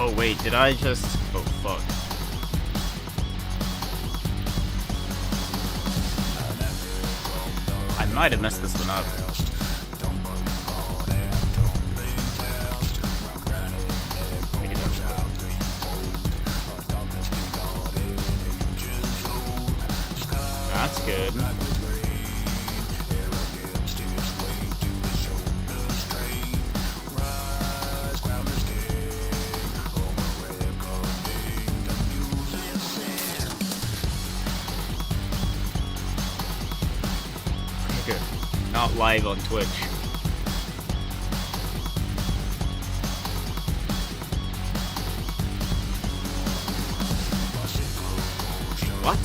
Oh wait, did I just... Oh fuck. I might have messed this one up. That's good. Good. Not live on Twitch. What?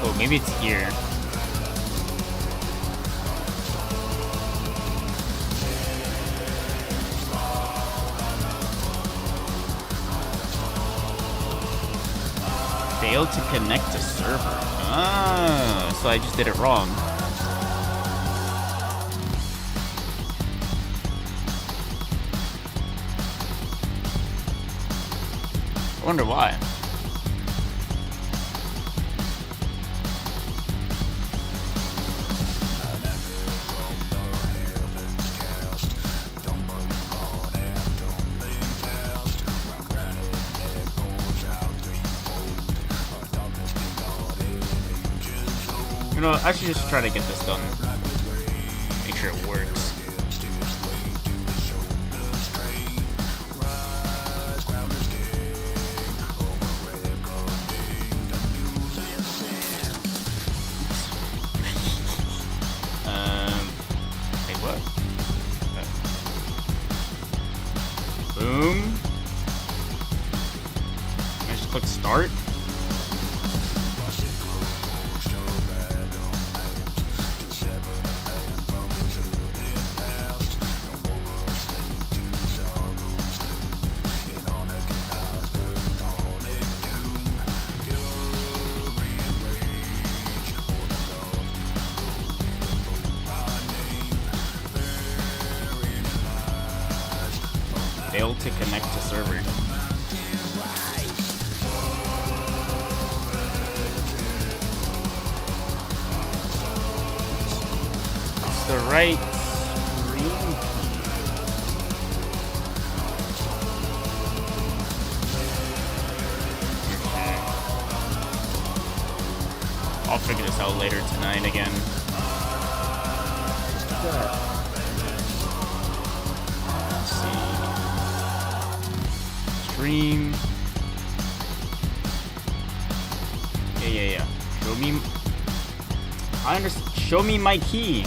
Oh, maybe it's here. Failed to connect to server. Ah, so I just did it wrong. I wonder why. You know, I should just try to get this done. Make sure it works. Wait, what? Boom. I just click start. Failed to connect to server. right screen. I'll figure this out later tonight again. Let's see. Stream. Yeah. Show me. I understand. Show me my key.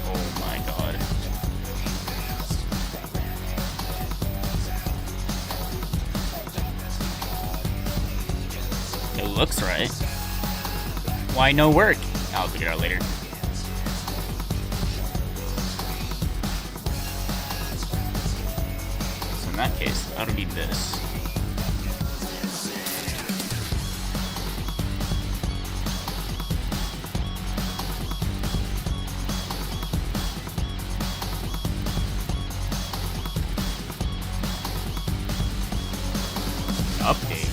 Oh my god. It looks right. Why no work? I'll figure it out later. So in that case, I don't need this. Update.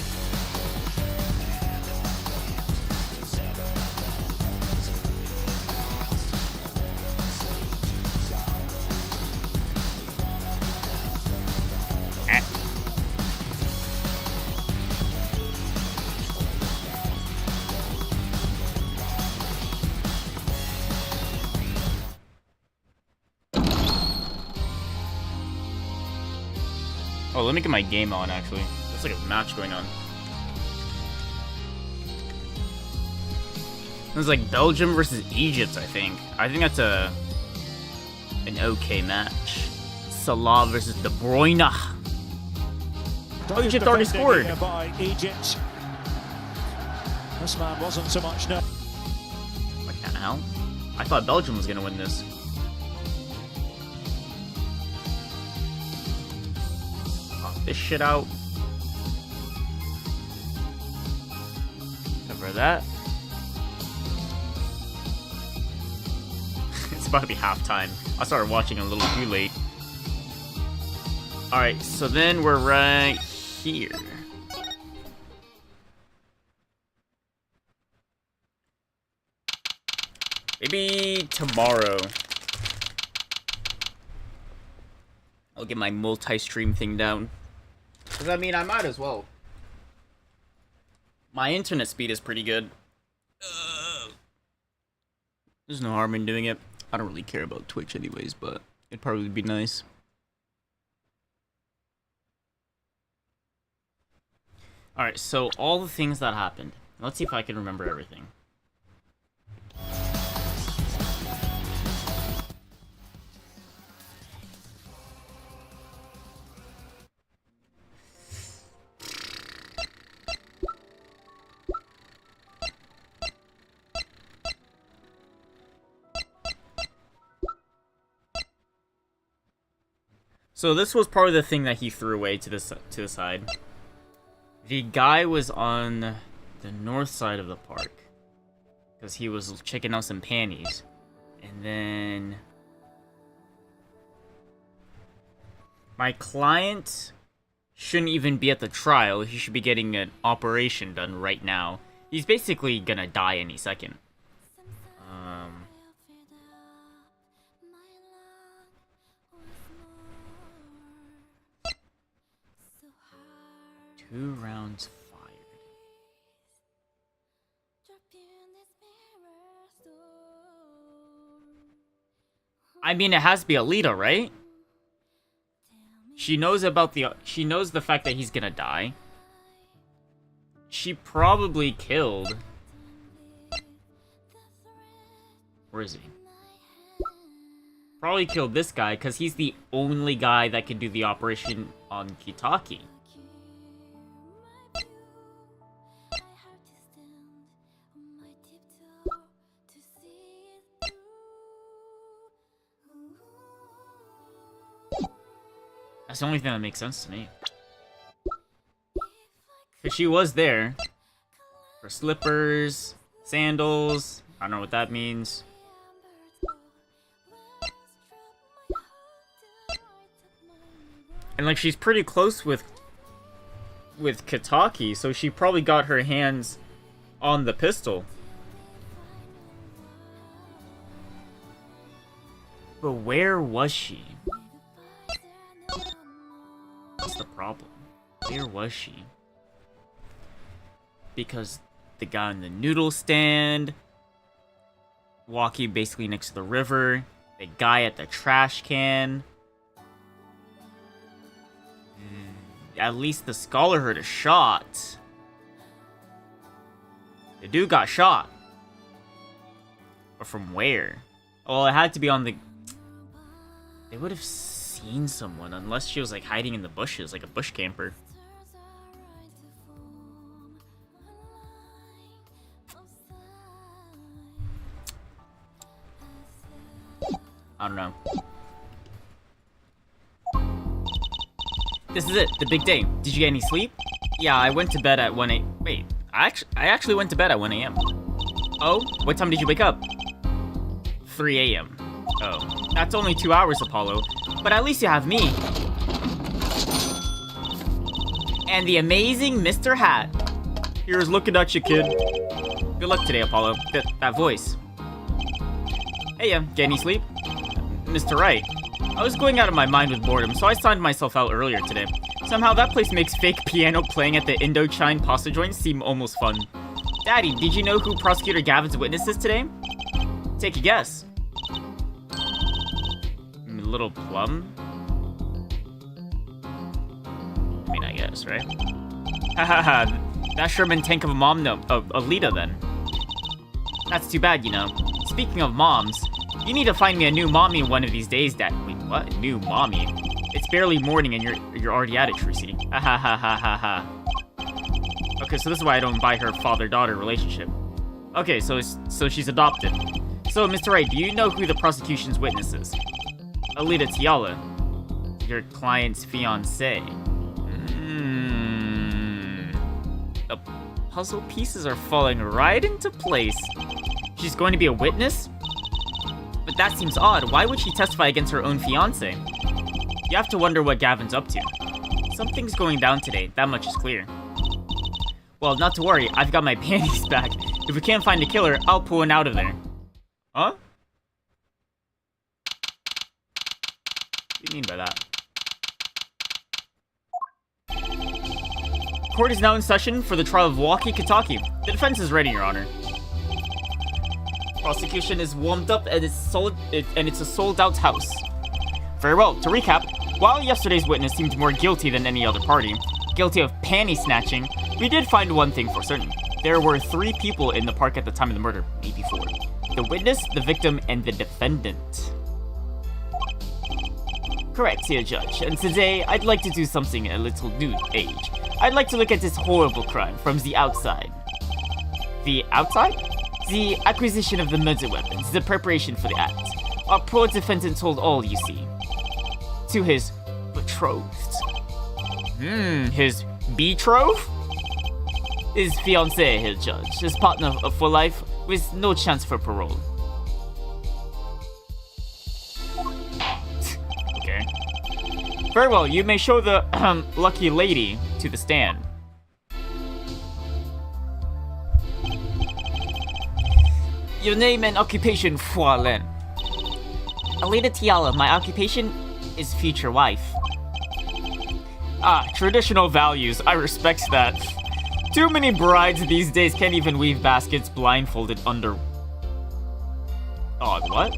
Oh, let me get my game on, actually. There's like a match going on. It's like Belgium versus Egypt, I think. I think that's an okay match. Salah versus De Bruyne. Oh, Egypt already scored. By Egypt. This man wasn't so much no. What the hell? I thought Belgium was gonna win this. This shit out. Cover that. It's about to be halftime. I started watching a little too late. Alright, so then we're right here. Maybe tomorrow I'll get my multi-stream thing down. Because, I mean, I might as well. My internet speed is pretty good. There's no harm in doing it. I don't really care about Twitch anyways, but it'd probably be nice. Alright, so all the things that happened. Let's see if I can remember everything. So this was probably the thing that he threw away to the side. The guy was on the north side of the park because he was checking out some panties, and then my client shouldn't even be at the trial. He should be getting an operation done right now. He's basically gonna die any second. 2 rounds fired. I mean, it has to be Alita, right? She knows about she knows the fact that he's gonna die. She probably killed. Where is he? Probably killed this guy because he's the only guy that can do the operation on Kitaki. That's the only thing that makes sense to me. Because she was there. Her slippers, sandals, I don't know what that means. And like, she's pretty close with with Kitaki, so she probably got her hands on the pistol. But where was she? What's the problem? Where was she? Because the guy on the noodle stand, walking basically next to the river, the guy at the trash can. At least the scholar heard a shot. The dude got shot. But from where? Well, it had to be on the... They would have seen someone, unless she was like hiding in the bushes, like a bush camper. I don't know. This is it, the big day. Did you get any sleep? Yeah, I went to bed at 1 a.m. Wait, I actually went to bed at 1 a.m. Oh, what time did you wake up? 3 a.m. Oh, that's only 2 hours, Apollo. But at least you have me. And the amazing Mr. Hat. Here's looking at you, kid. Good luck today, Apollo. That voice. Hey, get any sleep? Mr. Wright. I was going out of my mind with boredom, so I signed myself out earlier today. Somehow that place makes fake piano playing at the Indochine pasta joint seem almost fun. Daddy, did you know who Prosecutor Gavin's witness is today? Take a guess. Little Plum? I mean, I guess, right? Hahaha, that Sherman tank of a mom, no, Alita then. That's too bad, you know. Speaking of moms, you need to find me a new mommy one of these days, Dad. Wait, what? New mommy? It's barely morning and you're already at it, Trucy. Ha ha ha ha ha. Okay, so this is why I don't buy her father-daughter relationship. Okay, so she's adopted. So, Mr. Wright, do you know who the prosecution's witness is? Alita Tiala, your client's fiancé. The puzzle pieces are falling right into place. She's going to be a witness? But that seems odd. Why would she testify against her own fiancé? You have to wonder what Gavin's up to. Something's going down today, that much is clear. Well, not to worry, I've got my panties back. If we can't find a killer, I'll pull one out of there. Huh? What do you mean by that? Court is now in session for the trial of Walkie Kitaki. The defense is ready, Your Honor. Prosecution is warmed up and it's a sold-out house. Very well, to recap, while yesterday's witness seemed more guilty than any other party, guilty of panty snatching, we did find one thing for certain. There were 3 people in the park at the time of the murder, maybe 4. The witness, the victim, and the defendant. Correct, here, Judge. And today, I'd like to do something a little new age. I'd like to look at this horrible crime from the outside. The outside? The acquisition of the murder weapons, the preparation for the act. Our poor defendant told all, you see. To his betrothed. His betrothed? His fiancée, here, Judge. His partner for life, with no chance for parole. Okay. Very well, you may show the lucky lady to the stand. Your name and occupation, Fualen. Alita Tiala, my occupation is future wife. Ah, traditional values, I respect that. Too many brides these days can't even weave baskets blindfolded under... Oh, what?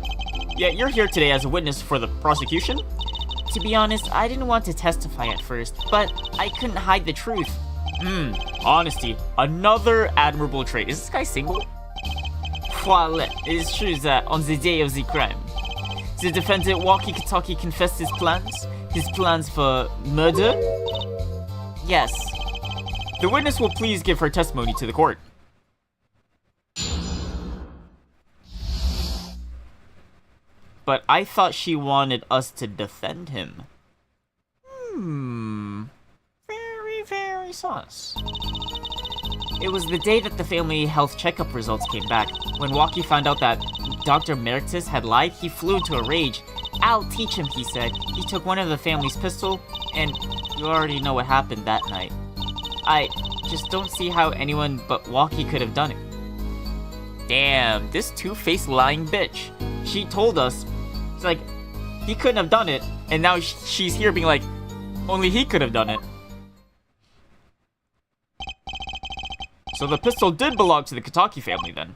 Yeah, you're here today as a witness for the prosecution? To be honest, I didn't want to testify at first, but I couldn't hide the truth. Honesty. Another admirable trait. Is this guy single? Well, it is true that on the day of the crime, the defendant Walkie Kitaki confessed his plans for murder? Yes. The witness will please give her testimony to the court. But I thought she wanted us to defend him. Very, very sus. It was the day that the family health checkup results came back. When Walkie found out that Dr. Meritus had lied, he flew into a rage. I'll teach him, he said. He took one of the family's pistol, and you already know what happened that night. I just don't see how anyone but Walkie could have done it. Damn, this two-faced lying bitch. She told us, she's like, he couldn't have done it, and now she's here being like, only he could have done it. So the pistol did belong to the Kitaki family then?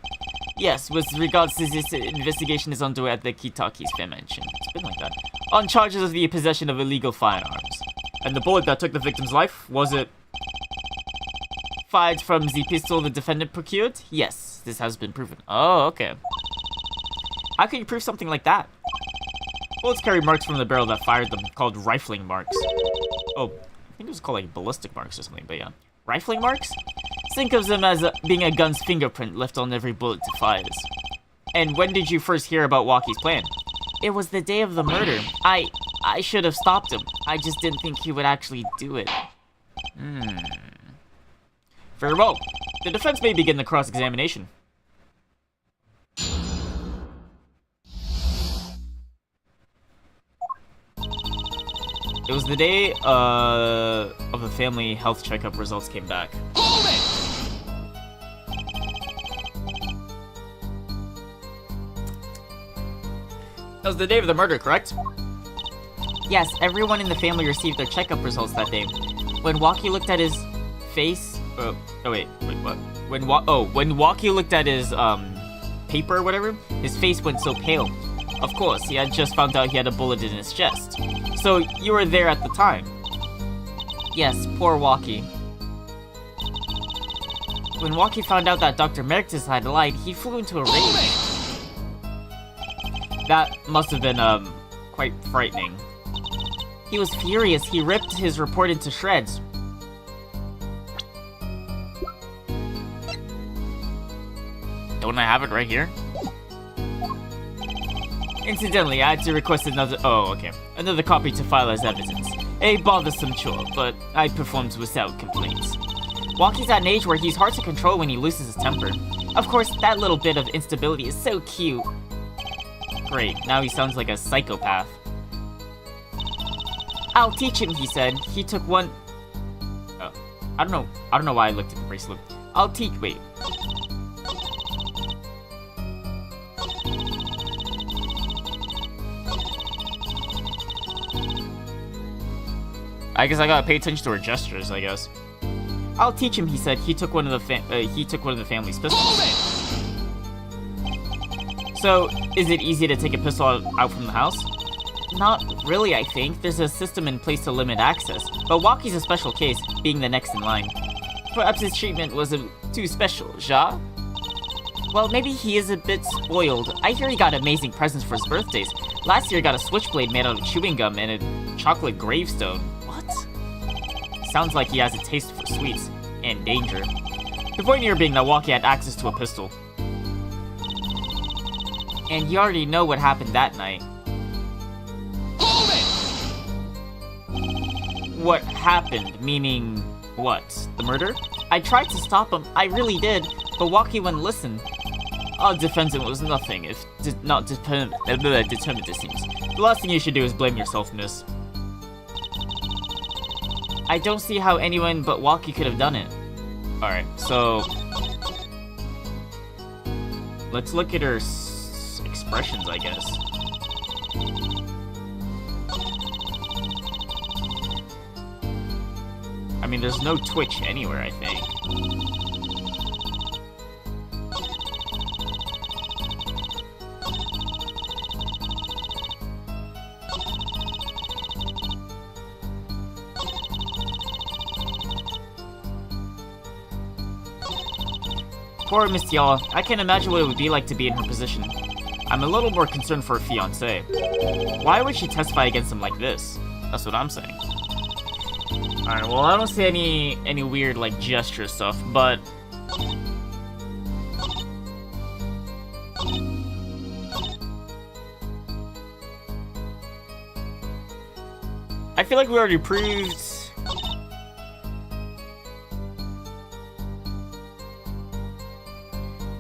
Yes, with regards to this investigation is underway at the Kitaki's mansion. It's been like that. On charges of the possession of illegal firearms. And the bullet that took the victim's life, was it fired from the pistol the defendant procured? Yes, this has been proven. Oh, okay. How can you prove something like that? Bullets carry marks from the barrel that fired them, called rifling marks. Oh, I think it was called like ballistic marks or something, but yeah. Rifling marks? Think of them as being a gun's fingerprint left on every bullet it fires. And when did you first hear about Walkie's plan? It was the day of the murder. I should have stopped him. I just didn't think he would actually do it. Very well. The defense may begin the cross-examination. It was the day of the family health checkup results came back. Hold it! That was the day of the murder, correct? Yes, everyone in the family received their checkup results that day. When Walkie looked at his face... wait, what? When Walkie looked at his, paper or whatever, his face went so pale. Of course, he had just found out he had a bullet in his chest. So, you were there at the time? Yes, poor Walkie. When Walkie found out that Dr. Merictus had lied, he flew into a rage. That must have been, quite frightening. He was furious. He ripped his report into shreds. Don't I have it right here? Incidentally, I had to request another copy to file as evidence. A bothersome chore, but I performed without complaints. Walkie's at an age where he's hard to control when he loses his temper. Of course, that little bit of instability is so cute. Great, now he sounds like a psychopath. I'll teach him, he said. He took one... Oh, I don't know why I looked at the bracelet. Wait. I guess I gotta pay attention to her gestures, I guess. I'll teach him, he said. He took one of the family's pistols. So, is it easy to take a pistol out from the house? Not really, I think. There's a system in place to limit access. But Walkie's a special case, being the next in line. Perhaps his treatment was too special, ja? Well, maybe he is a bit spoiled. I hear he got amazing presents for his birthdays. Last year he got a switchblade made out of chewing gum and a chocolate gravestone. What? Sounds like he has a taste for sweets and danger. The point here being that Walkie had access to a pistol. And you already know what happened that night. Hold it! What happened? Meaning what? The murder? I tried to stop him, I really did, but Walkie wouldn't listen. Our defense was nothing if not determined, it seems. The last thing you should do is blame yourself, miss. I don't see how anyone but Walkie could have done it. Alright, so... let's look at her expressions, I guess. I mean, there's no twitch anywhere, I think. Poor Miss Yala. I can't imagine what it would be like to be in her position. I'm a little more concerned for her fiancé. Why would she testify against him like this? That's what I'm saying. Alright, well, I don't see any weird, like, gesture stuff, but... I feel like we already proved...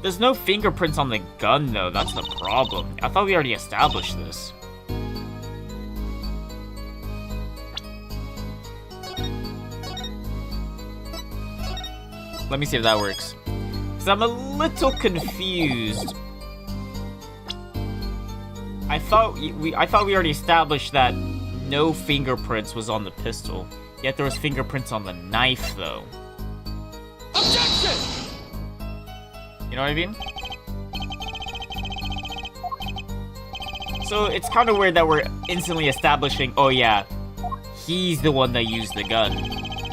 There's no fingerprints on the gun, though. That's the problem. I thought we already established this. Let me see if that works. Because I'm a little confused. I thought we already established that no fingerprints was on the pistol. Yet there was fingerprints on the knife, though. Objection! You know what I mean? So it's kind of weird that we're instantly establishing, oh yeah, he's the one that used the gun.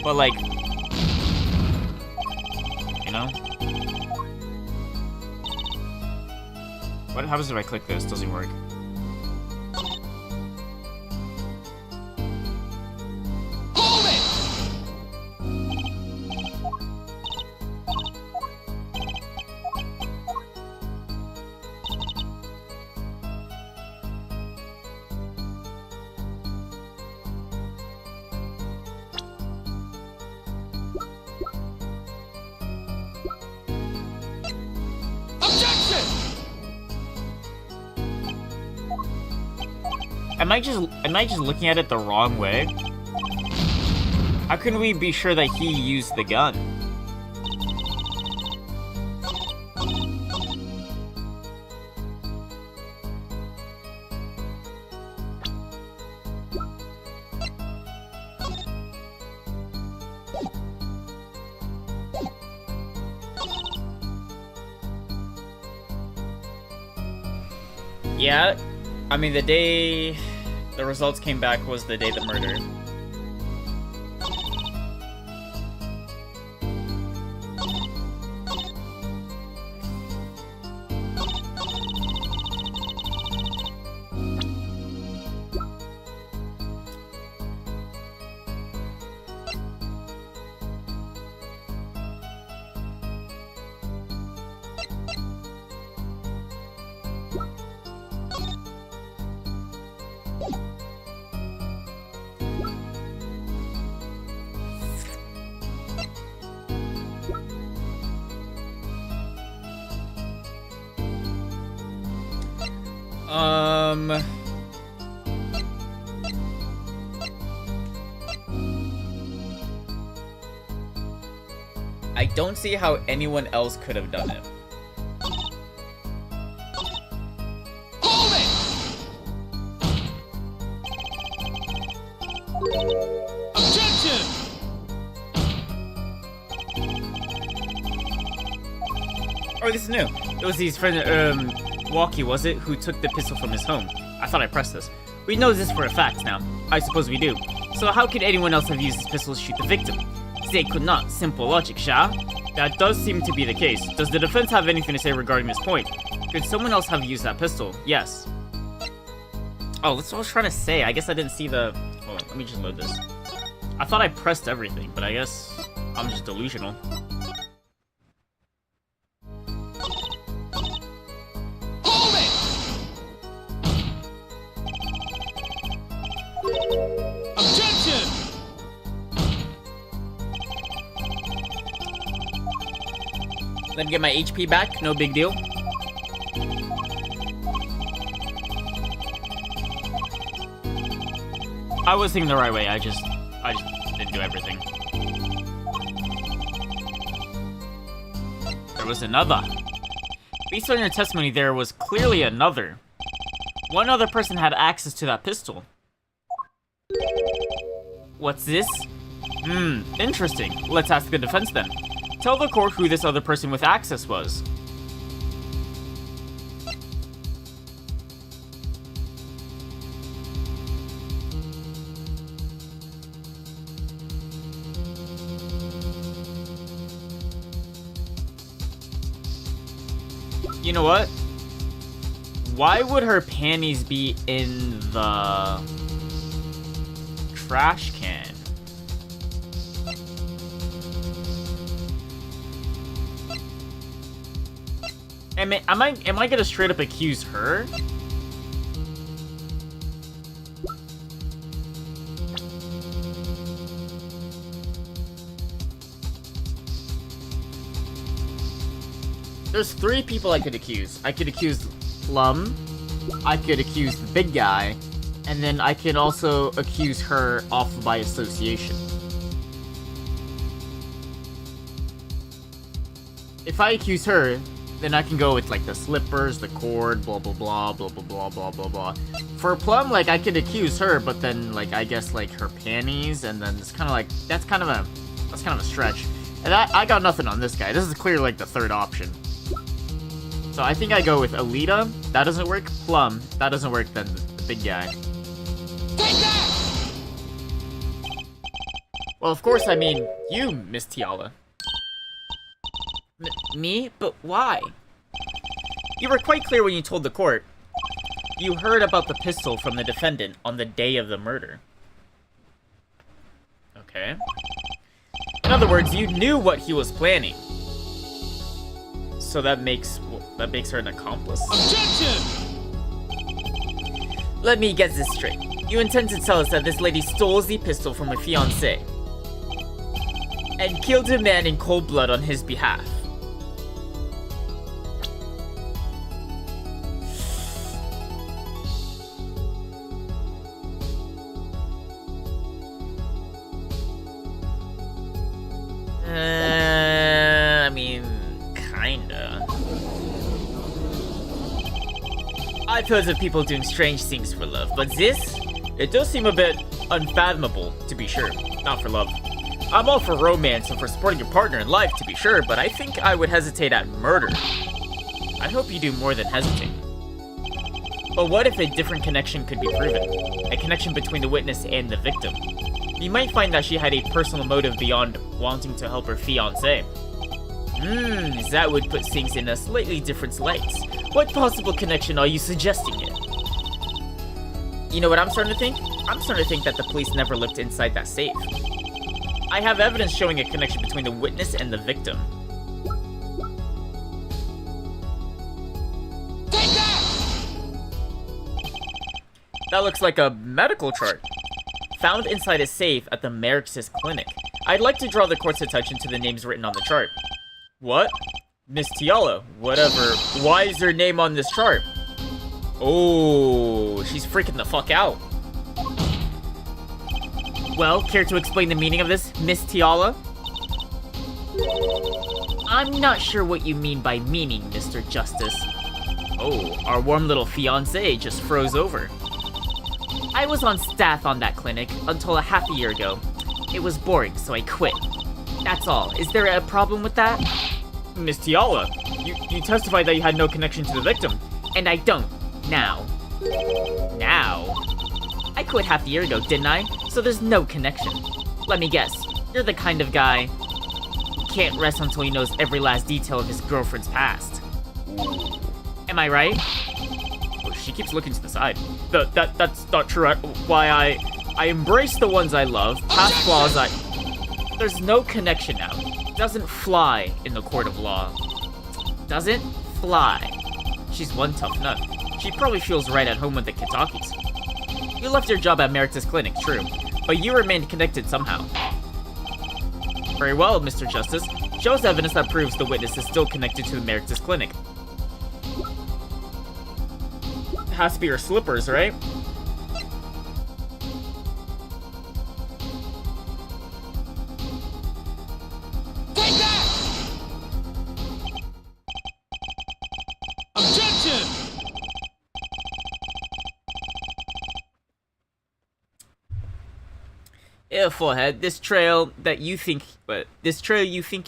But like, you know? What happens if I click this? Doesn't work. Hold it! Objection! Am I just looking at it the wrong way? How can we be sure that he used the gun? Yeah, I mean, the day the results came back was the day of the murder. I don't see how anyone else could have done it. Hold it! Objection! Oh, this is new. It was his friend, Walkie, was it, who took the pistol from his home. I thought I pressed this. We know this for a fact now. I suppose we do. So how could anyone else have used this pistol to shoot the victim? They could not. Simple logic, Sha. That does seem to be the case. Does the defense have anything to say regarding this point? Could someone else have used that pistol? Yes. Oh, that's what I was trying to say. I guess I didn't see the... Hold on, let me just load this. I thought I pressed everything, but I guess I'm just delusional. Hold it! Objection! Let me get my HP back. No big deal. I was thinking the right way. I just didn't do everything. There was another. Based on your testimony, there was clearly another. One other person had access to that pistol. What's this? Interesting. Let's ask the defense then. Tell the court who this other person with access was. You know what? Why would her panties be in the trash can? Am I gonna straight up accuse her? There's 3 people I could accuse. I could accuse Plum, I could accuse the big guy, and then I could also accuse her off by association. if I accuse her, then I can go with like the slippers, the cord, blah blah blah blah blah blah blah blah blah. For Plum, like I could accuse her, but then like I guess like her panties, and then it's kind of like that's kind of a stretch. And I got nothing on this guy. This is clearly like the third option. So I think I go with Alita. That doesn't work. Plum. That doesn't work. Then the big guy. Take that! Well, of course I mean you, Miss Tiala. Me? But why? You were quite clear when you told the court. You heard about the pistol from the defendant on the day of the murder. Okay. In other words, you knew what he was planning. So that makes her an accomplice. Objection! Let me get this straight. You intend to tell us that this lady stole the pistol from her fiancé and killed a man in cold blood on his behalf. I mean, kinda. I've heard of people doing strange things for love, but this? It does seem a bit unfathomable, to be sure. Not for love. I'm all for romance and for supporting your partner in life, to be sure, but I think I would hesitate at murder. I hope you do more than hesitate. But what if a different connection could be proven? A connection between the witness and the victim. You might find that she had a personal motive beyond wanting to help her fiancé. That would put things in a slightly different light. What possible connection are you suggesting here? You know what I'm starting to think? I'm starting to think that the police never looked inside that safe. I have evidence showing a connection between the witness and the victim. Take that! That looks like a medical chart. Found inside a safe at the Merix's clinic. I'd like to draw the court's attention to the names written on the chart. What? Miss Tiala, whatever. Why is her name on this chart? Oh, she's freaking the fuck out. Well, care to explain the meaning of this, Miss Tiala? I'm not sure what you mean by meaning, Mr. Justice. Oh, our warm little fiancé just froze over. I was on staff on that clinic until a half a year ago. It was boring, so I quit. That's all. Is there a problem with that? Miss Tiala, you testified that you had no connection to the victim. And I don't. Now. Now? I quit half a year ago, didn't I? So there's no connection. Let me guess. You're the kind of guy who can't rest until he knows every last detail of his girlfriend's past. Am I right? She keeps looking to the side. That's not true. Why I embrace the ones I love. Past flaws There's no connection now. Doesn't fly in the court of law. Doesn't fly. She's one tough nut. She probably feels right at home with the Kitakis. You left your job at Merix's clinic, true, but you remained connected somehow. Very well, Mr. Justice. Show us evidence that proves the witness is still connected to the Merix's clinic. It has to be her slippers, right? Take that! Objection! Yeah, forehead. This trail you think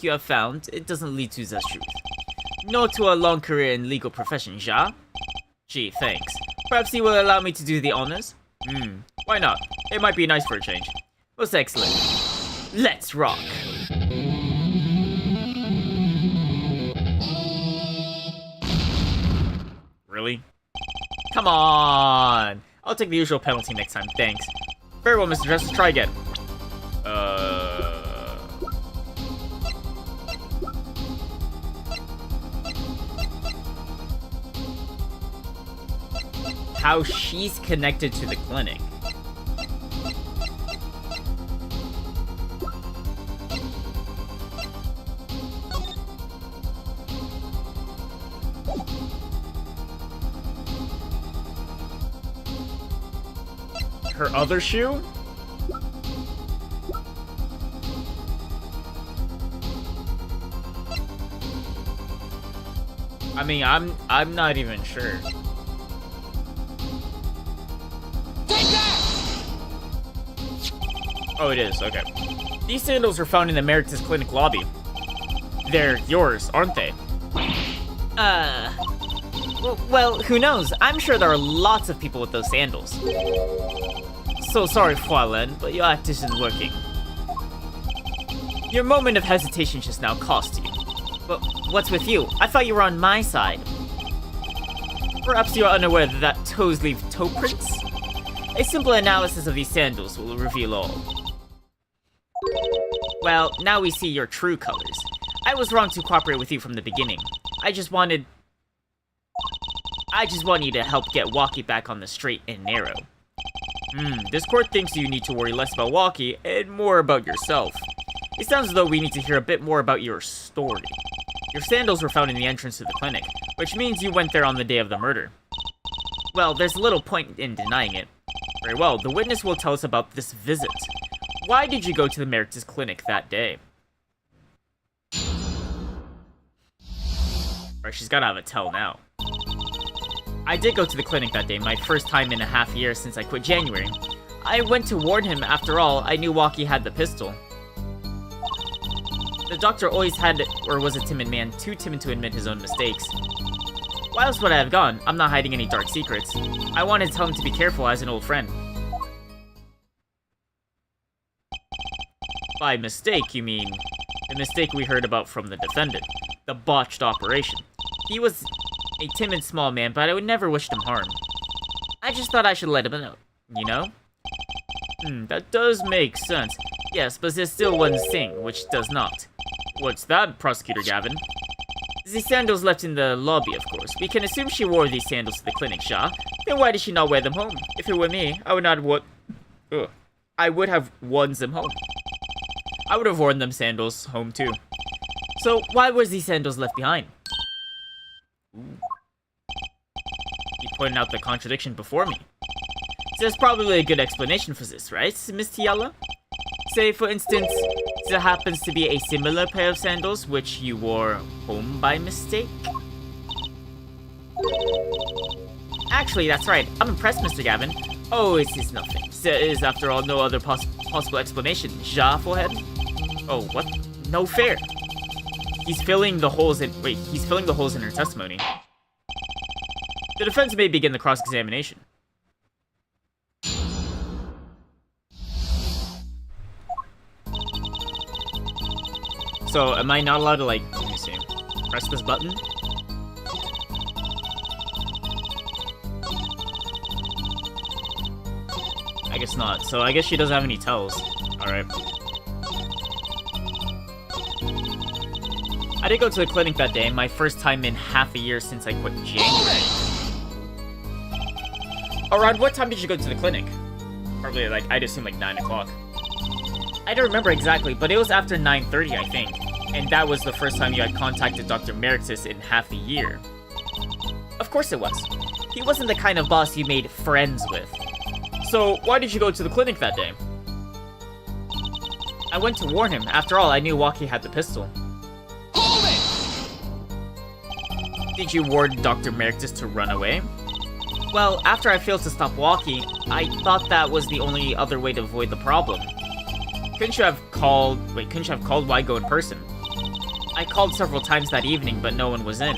you have found, it doesn't lead to the truth. Nor to a long career in legal profession, ja? Gee, thanks. Perhaps you will allow me to do the honors? Why not? It might be nice for a change. Most excellent. Let's rock. Really? Come on! I'll take the usual penalty next time, thanks. Very well, Mr. Justice, try again. How she's connected to the clinic. Her other shoe? I mean, I'm not even sure. Take that! Oh, it is. Okay. These sandals were found in the Emeritus Clinic lobby. They're yours, aren't they? Well, who knows? I'm sure there are lots of people with those sandals. So sorry, Fräulein, but your act isn't working. Your moment of hesitation just now cost you. But what's with you? I thought you were on my side. Perhaps you are unaware that toes leave toe prints? A simple analysis of these sandals will reveal all. Well, now we see your true colors. I was wrong to cooperate with you from the beginning. I just want you to help get Walkie back on the straight and narrow. This court thinks you need to worry less about Walkie and more about yourself. It sounds as though we need to hear a bit more about your story. Your sandals were found in the entrance to the clinic, which means you went there on the day of the murder. Well, there's little point in denying it. Very well, the witness will tell us about this visit. Why did you go to the Emeritus Clinic that day? Or she's gotta have a tell now. I did go to the clinic that day, my first time in a half year since I quit January. I went to warn him. After all, I knew Walkie had the pistol. The doctor always had, or was a timid man, too timid to admit his own mistakes. Why else would I have gone? I'm not hiding any dark secrets. I wanted to tell him to be careful as an old friend. By mistake, you mean the mistake we heard about from the defendant. The botched operation. He was a timid small man, but I would never wish him harm. I just thought I should let him know, you know? That does make sense. Yes, but there's still one thing, which does not. What's that, Prosecutor Gavin? The sandals left in the lobby, of course. We can assume she wore these sandals to the clinic, Shah. Then why did she not wear them home? If it were me, I would not I would have worn them home. I would have worn them sandals home too. So why was these sandals left behind? You pointed out the contradiction before me. There's probably a good explanation for this, right, Miss Tiala? Say, for instance, there happens to be a similar pair of sandals which you wore home by mistake? Actually, that's right. I'm impressed, Mr. Gavin. Oh, it is nothing. There is, after all, no other possible explanation. Ja, forehead? Oh, what? No fair. He's filling the holes in her testimony. The defense may begin the cross-examination. So, am I not allowed to, like, let me see, press this button? I guess not. So I guess she doesn't have any tells. Alright. I did go to the clinic that day, my first time in half a year since I quit January. Around what time did you go to the clinic? Probably, like, I'd assume like 9 o'clock. I don't remember exactly, but it was after 9:30, I think. And that was the first time you had contacted Dr. Meritus in half a year. Of course it was. He wasn't the kind of boss you made friends with. So, why did you go to the clinic that day? I went to warn him. After all, I knew Walkie had the pistol. Hold it! Did you warn Dr. Meritus to run away? Well, after I failed to stop Walkie, I thought that was the only other way to avoid the problem. Couldn't you have called Weigo in person? I called several times that evening, but no one was in.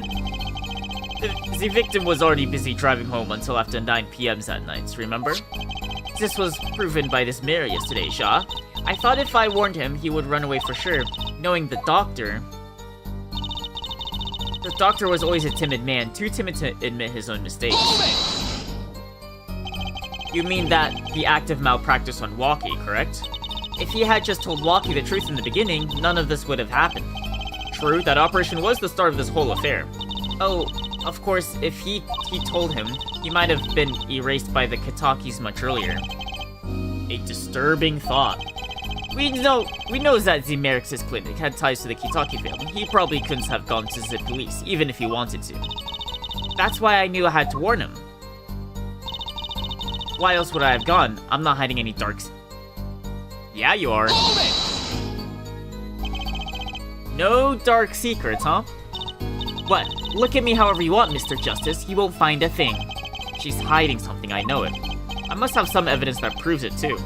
The victim was already busy driving home until after 9 p.m. that night, remember? This was proven by this mirror yesterday, Shah. I thought if I warned him, he would run away for sure, knowing the doctor. The doctor was always a timid man, too timid to admit his own mistakes. You mean that the act of malpractice on Walkie, correct? If he had just told Walkie the truth in the beginning, none of this would have happened. True, that operation was the start of this whole affair. Oh, of course, if he told him, he might have been erased by the Kitakis much earlier. A disturbing thought. We know that the Meritus Clinic had ties to the Kitaki family. He probably couldn't have gone to the police, even if he wanted to. That's why I knew I had to warn him. Why else would I have gone? I'm not hiding any darks. Yeah, you are. Hold it! No dark secrets, huh? What? Look at me however you want, Mr. Justice. You won't find a thing. She's hiding something, I know it. I must have some evidence that proves it, too.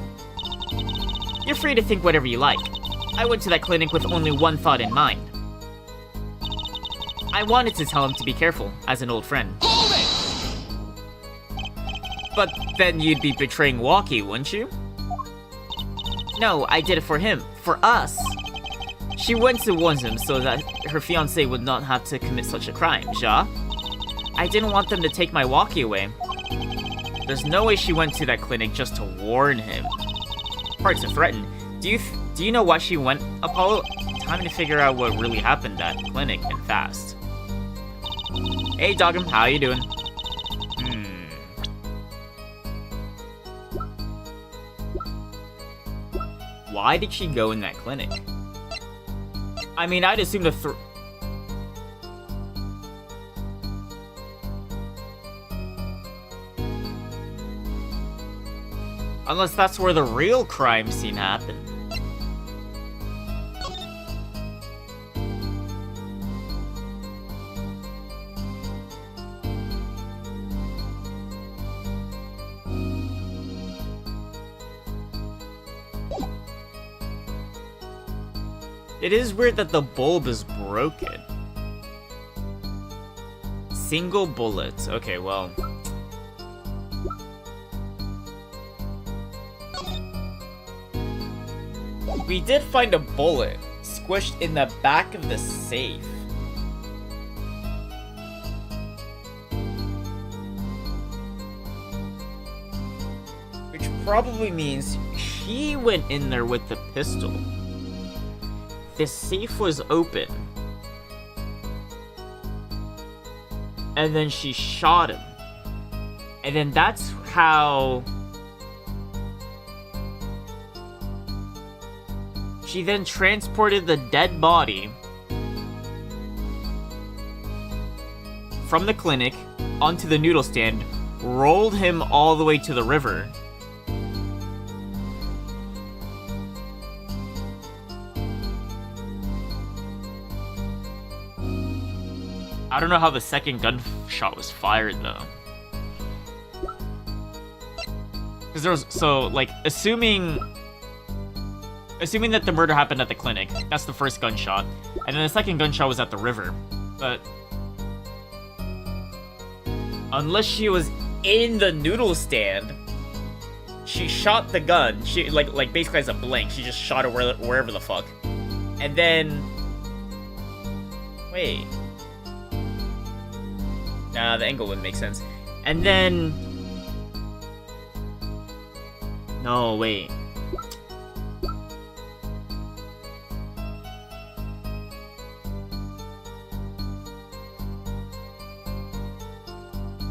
You're free to think whatever you like. I went to that clinic with only one thought in mind. I wanted to tell him to be careful, as an old friend. Hold it! But then you'd be betraying Walkie, wouldn't you? No, I did it for him. For us. She went to warn him so that her fiancé would not have to commit such a crime, ja? I didn't want them to take my Walkie away. There's no way she went to that clinic just to warn him. Hard to threaten. Do you know why she went, Apollo? Time to figure out what really happened at the clinic, and fast. Hey, Doggum, how you doing? Why did she go in that clinic? I mean, I'd assume the unless that's where the real crime scene happened. It is weird that the bulb is broken. Single bullet. Okay, well. We did find a bullet squished in the back of the safe. Which probably means she went in there with the pistol. The safe was open. And then she shot him. And then that's how she then transported the dead body from the clinic onto the noodle stand, rolled him all the way to the river. I don't know how the second gunshot was fired, though. Because there was, so, like, assuming that the murder happened at the clinic, that's the first gunshot, and then the second gunshot was at the river. But unless she was in the noodle stand, she shot the gun. She like basically as a blank. She just shot it wherever the fuck, and then wait. Nah, the angle wouldn't make sense. And then... No, wait.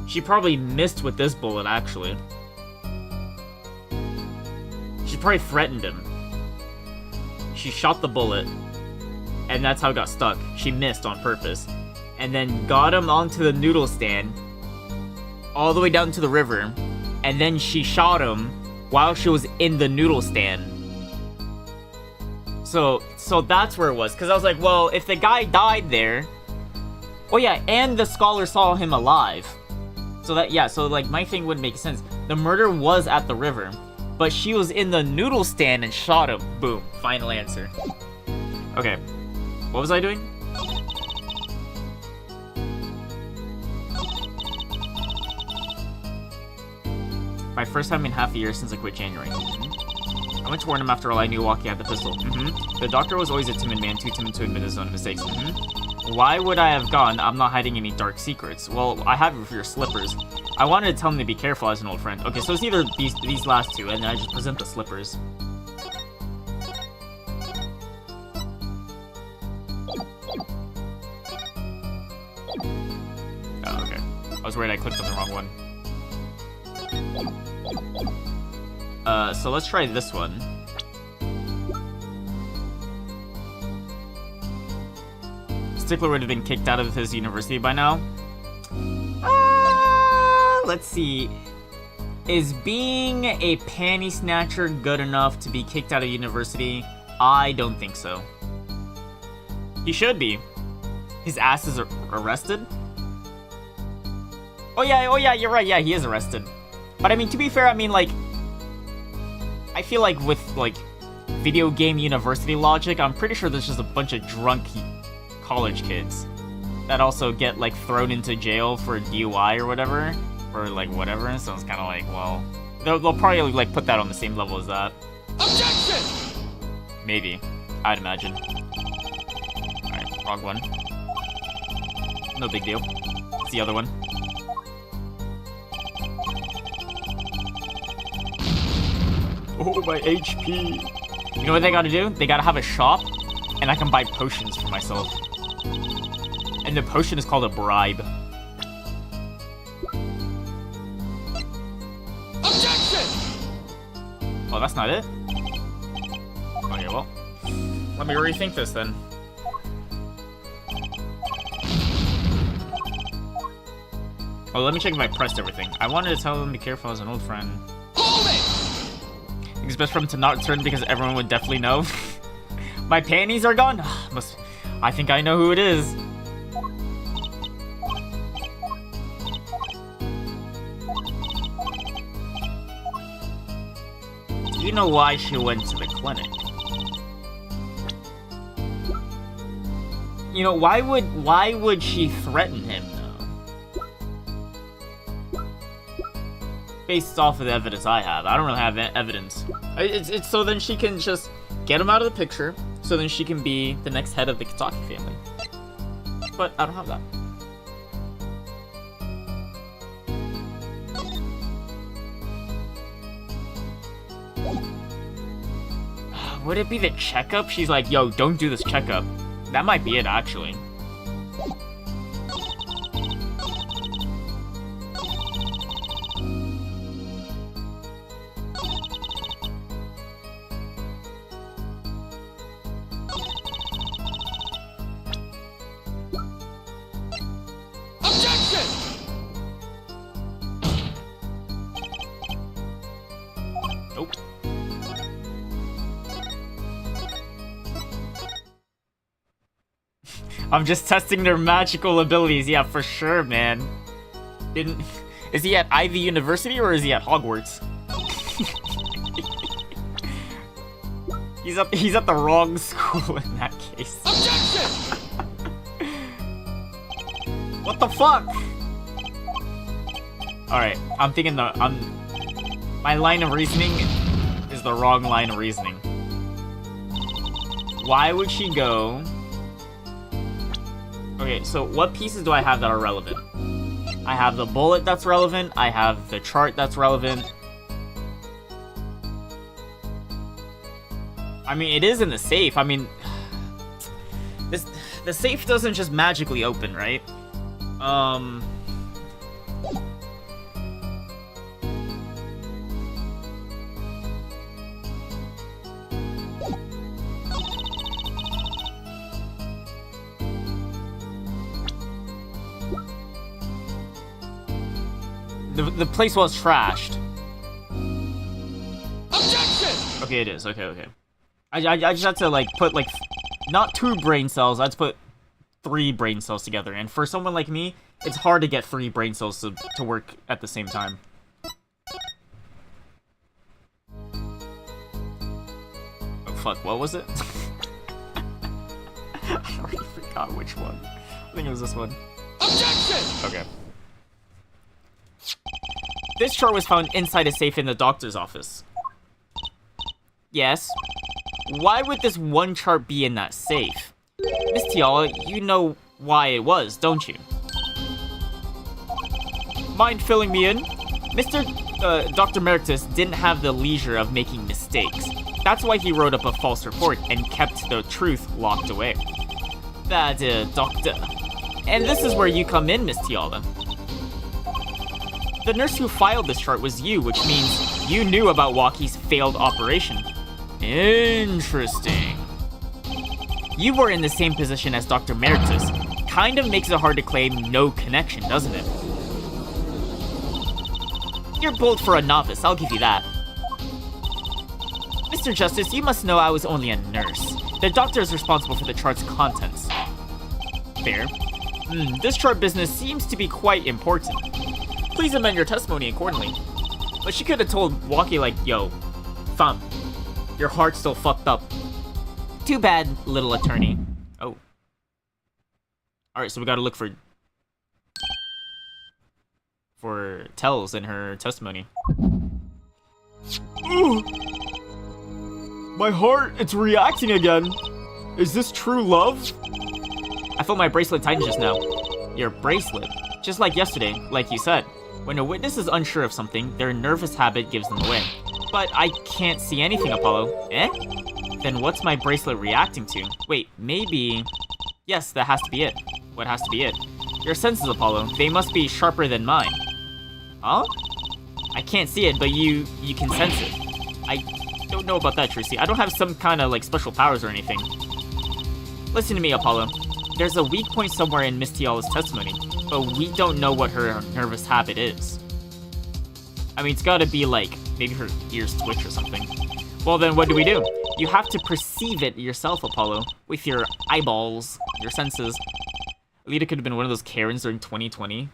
She probably missed with this bullet, actually. She probably threatened him. She shot the bullet, and that's how it got stuck. She missed on purpose. And then got him onto the noodle stand, all the way down to the river, and then she shot him while she was in the noodle stand. So that's where it was, because I was like, well, if the guy died there... Oh yeah, and the scholar saw him alive. So that, yeah, so like, my thing wouldn't make sense. The murder was at the river, but she was in the noodle stand and shot him. Boom, final answer. Okay, what was I doing? My first time in half a year since I quit January. I went to warn him after all I knew Walkie had the pistol. The doctor was always a timid man, too timid to admit his own mistakes. Why would I have gone? I'm not hiding any dark secrets. Well, I have your slippers. I wanted to tell him to be careful as an old friend. Okay, so it's either these last two, and then I just present the slippers. Oh, okay. I was worried I clicked on the wrong one. So let's try this one. Stickler would have been kicked out of his university by now. Let's see. Is being a panty snatcher good enough to be kicked out of university? I don't think so. He should be. His ass is arrested? Oh yeah, you're right. Yeah, he is arrested. But I mean, to be fair, I mean, like, I feel like with, like, video game university logic, I'm pretty sure there's just a bunch of drunk college kids that also get, like, thrown into jail for DUI or whatever. Or, like, whatever. So it's kind of like, well, they'll probably, like, put that on the same level as that. Objection! Maybe. I'd imagine. Alright, wrong one. No big deal. It's the other one. Oh, my HP. You know what they gotta do? They gotta have a shop, and I can buy potions for myself. And the potion is called a bribe. Objection! Oh, that's not it? Okay, well. Let me rethink this then. Oh, let me check if I pressed everything. I wanted to tell him to be careful as an old friend. Hold it! It's best for him to not turn because everyone would definitely know. My panties are gone? I think I know who it is. Do you know why she went to the clinic? You know, why would she threaten him, though? Based off of the evidence I have. I don't really have evidence. It's so then she can just get him out of the picture, so then she can be the next head of the Kitaki family. But I don't have that. Would it be the checkup? She's like, yo, don't do this checkup. That might be it, actually. Objection! Nope. I'm just testing their magical abilities. Yeah, for sure, man. Is he at Ivy University or is he at Hogwarts? He's at the wrong school in that case. Objection! What the fuck? Alright, I'm thinking my line of reasoning is the wrong line of reasoning. Why would she go? Okay, so what pieces do I have that are relevant? I have the bullet that's relevant, I have the chart that's relevant. I mean, it is in the safe. I mean, the safe doesn't just magically open, right? The place was trashed. Objection! Okay, it is. Okay. I just had to, like, put, like, not 2 brain cells, I had to put 3 brain cells together. And for someone like me, it's hard to get 3 brain cells to work at the same time. Oh, fuck, what was it? I already forgot which one. I think it was this one. Objection! Okay. This chart was found inside a safe in the doctor's office. Yes. Why would this one chart be in that safe? Miss Tiala, you know why it was, don't you? Mind filling me in? Dr. Meritus didn't have the leisure of making mistakes. That's why he wrote up a false report and kept the truth locked away. That, doctor. And this is where you come in, Miss Tiala. The nurse who filed this chart was you, which means you knew about Waki's failed operation. Interesting. You were in the same position as Dr. Meritus. Kind of makes it hard to claim no connection, doesn't it? You're bold for a novice, I'll give you that. Mr. Justice, you must know I was only a nurse. The doctor is responsible for the chart's contents. Fair. This chart business seems to be quite important. Please amend your testimony accordingly. But she could have told Walkie like, yo, fam, your heart's still fucked up. Too bad, little attorney. Oh. Alright, so we gotta look for tells in her testimony. Ooh. My heart, it's reacting again. Is this true love? I felt my bracelet tighten just now. Your bracelet? Just like yesterday, like you said. When a witness is unsure of something, their nervous habit gives them away. But I can't see anything, Apollo. Eh? Then what's my bracelet reacting to? Wait, maybe... Yes, that has to be it. What has to be it? Your senses, Apollo. They must be sharper than mine. Huh? I can't see it, but you can sense it. I don't know about that, Tracy. I don't have some kind of, like, special powers or anything. Listen to me, Apollo. There's a weak point somewhere in Miss Tiala's testimony, but we don't know what her nervous habit is. I mean, it's gotta be, like, maybe her ears twitch or something. Well, then what do? You have to perceive it yourself, Apollo, with your eyeballs, your senses. Alita could have been one of those Karens during 2020.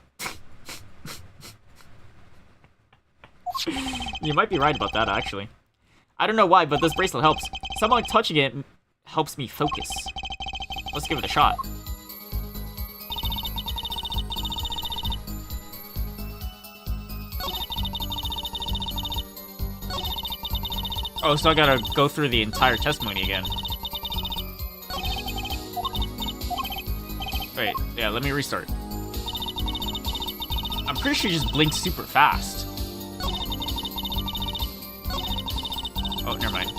You might be right about that, actually. I don't know why, but this bracelet helps. Someone touching it helps me focus. Let's give it a shot. Oh, so I gotta go through the entire testimony again. Wait, yeah, let me restart. I'm pretty sure you just blinked super fast. Oh, never mind.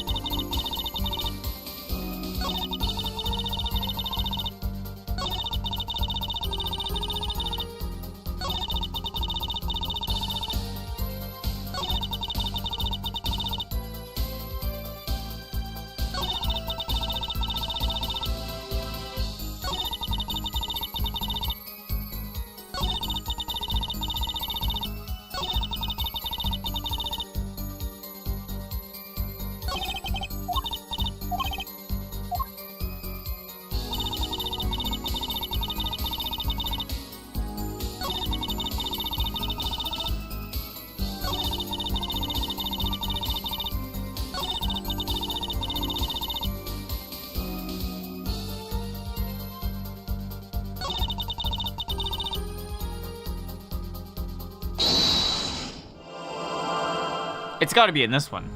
It's gotta be in this one.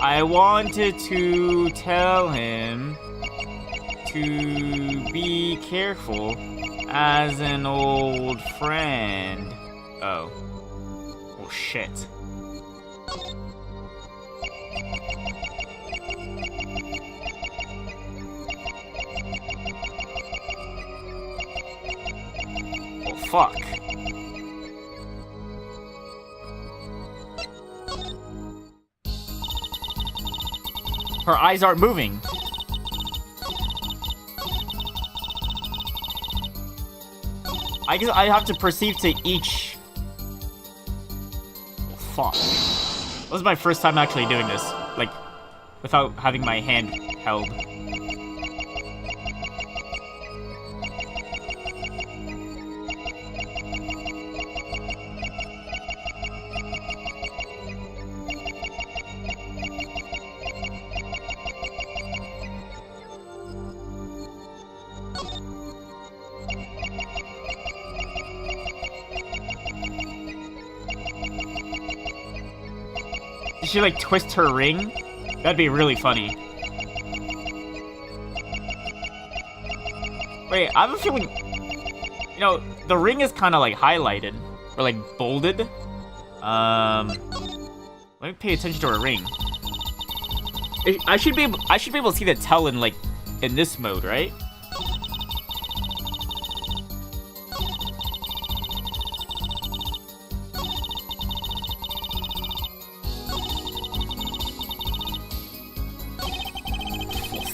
I wanted to tell him to be careful as an old friend. Oh. Oh, shit. Oh, fuck. Her eyes aren't moving. I guess I have to perceive to each... Oh, fuck. This was my first time actually doing this. Like, without having my hand held. Did she, like, twist her ring? That'd be really funny. Wait, I have a feeling... You know, the ring is kind of, like, highlighted. Or, like, bolded. Let me pay attention to her ring. I should be able to see the tell in, like, in this mode, right?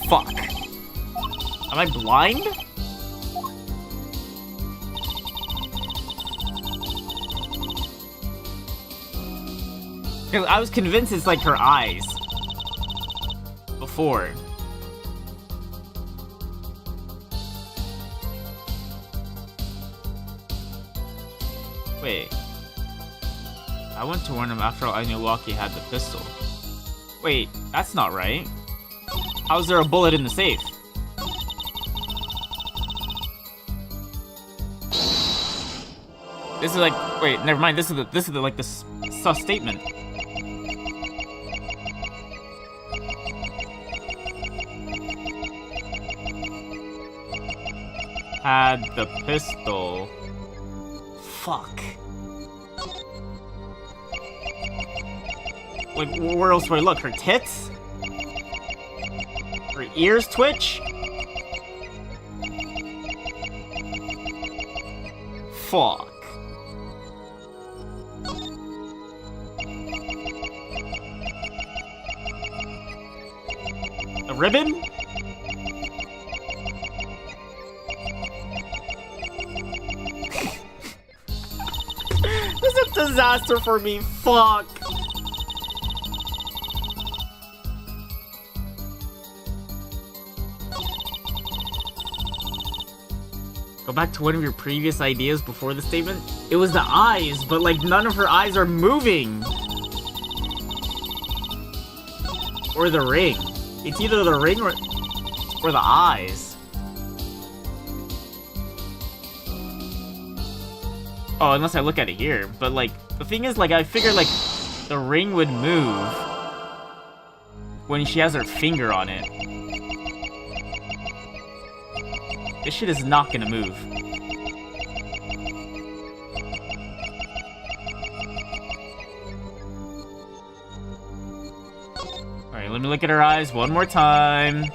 Fuck. Am I blind? I was convinced it's like her eyes. Before. Wait. I went to warn him after all I knew Walkie had the pistol. Wait, that's not right. How's there a bullet in the safe? This is like, wait, never mind. This is the sus statement. Had the pistol. Fuck. Like, where else would I look? Her tits? Her ears twitch? Fuck. A ribbon? This is a disaster for me. Fuck. Go back to one of your previous ideas before the statement. It was the eyes, but like none of her eyes are moving. Or the ring. It's either the ring or the eyes. Oh, unless I look at it here. But like, the thing is, like, I figured like the ring would move when she has her finger on it. This shit is not gonna move. Alright, let me look at her eyes one more time.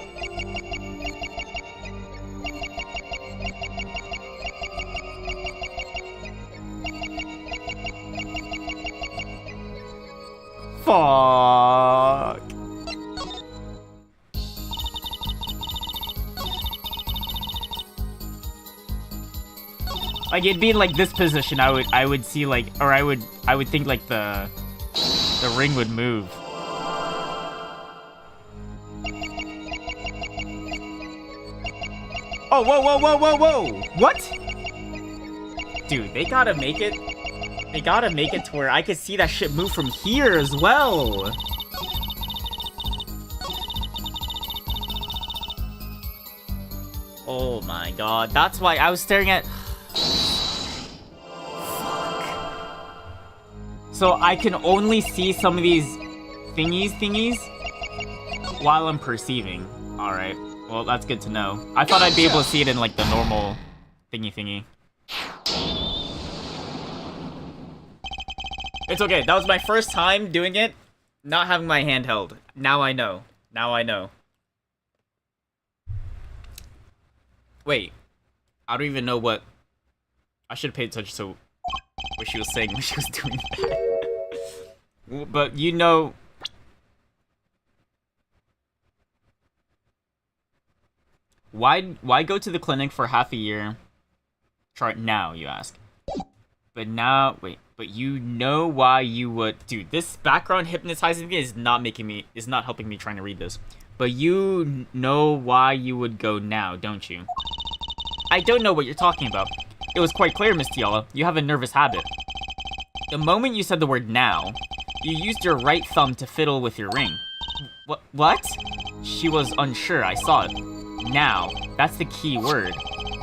Fuck. Like, it'd be in like this position, I would see like, or I would think like the ring would move. Oh, whoa, whoa, whoa, whoa, whoa! What? Dude, they gotta make it to where I could see that shit move from here as well. Oh my god, that's why I was staring at... So I can only see some of these thingies while I'm perceiving. Alright, well that's good to know. I thought I'd be able to see it in like the normal thingy. It's okay, that was my first time doing it, not having my hand held. Now I know. Wait, I don't even know what... I should have paid attention to what she was saying when she was doing that. But you know... Why go to the clinic for half a year? Chart now, you ask. But now, wait, but you know why you would... Dude, this background hypnotizing thing is not helping me trying to read this. But you know why you would go now, don't you? I don't know what you're talking about. It was quite clear, Miss Tiala. You have a nervous habit. The moment you said the word now, you used your right thumb to fiddle with your ring. What? She was unsure, I saw it. Now, that's the key word.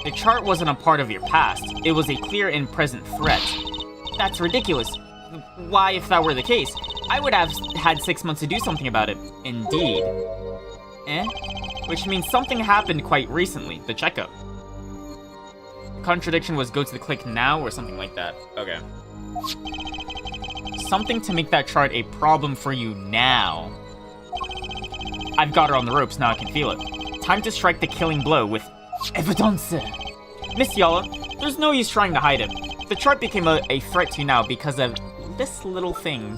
The chart wasn't a part of your past. It was a clear and present threat. That's ridiculous. Why, if that were the case, I would have had 6 months to do something about it. Indeed. Which means something happened quite recently, the checkup. The contradiction was go to the clinic now or something like that. Okay. Something to make that chart a problem for you now. I've got her on the ropes, now I can feel it. Time to strike the killing blow with evidence. Miss Yala, there's no use trying to hide it. The chart became a threat to you now because of this little thing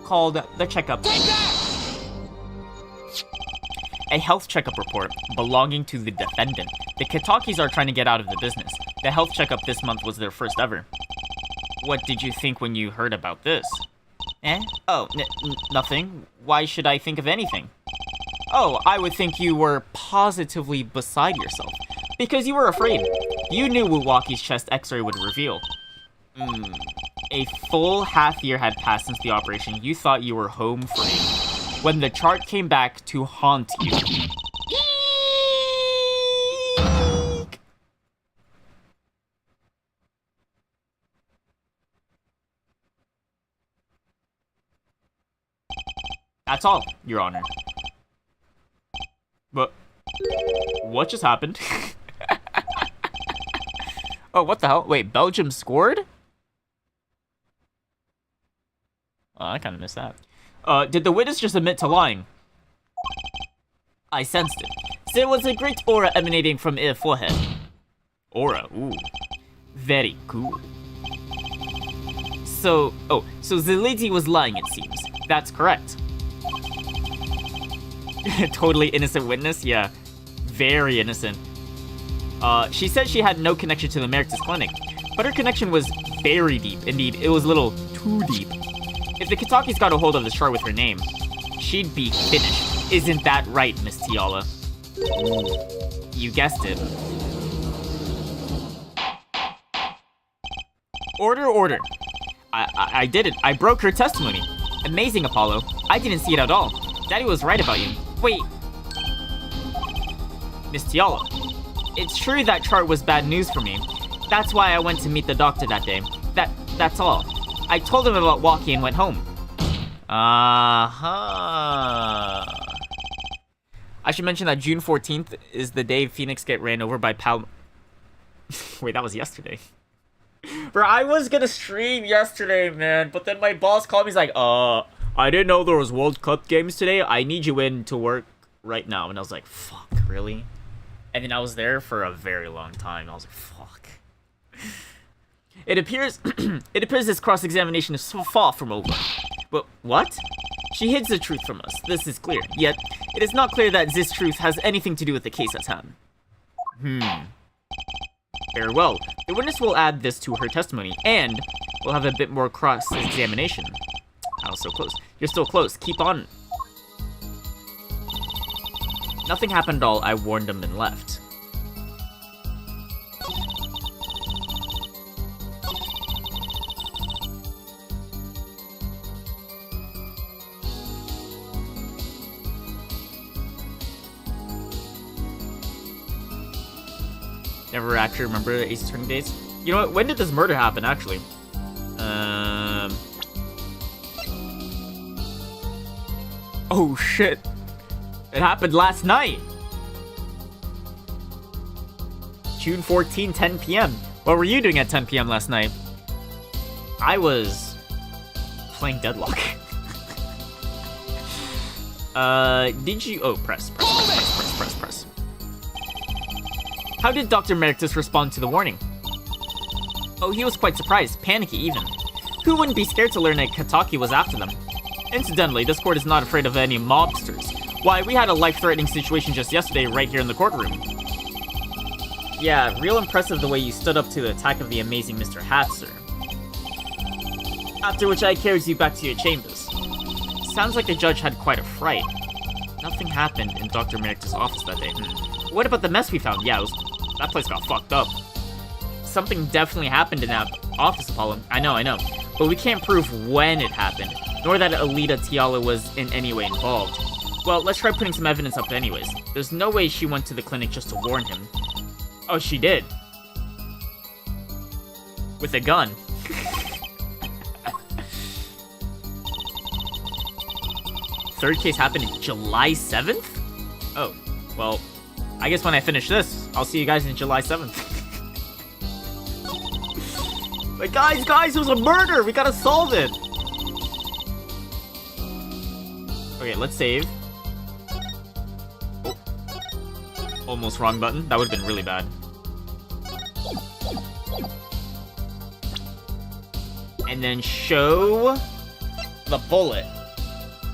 called the checkup. A health checkup report belonging to the defendant. The Kitakis are trying to get out of the business. The health checkup this month was their first ever. What did you think when you heard about this? Oh, nothing. Why should I think of anything? Oh, I would think you were positively beside yourself. Because you were afraid. You knew what Walkie's chest x-ray would reveal. A full half year had passed since the operation. You thought you were home free when the chart came back to haunt you. That's all, Your Honor. But what just happened? Oh, what the hell? Wait, Belgium scored? Oh, I kind of missed that. Did the witness just admit to lying? I sensed it. There was a great aura emanating from her forehead. Aura, ooh. Very cool. So the lady was lying, it seems. That's correct. Totally innocent witness? Yeah. Very innocent. She said she had no connection to the Meritus Clinic, but her connection was very deep. Indeed, it was a little too deep. If the Kitakis got a hold of the chart with her name, she'd be finished. Isn't that right, Miss Tiala? You guessed it. Order, order. I did it. I broke her testimony. Amazing, Apollo. I didn't see it at all. Daddy was right about you. Wait. Miss Tiala, it's true that chart was bad news for me. That's why I went to meet the doctor that day. That's all. I told him about walking and went home. I should mention that June 14th is the day Phoenix get ran over by Wait, that was yesterday. Bro, I was gonna stream yesterday, man, but then my boss called me. He's like, I didn't know there was World Cup games today. I need you in to work right now. And I was like, fuck, really? And then I was there for a very long time. I was like, fuck. It appears this cross-examination is so far from over. But what? She hides the truth from us. This is clear. Yet, it is not clear that this truth has anything to do with the case at hand. Very well. The witness will add this to her testimony, and we'll have a bit more cross-examination. I was so close. You're still close. Keep on. Nothing happened at all. I warned him and left. Never actually remember the Ace Attorney days. You know what? When did this murder happen, actually? Oh, shit. It happened last night. June 14, 10 p.m. What were you doing at 10 p.m. last night? I was playing Deadlock. Did you... Oh, press. How did Dr. Meritus respond to the warning? Oh, he was quite surprised, panicky even. Who wouldn't be scared to learn that Kataki was after them? Incidentally, this court is not afraid of any mobsters. Why, we had a life-threatening situation just yesterday right here in the courtroom. Yeah, real impressive the way you stood up to the attack of the amazing Mr. Hatzer. After which I carried you back to your chambers. Sounds like the judge had quite a fright. Nothing happened in Dr. Meritus' office that day. What about the mess we found? Yeah, that place got fucked up. Something definitely happened in that office, Apollo. I know. But we can't prove when it happened, nor that Alita Tiala was in any way involved. Well, let's try putting some evidence up anyways. There's no way she went to the clinic just to warn him. Oh, she did. With a gun. Third case happened July 7th? Oh, well, I guess when I finish this, I'll see you guys in July 7th. But guys, it was a murder! We gotta solve it! Okay, let's save. Oh. Almost wrong button. That would've been really bad. And then show the bullet.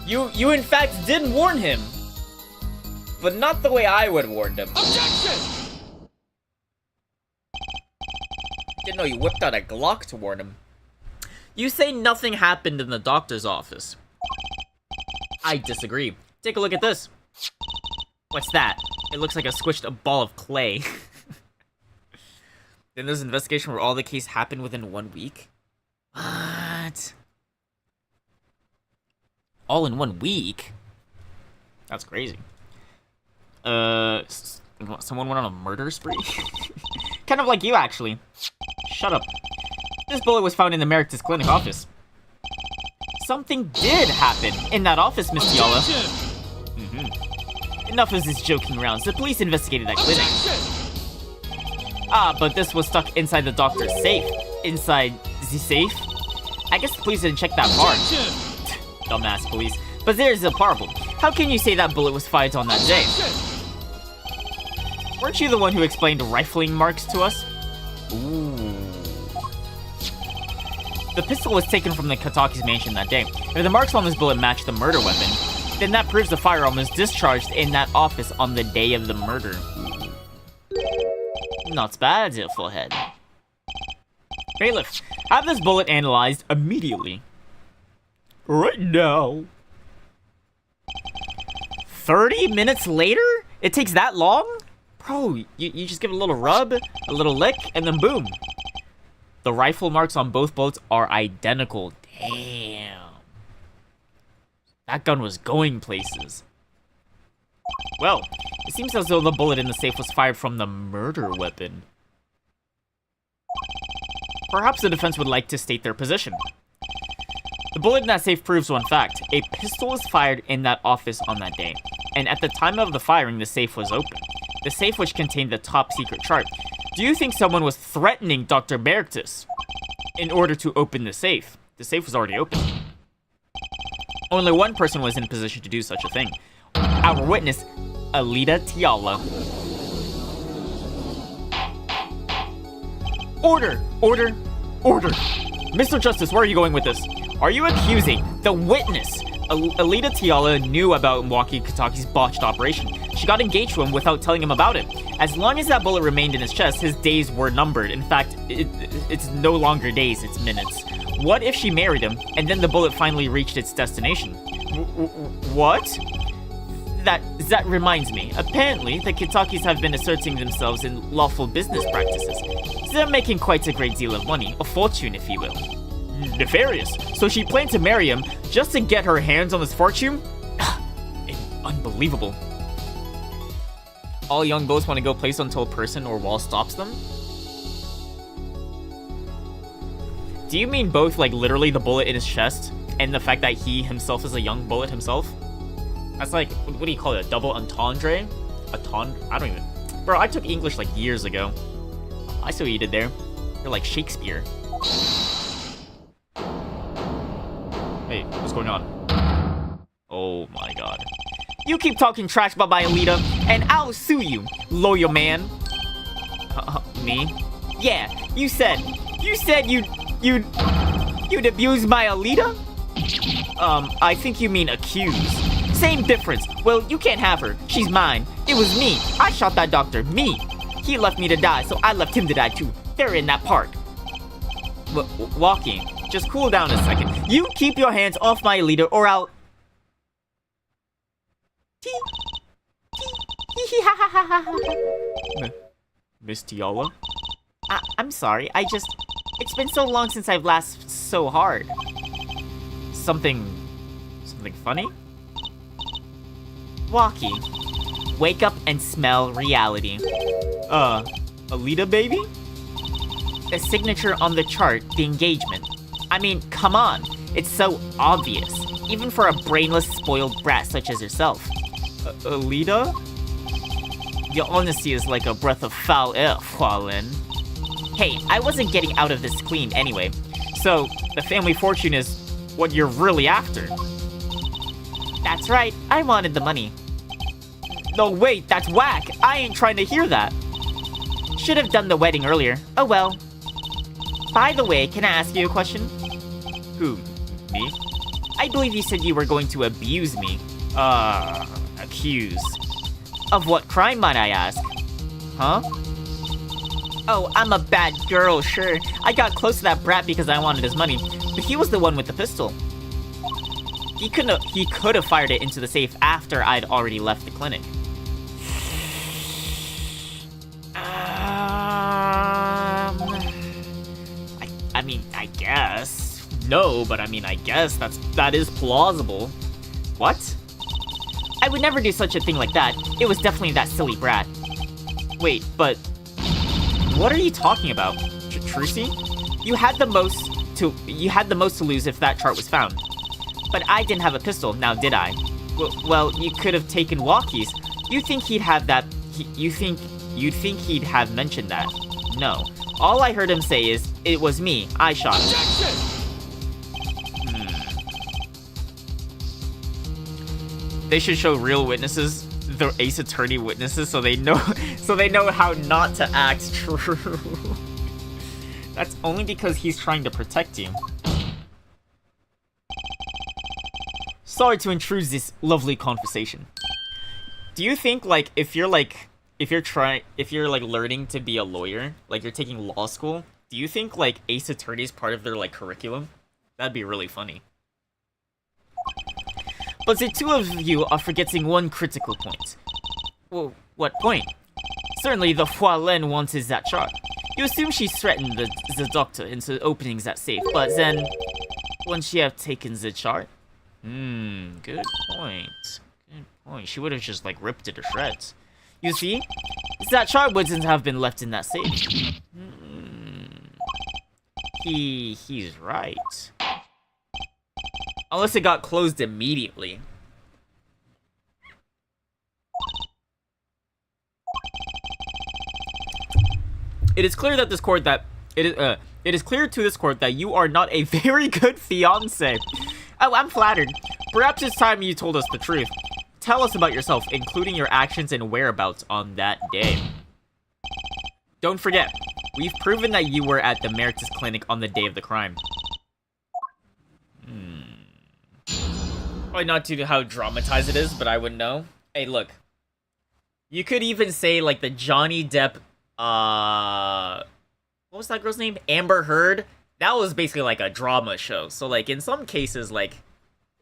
You in fact did warn him. But not the way I would have warned him. Objection! Didn't know you whipped out a Glock to warn him. You say nothing happened in the doctor's office. I disagree. Take a look at this. What's that? It looks like a squished ball of clay. In this investigation where all the case happened within 1 week? What? All in 1 week? That's crazy. Someone went on a murder spree? Kind of like you, actually. Shut up. This bullet was found in the Meritus Clinic office. Something did happen in that office, Miss Tiala. Enough of this joking around. The police investigated that clinic. Ah, but this was stuck inside the doctor's safe. Inside the safe? I guess the police didn't check that part. Dumbass police. But there's a problem. How can you say that bullet was fired on that day? Weren't you the one who explained rifling marks to us? Ooh. The pistol was taken from the Kataki's mansion that day. If the marks on this bullet match the murder weapon, then that proves the firearm was discharged in that office on the day of the murder. Not bad, Fullhead. Bailiff, have this bullet analyzed immediately. Right now. 30 minutes later? It takes that long? Bro, you just give it a little rub, a little lick, and then boom. The rifle marks on both bullets are identical. Damn. That gun was going places. Well, it seems as though the bullet in the safe was fired from the murder weapon. Perhaps the defense would like to state their position. The bullet in that safe proves one fact. A pistol was fired in that office on that day. And at the time of the firing, the safe was open. The safe which contained the top secret chart. Do you think someone was threatening Dr. Bertus in order to open the safe? The safe was already open. Only one person was in a position to do such a thing. Our witness, Alita Tiala. Order! Order! Order! Mr. Justice, where are you going with this? Are you accusing the witness? Alita Tiala knew about Mwaki Kataki's botched operation. She got engaged to him without telling him about it. As long as that bullet remained in his chest, his days were numbered. In fact, it's no longer days, it's minutes. What if she married him, and then the bullet finally reached its destination? What? That reminds me. Apparently, the Kitakis have been asserting themselves in lawful business practices. They're making quite a great deal of money, a fortune if you will. Nefarious. So she planned to marry him just to get her hands on this fortune? Unbelievable. All young boats want to go place until a person or wall stops them? Do you mean both, like, literally the bullet in his chest and the fact that he himself is a young bullet himself? That's like, what do you call it, a double entendre? I don't even... Bro, I took English, like, years ago. I see what you did there. You're like Shakespeare. Hey, what's going on? Oh my god. You keep talking trash about my Alita, and I'll sue you, loyal man. Me? Yeah, you said you'd abuse my Alita? I think you mean accuse. Same difference. Well, you can't have her. She's mine. It was me. I shot that doctor. Me. He left me to die, so I left him to die too. They're in that park. Walking. Just cool down a second. You keep your hands off my Alita, or I'll... Miss Tiala? I'm sorry. It's been so long since I've laughed so hard. Something funny? Walkie. Wake up and smell reality. Alita, baby? A signature on the chart, the engagement. I mean, come on. It's so obvious. Even for a brainless, spoiled brat such as yourself. Alita? Your honesty is like a breath of foul air, Hualin. Hey, I wasn't getting out of this clean anyway. So, the family fortune is what you're really after. That's right, I wanted the money. No, wait, that's whack. I ain't trying to hear that. Should have done the wedding earlier. Oh well. By the way, can I ask you a question? Who? Me? I believe you said you were going to abuse me. Accuse. Of what crime, might I ask? Huh? Oh, I'm a bad girl, sure. I got close to that brat because I wanted his money, but he was the one with the pistol. He could have fired it into the safe after I'd already left the clinic. I mean, I guess. no, but I mean, I guess that is plausible. What? I would never do such a thing like that. It was definitely that silly brat. Wait, but what are you talking about, Trucy? You had the most to lose if that chart was found. But I didn't have a pistol, now did I? Well, you could have taken walkies. You think he'd have that? You'd think he'd have mentioned that? No. All I heard him say is, "It was me. I shot him." Objection! They should show real witnesses, the Ace Attorney witnesses, so they know how not to act true. That's only because he's trying to protect you. Sorry to intrude this lovely conversation. Do you think, like, if you're learning to be a lawyer, like you're taking law school, do you think like Ace Attorney is part of their like curriculum? That'd be really funny. But the two of you are forgetting one critical point. Well, what point? Certainly the Hualen wanted that chart. You assume she threatened the doctor into opening that safe, but then, wouldn't she have taken the chart? Good point. Good point. She would have just like ripped it to shreds. You see? That chart wouldn't have been left in that safe. He's right. Unless it got closed immediately. It is clear that it is clear to this court that you are not a very good fiance. Oh, I'm flattered. Perhaps it's time you told us the truth. Tell us about yourself, including your actions and whereabouts on that day. Don't forget, we've proven that you were at the Meritus Clinic on the day of the crime. Probably not to how dramatized it is, but I would know. Hey, look. You could even say, like, the Johnny Depp, what was that girl's name? Amber Heard? That was basically, like, a drama show. So, like, in some cases, like,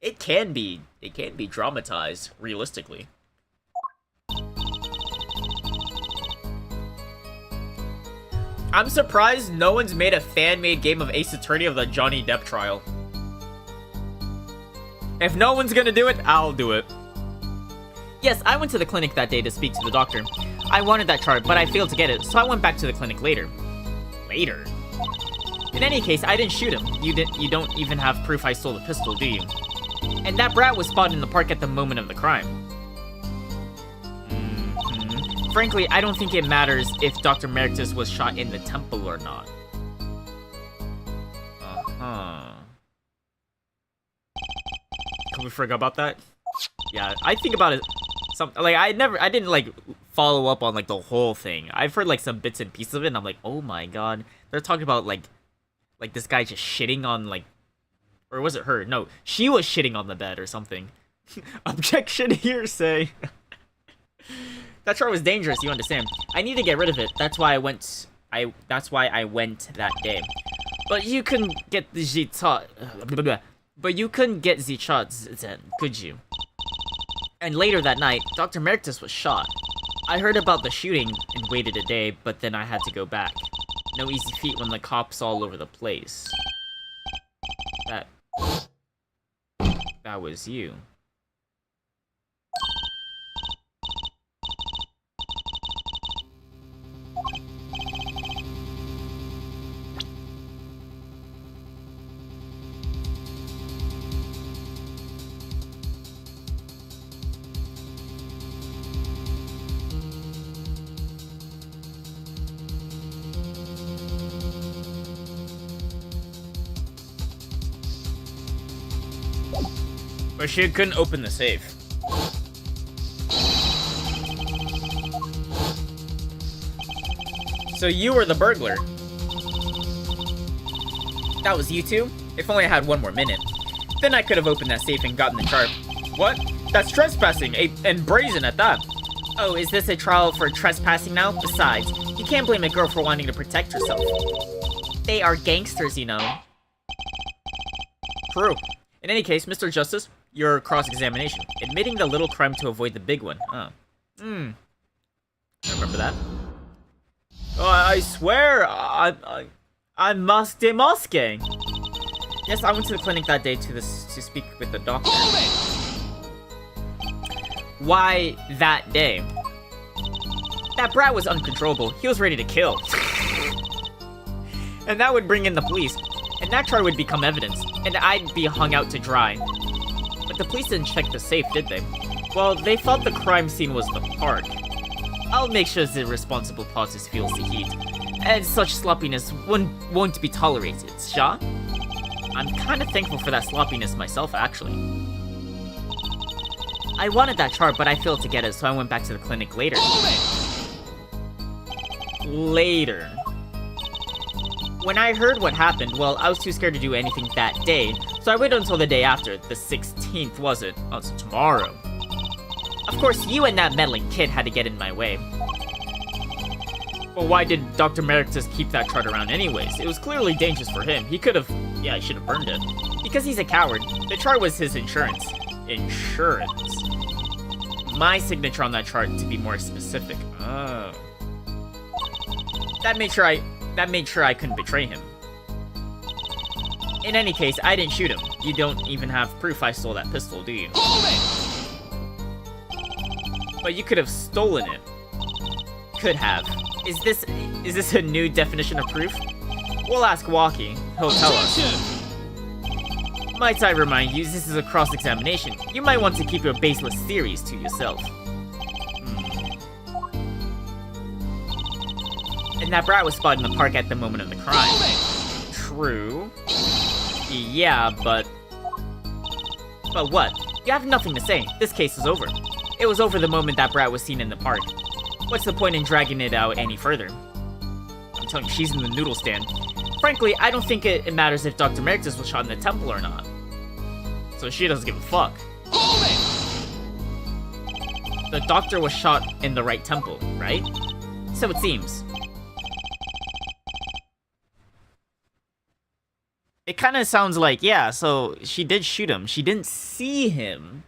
it can be dramatized, realistically. I'm surprised no one's made a fan-made game of Ace Attorney of the Johnny Depp trial. If no one's gonna do it, I'll do it. Yes, I went to the clinic that day to speak to the doctor. I wanted that chart, but I failed to get it, so I went back to the clinic later. Later? In any case, I didn't shoot him. You don't even have proof I stole the pistol, do you? And that brat was spotted in the park at the moment of the crime. Frankly, I don't think it matters if Dr. Meritus was shot in the temple or not. Can we forget about that? Yeah, I think about it. I didn't like follow up on like the whole thing. I've heard like some bits and pieces of it, and I'm like, oh my god, they're talking about like this guy just shitting on like, or was it her? No, she was shitting on the bed or something. Objection, hearsay. That chart was dangerous. You understand? I need to get rid of it. That's why I went. That's why I went that day. But you couldn't get the chart. But you couldn't get the charts then, could you? And later that night, Dr. Meritus was shot. I heard about the shooting and waited a day, but then I had to go back. No easy feat when the cops all over the place. That was you. But she couldn't open the safe. So you were the burglar. That was you two? If only I had one more minute. Then I could have opened that safe and gotten the chart. What? That's trespassing, and brazen at that. Oh, is this a trial for trespassing now? Besides, you can't blame a girl for wanting to protect herself. They are gangsters, you know. True. In any case, Mr. Justice, your cross-examination. Admitting the little crime to avoid the big one. Oh. I remember that. Oh, I swear, I'm masking. Yes, I went to the clinic that day to speak with the doctor. Hold it! Why that day? That brat was uncontrollable. He was ready to kill. And that would bring in the police. And that charge would become evidence. And I'd be hung out to dry. But the police didn't check the safe, did they? Well, they thought the crime scene was the park. I'll make sure the responsible parties feels the heat. And such sloppiness won't be tolerated, Sha? I'm kinda thankful for that sloppiness myself, actually. I wanted that chart, but I failed to get it, so I went back to the clinic later. Later. When I heard what happened, well, I was too scared to do anything that day, so I waited until the day after. The 16th, was it? Oh, it's tomorrow. Of course, you and that meddling kid had to get in my way. Well, why did Dr. Merrick just keep that chart around anyways? It was clearly dangerous for him. He could've... yeah, he should've burned it. Because he's a coward. The chart was his insurance. Insurance. My signature on that chart, to be more specific. Oh. That made sure I couldn't betray him. In any case, I didn't shoot him. You don't even have proof I stole that pistol, do you? But you could have stolen it. Could have. Is this a new definition of proof? We'll ask Walkie. He'll tell us. Might I remind you, this is a cross-examination. You might want to keep your baseless theories to yourself. And that brat was spotted in the park at the moment of the crime. True. Yeah, but... But what? You have nothing to say. This case is over. It was over the moment that brat was seen in the park. What's the point in dragging it out any further? I'm telling you, she's in the noodle stand. Frankly, I don't think it matters if Dr. Merictus was shot in the temple or not. So she doesn't give a fuck. The doctor was shot in the right temple, right? So it seems. It kind of sounds like, yeah, so she did shoot him. She didn't see him.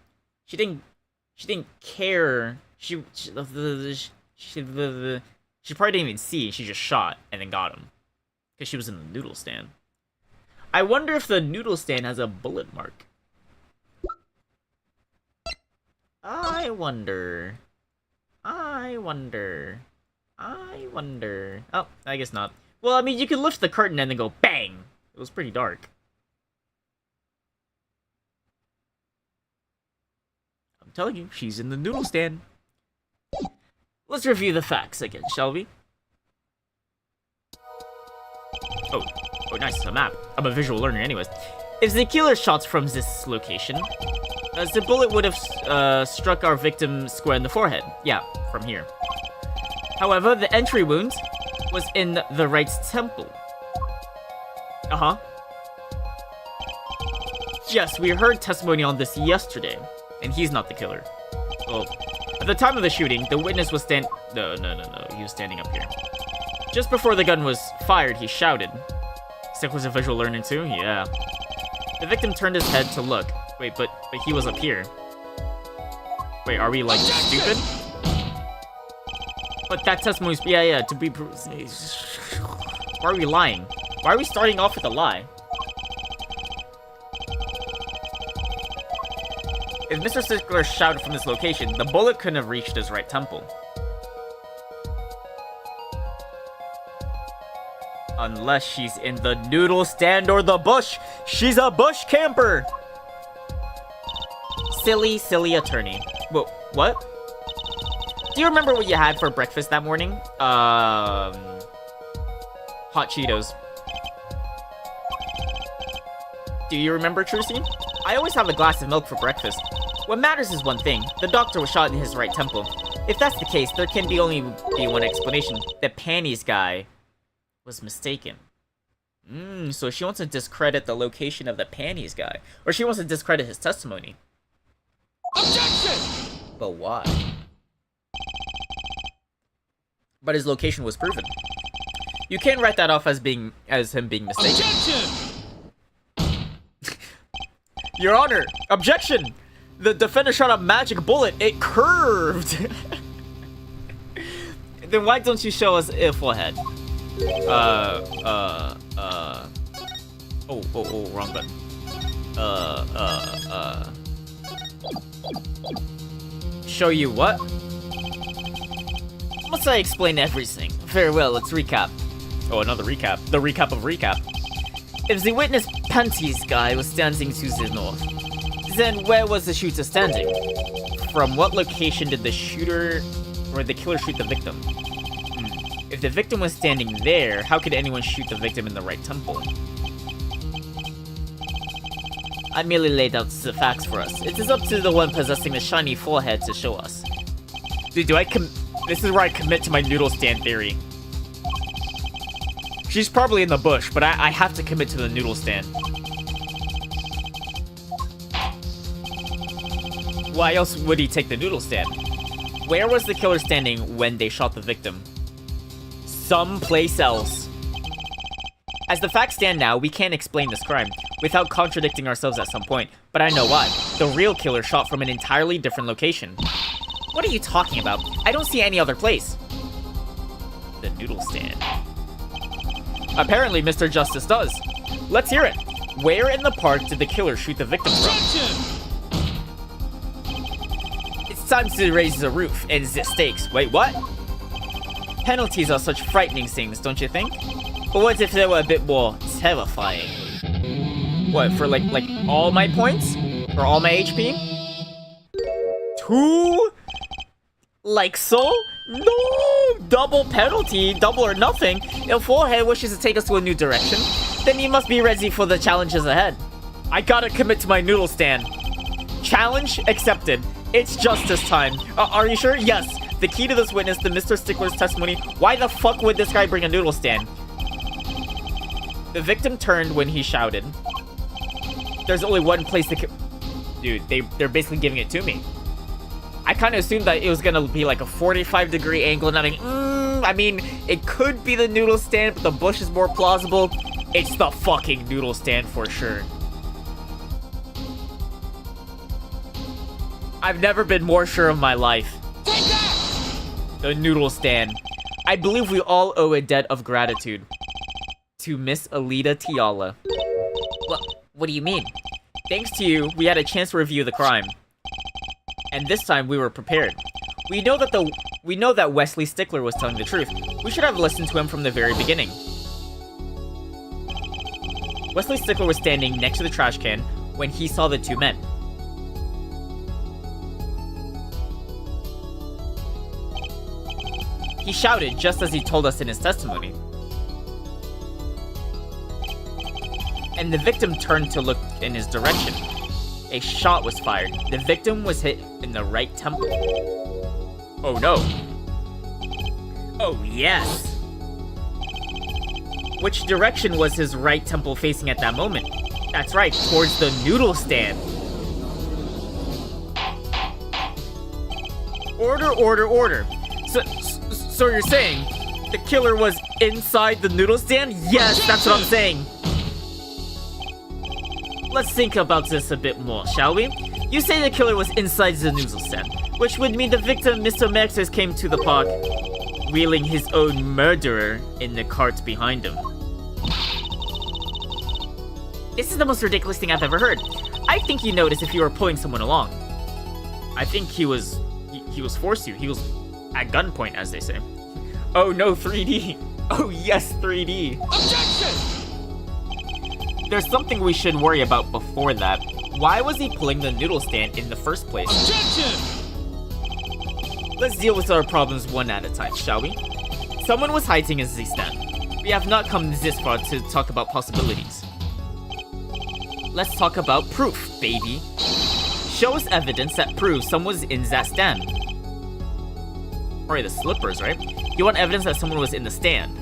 She didn't care. She probably didn't even see. She just shot and then got him. Because she was in the noodle stand. I wonder if the noodle stand has a bullet mark. I wonder. Oh, I guess not. Well, I mean, you could lift the curtain and then go bang. It was pretty dark. I'm telling you, she's in the noodle stand. Let's review the facts again, shall we? Oh, nice, a map. I'm a visual learner anyways. If the killer shot from this location, the bullet would have struck our victim square in the forehead. Yeah, from here. However, the entry wound was in the right temple. Uh-huh. Yes, we heard testimony on this yesterday, and he's not the killer. Well, at the time of the shooting, the witness was No, he was standing up here. Just before the gun was fired, he shouted. Sick was a visual learner too? Yeah. The victim turned his head to look. Wait, but he was up here. Wait, are we, like, stupid? But that testimony's... Yeah, to be... Why are we lying? Why are we starting off with a lie? If Mr. Stickler shouted from this location, the bullet couldn't have reached his right temple. Unless she's in the noodle stand or the bush. She's a bush camper! Silly attorney. Whoa, what? Do you remember what you had for breakfast that morning? Hot Cheetos. Do you remember, Trucy? I always have a glass of milk for breakfast. What matters is one thing. The doctor was shot in his right temple. If that's the case, there can only be one explanation. The panties guy was mistaken. So she wants to discredit the location of the panties guy. Or she wants to discredit his testimony. Objection! But why? But his location was proven. You can't write that off as him being mistaken. Objection! Your Honor, objection! The defender shot a magic bullet. It curved. Then why don't you show us a forehead? Oh, wrong button. Show you what? Must I explain everything? Very well, let's recap. Oh, another recap. The recap of recap. If the witness panties guy was standing to the north, then where was the shooter standing? From what location did the shooter or the killer shoot the victim? If the victim was standing there, how could anyone shoot the victim in the right temple? I merely laid out the facts for us. It is up to the one possessing the shiny forehead to show us. Dude, this is where I commit to my noodle stand theory. She's probably in the bush, but I have to commit to the noodle stand. Why else would he take the noodle stand? Where was the killer standing when they shot the victim? Someplace else. As the facts stand now, we can't explain this crime without contradicting ourselves at some point, but I know why. The real killer shot from an entirely different location. What are you talking about? I don't see any other place. The noodle stand. Apparently, Mr. Justice does. Let's hear it. Where in the park did the killer shoot the victim from? It's time to raise the roof and the stakes. Wait, what? Penalties are such frightening things, don't you think? But what if they were a bit more terrifying? What, for like all my points? Or all my HP? 2? Like so? No! Double penalty, double or nothing. If Forehead wishes to take us to a new direction, then he must be ready for the challenges ahead. I gotta commit to my noodle stand. Challenge accepted. It's justice time. Are you sure? Yes. The key to this witness, the Mr. Stickler's testimony. Why the fuck would this guy bring a noodle stand? The victim turned when he shouted. There's only one place to Dude, they're basically giving it to me. I kind of assumed that it was gonna be like a 45-degree angle, and I mean, it could be the noodle stand, but the bush is more plausible. It's the fucking noodle stand for sure. I've never been more sure of my life. The noodle stand. I believe we all owe a debt of gratitude to Miss Alita Tiala. What do you mean? Thanks to you, we had a chance to review the crime. And this time we were prepared. We know that Wesley Stickler was telling the truth. We should have listened to him from the very beginning. Wesley Stickler was standing next to the trash can when he saw the two men. He shouted just as he told us in his testimony. And the victim turned to look in his direction. A shot was fired. The victim was hit in the right temple. Oh no. Oh yes. Which direction was his right temple facing at that moment? That's right, towards the noodle stand. Order. So you're saying the killer was inside the noodle stand? Yes, that's what I'm saying. Let's think about this a bit more, shall we? You say the killer was inside the noodle stand, which would mean the victim, Mr. Maxis, came to the park, wheeling his own murderer in the cart behind him. This is the most ridiculous thing I've ever heard. I think you noticed if you were pulling someone along. I think he was forced to. He was at gunpoint, as they say. Oh no, 3D. Oh yes, 3D. Objection! There's something we should worry about before that. Why was he pulling the noodle stand in the first place? Objection! Let's deal with our problems one at a time, shall we? Someone was hiding in the stand. We have not come this far to talk about possibilities. Let's talk about proof, baby. Show us evidence that proves someone was in that stand. Alright, the slippers, right? You want evidence that someone was in the stand?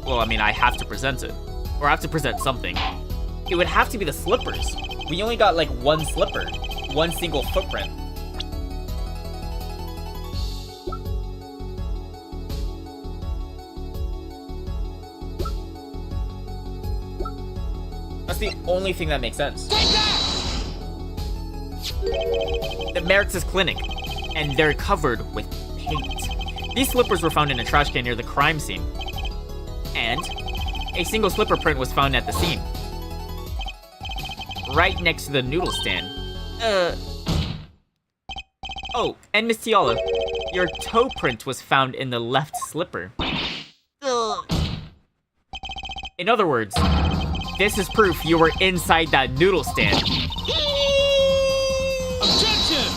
Well, I mean, I have to present it. Or I have to present something. It would have to be the slippers. We only got like one slipper. One single footprint. That's the only thing that makes sense. The Merritt's clinic. And they're covered with paint. These slippers were found in a trash can near the crime scene. And A single slipper print was found at the scene. Right next to the noodle stand. Oh, and Miss Tiala, your toe print was found in the left slipper. In other words, this is proof you were inside that noodle stand. Objection!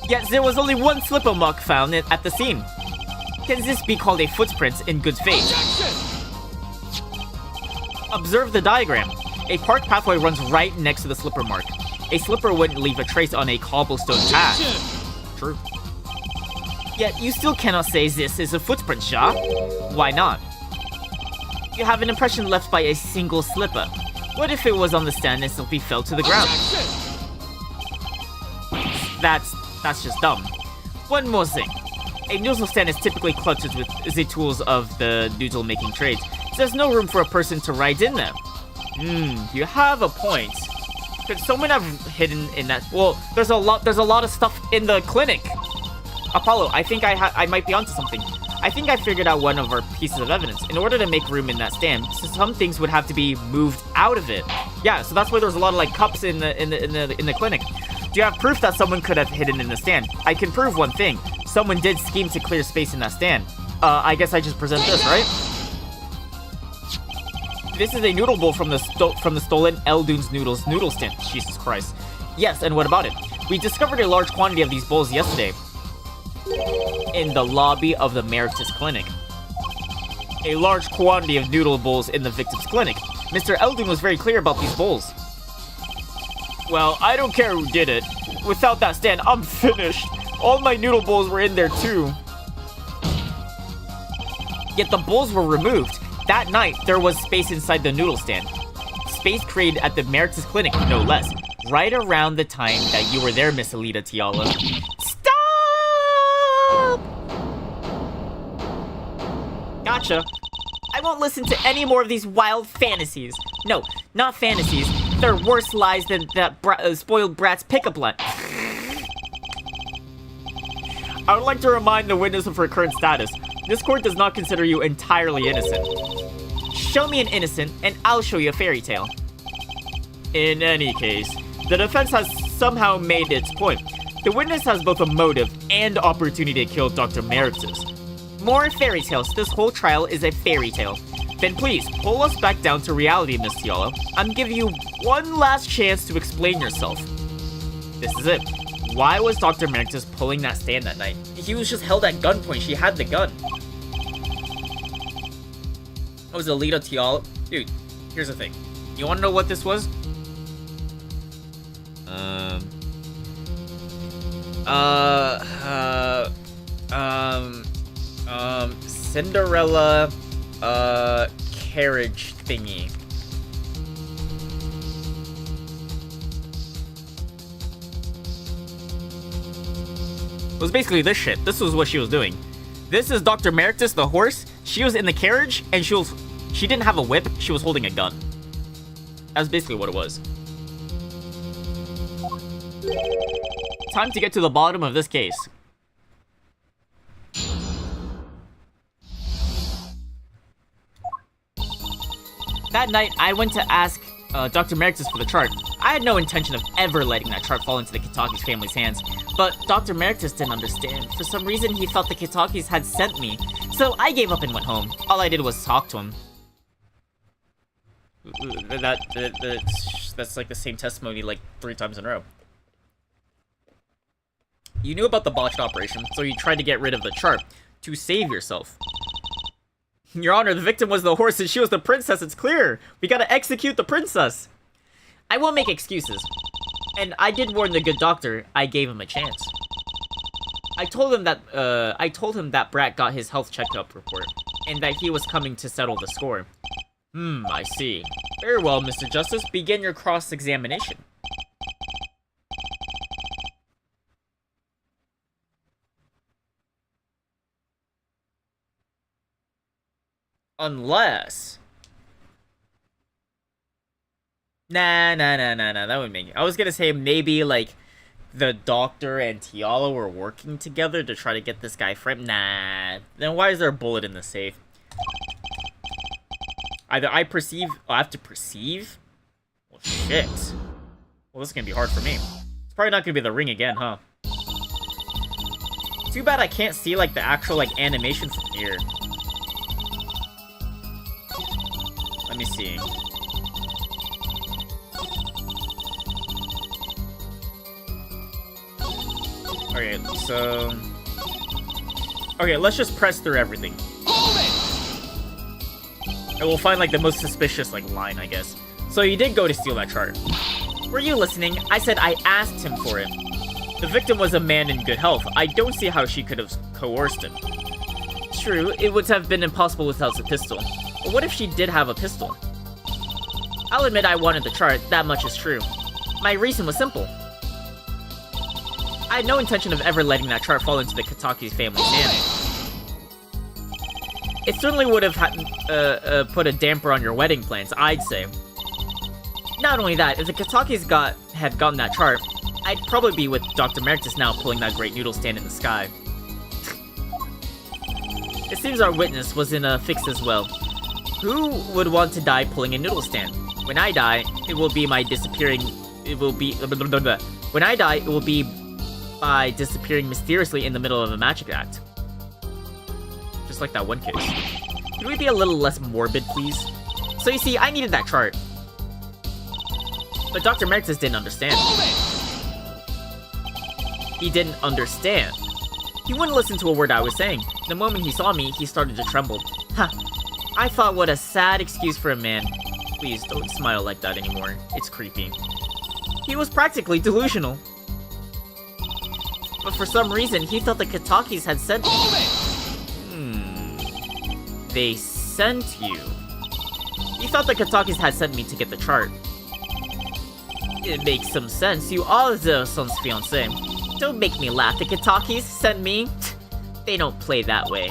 Yet there was only one slipper mark found at the scene. Can this be called a footprint in good faith? Objection! Observe the diagram. A park pathway runs right next to the slipper mark. A slipper wouldn't leave a trace on a cobblestone path. Objection! True. Yet you still cannot say this is a footprint, Shaw. Why not? You have an impression left by a single slipper. What if it was on the stand and simply fell to the ground? Objection! That's just dumb. One more thing. A noodle stand is typically cluttered with the tools of the noodle making trades, so there's no room for a person to ride in them. You have a point. Could someone have hidden in that? Well, there's a lot of stuff in the clinic. Apollo, I think I might be onto something. I think I figured out one of our pieces of evidence. In order to make room in that stand, so some things would have to be moved out of it. Yeah, so that's why there's a lot of like cups in the clinic. Do you have proof that someone could have hidden in the stand? I can prove one thing. Someone did scheme to clear space in that stand. I guess I just present this, right? This is a noodle bowl from the stolen Eldoon's noodle stand. Jesus Christ. Yes, and what about it? We discovered a large quantity of these bowls yesterday in the lobby of the Meritus Clinic. A large quantity of noodle bowls in the victim's clinic. Mr. Eldoon was very clear about these bowls. Well, I don't care who did it. Without that stand, I'm finished. All my noodle bowls were in there too. Yet the bowls were removed. That night, there was space inside the noodle stand. Space created at the Meritus Clinic, no less. Right around the time that you were there, Miss Alita Tiala. Stop! Gotcha. I won't listen to any more of these wild fantasies. No, not fantasies. They're worse lies than that spoiled brat's pickup line. I would like to remind the witness of her current status. This court does not consider you entirely innocent. Show me an innocent, and I'll show you a fairy tale. In any case, the defense has somehow made its point. The witness has both a motive and opportunity to kill Dr. Meritus. More fairy tales. This whole trial is a fairy tale. Then please, pull us back down to reality, Miss Tiala. I'm giving you one last chance to explain yourself. This is it. Why was Dr. Meritus pulling that stand that night? He was just held at gunpoint. She had the gun. It was Alita Tiala. Dude, here's the thing. You wanna know what this was? Cinderella, carriage thingy. It was basically this shit. This was what she was doing. This is Dr. Meritus, the horse. She was in the carriage, and she didn't have a whip. She was holding a gun. That's basically what it was. Time to get to the bottom of this case. That night, I went to ask Dr. Meritus for the chart. I had no intention of ever letting that chart fall into the Kitaki's family's hands, but Dr. Meritus didn't understand. For some reason, he felt the Kitaki's had sent me, so I gave up and went home. All I did was talk to him. That's like the same testimony like 3 times in a row. You knew about the botched operation, so you tried to get rid of the chart to save yourself. Your Honor, the victim was the horse and she was the princess. It's clear. We gotta execute the princess. I won't make excuses. And I did warn the good doctor. I gave him a chance. I told him that Brat got his health checkup report and that he was coming to settle the score. I see. Very well, Mr. Justice. Begin your cross-examination. Unless... Nah, that wouldn't make it. I was gonna say maybe, like, the doctor and Tiala were working together to try to get this guy framed. Nah. Then why is there a bullet in the safe? Either I perceive... Oh, I have to perceive? Well, shit. Well, this is gonna be hard for me. It's probably not gonna be the ring again, huh? Too bad I can't see, like, the actual, like, animation from here. Let me see. Okay, so... Okay, let's just press through everything. And we'll find, like, the most suspicious, like, line, I guess. So you did go to steal that chart. Were you listening? I said I asked him for it. The victim was a man in good health. I don't see how she could have coerced him. True, it would have been impossible without a pistol. But what if she did have a pistol? I'll admit I wanted the chart, that much is true. My reason was simple. I had no intention of ever letting that chart fall into the Kataki's family hands. It certainly would have put a damper on your wedding plans, I'd say. Not only that, if the Katakis had gotten that chart, I'd probably be with Dr. Meritus now pulling that great noodle stand in the sky. It seems our witness was in a fix as well. Who would want to die pulling a noodle stand? When I die, it will be my disappearing... It will be... When I die, it will be by disappearing mysteriously in the middle of a magic act. Just like that one case. Can we be a little less morbid, please? So you see, I needed that chart. But Dr. Meritus didn't understand. He didn't understand. He wouldn't listen to a word I was saying. The moment he saw me, he started to tremble. Ha! I thought what a sad excuse for a man. Please, don't smile like that anymore. It's creepy. He was practically delusional. But for some reason, he thought the Katakis had sent me. They sent you. He thought the Katakis had sent me to get the chart. It makes some sense. You are the son's fiancé. Don't make me laugh. The Katakis sent me? They don't play that way.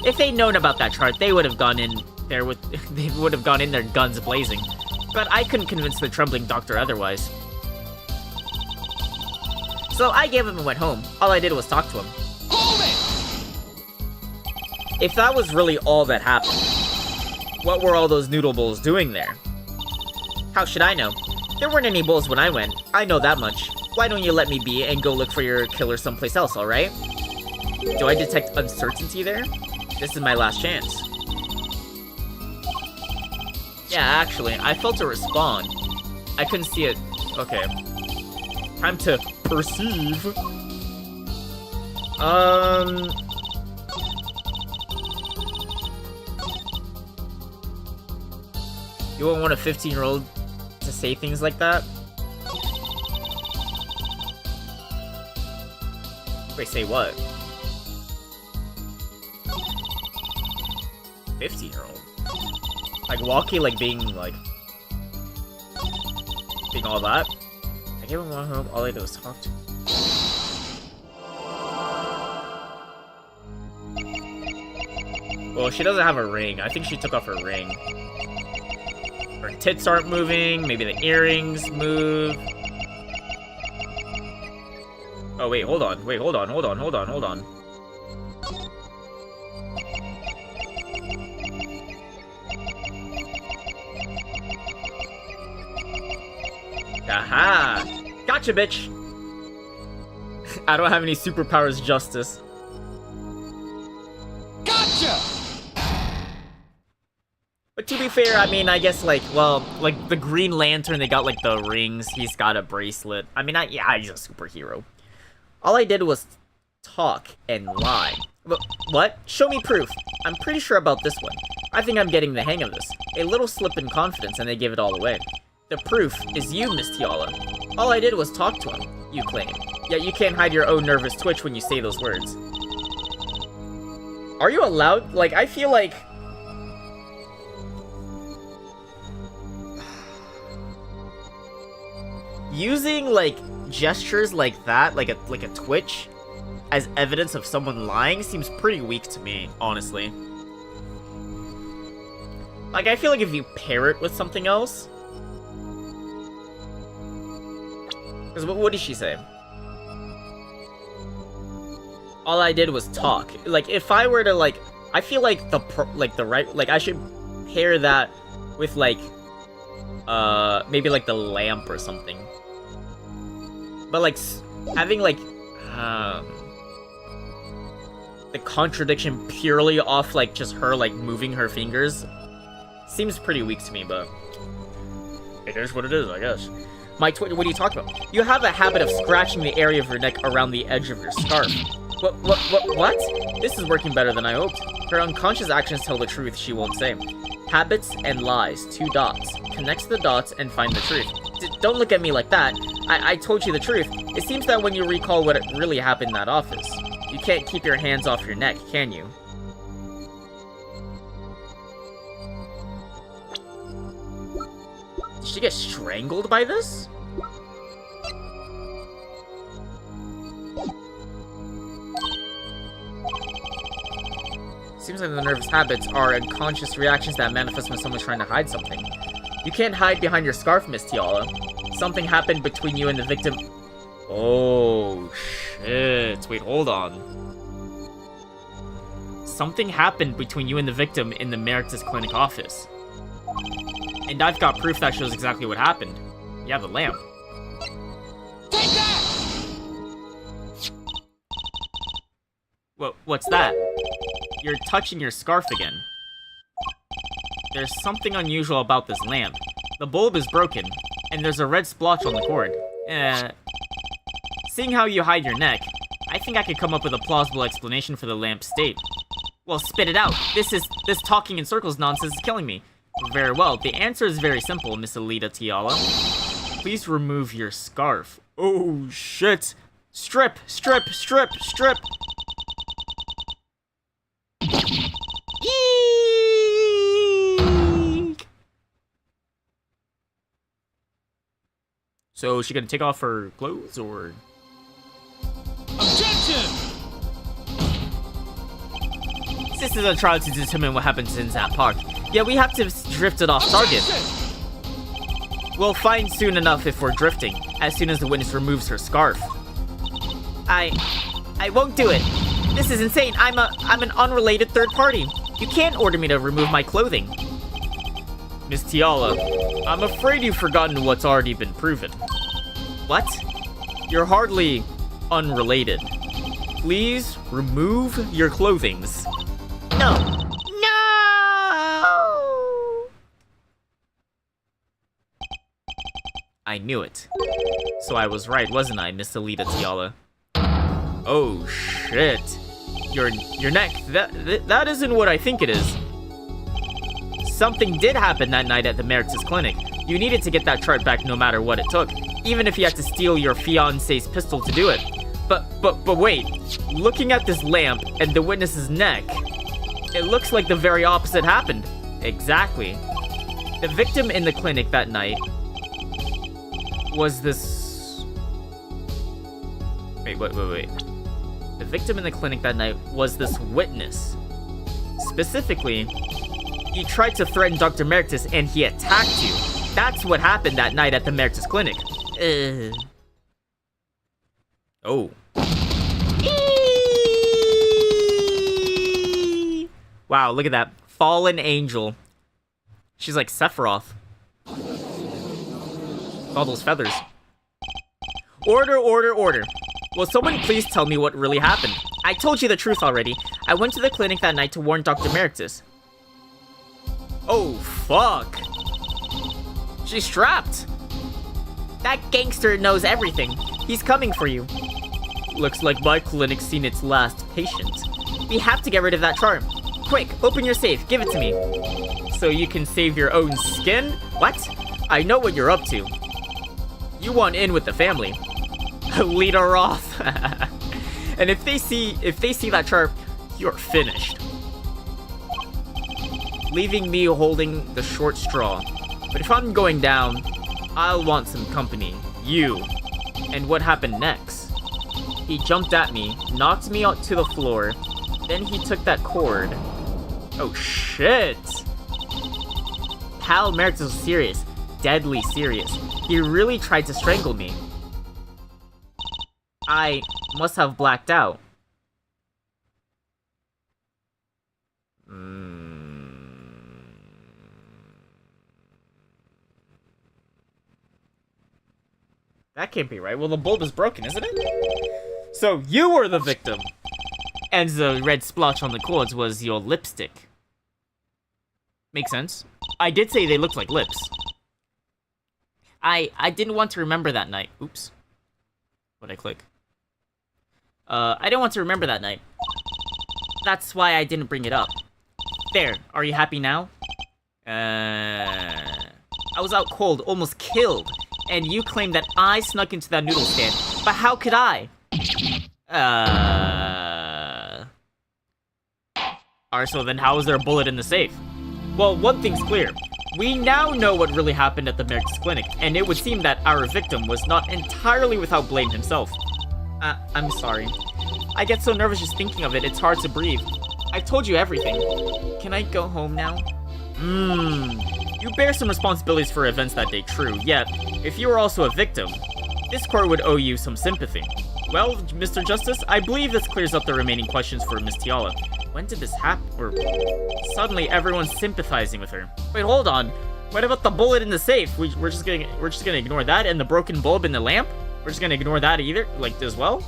If they'd known about that chart, they would have gone in there with they would have gone in there guns blazing. But I couldn't convince the trembling doctor otherwise. So I gave him and went home. All I did was talk to him. If that was really all that happened, what were all those noodle bowls doing there? How should I know? There weren't any bowls when I went. I know that much. Why don't you let me be and go look for your killer someplace else, alright? Do I detect uncertainty there? This is my last chance. Yeah, actually, I felt a respawn. I couldn't see it. Okay. Time to perceive. You wouldn't want a 15-year-old to say things like that? Wait, say what? 15-year-old? Like, walkie, like, being all that? I gave him one home, all I did was talk to him. Well, she doesn't have a ring. I think she took off her ring. Her tits aren't moving, maybe the earrings move. Oh, wait, hold on. Wait, hold on. Aha! Gotcha, bitch! I don't have any superpowers, Justice. Gotcha! But to be fair, I mean, I guess, like, well, like, the Green Lantern, they got, like, the rings. He's got a bracelet. I mean, yeah, he's a superhero. All I did was talk and lie. But, what? Show me proof. I'm pretty sure about this one. I think I'm getting the hang of this. A little slip in confidence and they give it all away. The proof is you, Miss Tiala. All I did was talk to him, you claim. Yet you can't hide your own nervous twitch when you say those words. Are you allowed? Like, I feel like... using, like, gestures like that, like a twitch, as evidence of someone lying seems pretty weak to me, honestly. Like, I feel like if you pair it with something else... Because what did she say? All I did was talk. Like, if I were to, like... I feel like I should pair that with like maybe like the lamp or something. But like having like the contradiction purely off like just her like moving her fingers seems pretty weak to me, but it is what it is, I guess. What are you talking about? You have a habit of scratching the area of your neck around the edge of your scarf. What? This is working better than I hoped. Her unconscious actions tell the truth she won't say. Habits and lies, 2 dots. Connect the dots and find the truth. Don't look at me like that. I told you the truth. It seems that when you recall what really happened in that office, you can't keep your hands off your neck, can you? Did she get strangled by this? Seems like the nervous habits are unconscious reactions that manifest when someone's trying to hide something. You can't hide behind your scarf, Miss Tiala. Something happened between you and the victim. Oh, shit. Wait, hold on. Something happened between you and the victim in the Meritus Clinic office. And I've got proof that shows exactly what happened. You have the lamp. Take that! What's that? You're touching your scarf again. There's something unusual about this lamp. The bulb is broken, and there's a red splotch on the cord. Seeing how you hide your neck, I think I could come up with a plausible explanation for the lamp's state. Well, spit it out. This talking in circles nonsense is killing me. Very well. The answer is very simple, Miss Alita Tiala. Please remove your scarf. Oh, shit. Strip, strip, strip, strip. Eek. So, is she gonna take off her clothes, or...? Objection! This is a trial to determine what happens in that park. Yeah, we have to drift it off target. We'll find soon enough if we're drifting, as soon as the witness removes her scarf. I won't do it. This is insane. I'm an unrelated third party. You can't order me to remove my clothing. Miss Tiala, I'm afraid you've forgotten what's already been proven. What? You're hardly unrelated. Please remove your clothings. No. No! I knew it. So I was right, wasn't I, Miss Alita Tiala? Oh, shit. Your neck, that isn't what I think it is. Something did happen that night at the Meritus Clinic. You needed to get that chart back no matter what it took, even if you had to steal your fiancé's pistol to do it. But wait, looking at this lamp and the witness's neck, it looks like the very opposite happened. Exactly. The victim in the clinic that night was this... Wait. The victim in the clinic that night was this witness. Specifically, he tried to threaten Dr. Meritus and he attacked you. That's what happened that night at the Meritus Clinic. Oh. Wow, look at that. Fallen angel. She's like Sephiroth. All those feathers. Order. Will someone please tell me what really happened? I told you the truth already. I went to the clinic that night to warn Dr. Meritus. Oh, fuck. She's trapped. That gangster knows everything. He's coming for you. Looks like my clinic's seen its last patient. We have to get rid of that chart. Quick, open your safe. Give it to me. So you can save your own skin? What? I know what you're up to. You want in with the family. Lead her off. And if they see that chart, you're finished. Leaving me holding the short straw. But if I'm going down, I'll want some company. You. And what happened next? He jumped at me, knocked me out to the floor, then he took that cord. Oh shit! Pal Meritus was serious. Deadly serious. He really tried to strangle me. I must have blacked out. That can't be right. Well, the bulb is broken, isn't it? So you were the victim. And the red splotch on the cords was your lipstick. Makes sense. I did say they looked like lips. I didn't want to remember that night. Oops. What'd I click? I didn't want to remember that night. That's why I didn't bring it up. There, are you happy now? I was out cold, almost killed. And you claim that I snuck into that noodle stand. But how could I? Alright, so then how is there a bullet in the safe? Well, one thing's clear. We now know what really happened at the Merrick's clinic, and it would seem that our victim was not entirely without blame himself. I'm sorry. I get so nervous just thinking of it, it's hard to breathe. I told you everything. Can I go home now? You bear some responsibilities for events that day, true, yet, if you were also a victim, this court would owe you some sympathy. Well, Mr. Justice, I believe this clears up the remaining questions for Miss Tiala. When did this happen? Or suddenly everyone's sympathizing with her. Wait, hold on. What about the bullet in the safe? We're just gonna ignore that, and the broken bulb in the lamp? We're just gonna ignore that either, like, as well?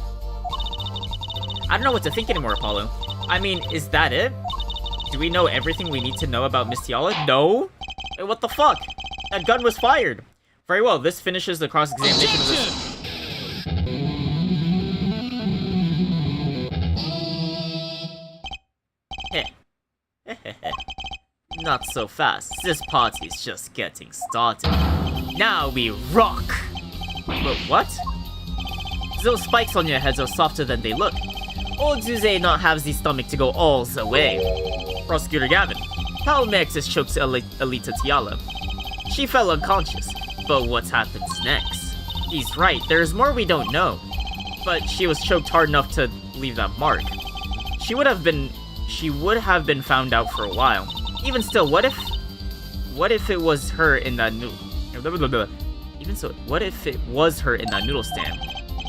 I don't know what to think anymore, Apollo. I mean, is that it? Do we know everything we need to know about Miss Tiala? No? Wait, what the fuck? That gun was fired. Very well, this finishes the cross-examination of this. Not so fast. This party's just getting started. Now we rock! But what? Those spikes on your heads are softer than they look. Or do they not have the stomach to go all the way? Prosecutor Gavin, how Merrick's choked Alita Tiala? She fell unconscious, but what happens next? He's right, there's more we don't know. But she was choked hard enough to leave that mark. She would have been found out for a while. Even still, what if it was her in that what if it was her in that noodle stand?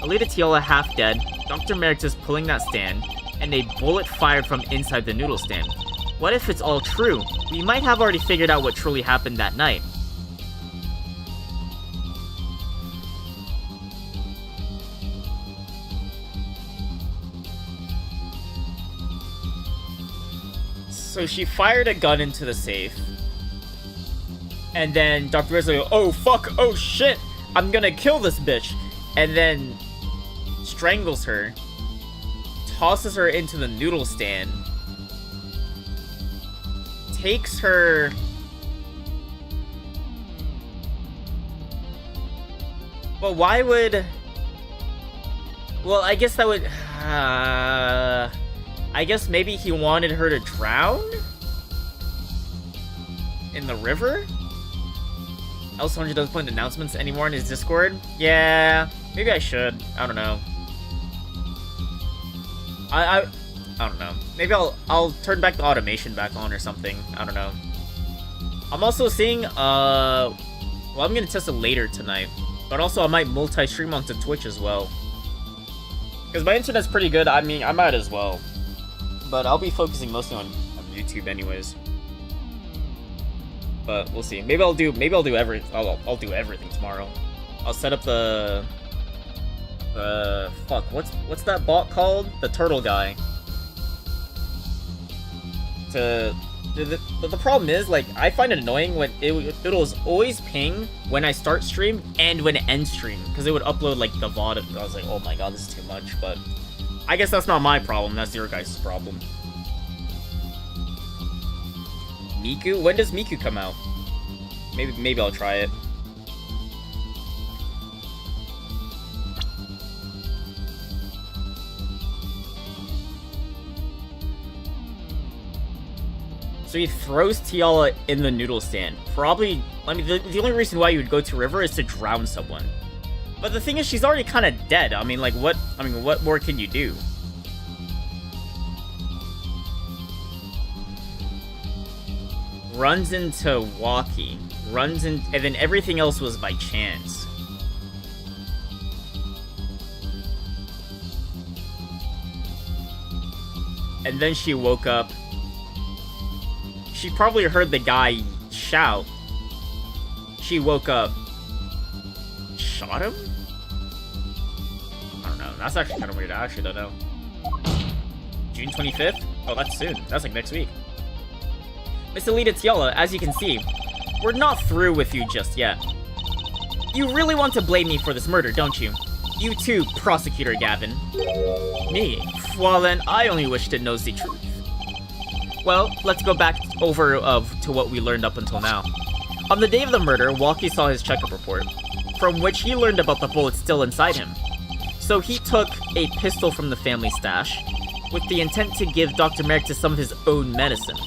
Alita Tiala half dead, Dr. Merrick is pulling that stand, and a bullet fired from inside the noodle stand. What if it's all true? We might have already figured out what truly happened that night. So she fired a gun into the safe. And then Dr. Rizzo, oh fuck, oh shit, I'm gonna kill this bitch. And then strangles her, tosses her into the noodle stand, takes her... But why would... Well, I guess that would... I guess maybe he wanted her to drown? In the river? L100 doesn't put in announcements anymore in his Discord? Yeah, maybe I should. I don't know. I don't know. Maybe I'll turn back the automation back on or something. I don't know. I'm also seeing, well, I'm gonna test it later tonight. But also I might multi-stream onto Twitch as well. Because my internet's pretty good, I mean, I might as well. But I'll be focusing mostly on YouTube anyways. But we'll see. Maybe I'll do everything tomorrow. I'll set up the fuck, what's that bot called? The turtle guy. The problem is, like, I find it annoying when it'll always ping when I start stream and when it ends stream, because it would upload like the VOD. I was like, oh my god, this is too much. But I guess that's not my problem. That's your guys' problem. Miku? When does Miku come out? Maybe I'll try it. So he throws Tiala in the noodle stand. Probably, I mean, the only reason why you would go to River is to drown someone. But the thing is, she's already kind of dead. I mean, like, what more can you do? Runs into Walkie. And then everything else was by chance. And then she woke up she probably heard the guy shout. She woke up, shot him? I don't know. That's actually kind of weird. I actually don't know. June 25th? Oh, that's soon. That's like next week. Miss Alita Tiala, as you can see, we're not through with you just yet. You really want to blame me for this murder, don't you? You too, Prosecutor Gavin. Me? Well then, I only wish to know the truth. Well, let's go back over to what we learned up until now. On the day of the murder, Walkie saw his checkup report, from which he learned about the bullets still inside him. So he took a pistol from the family stash, with the intent to give Dr. Merrick some of his own medicine.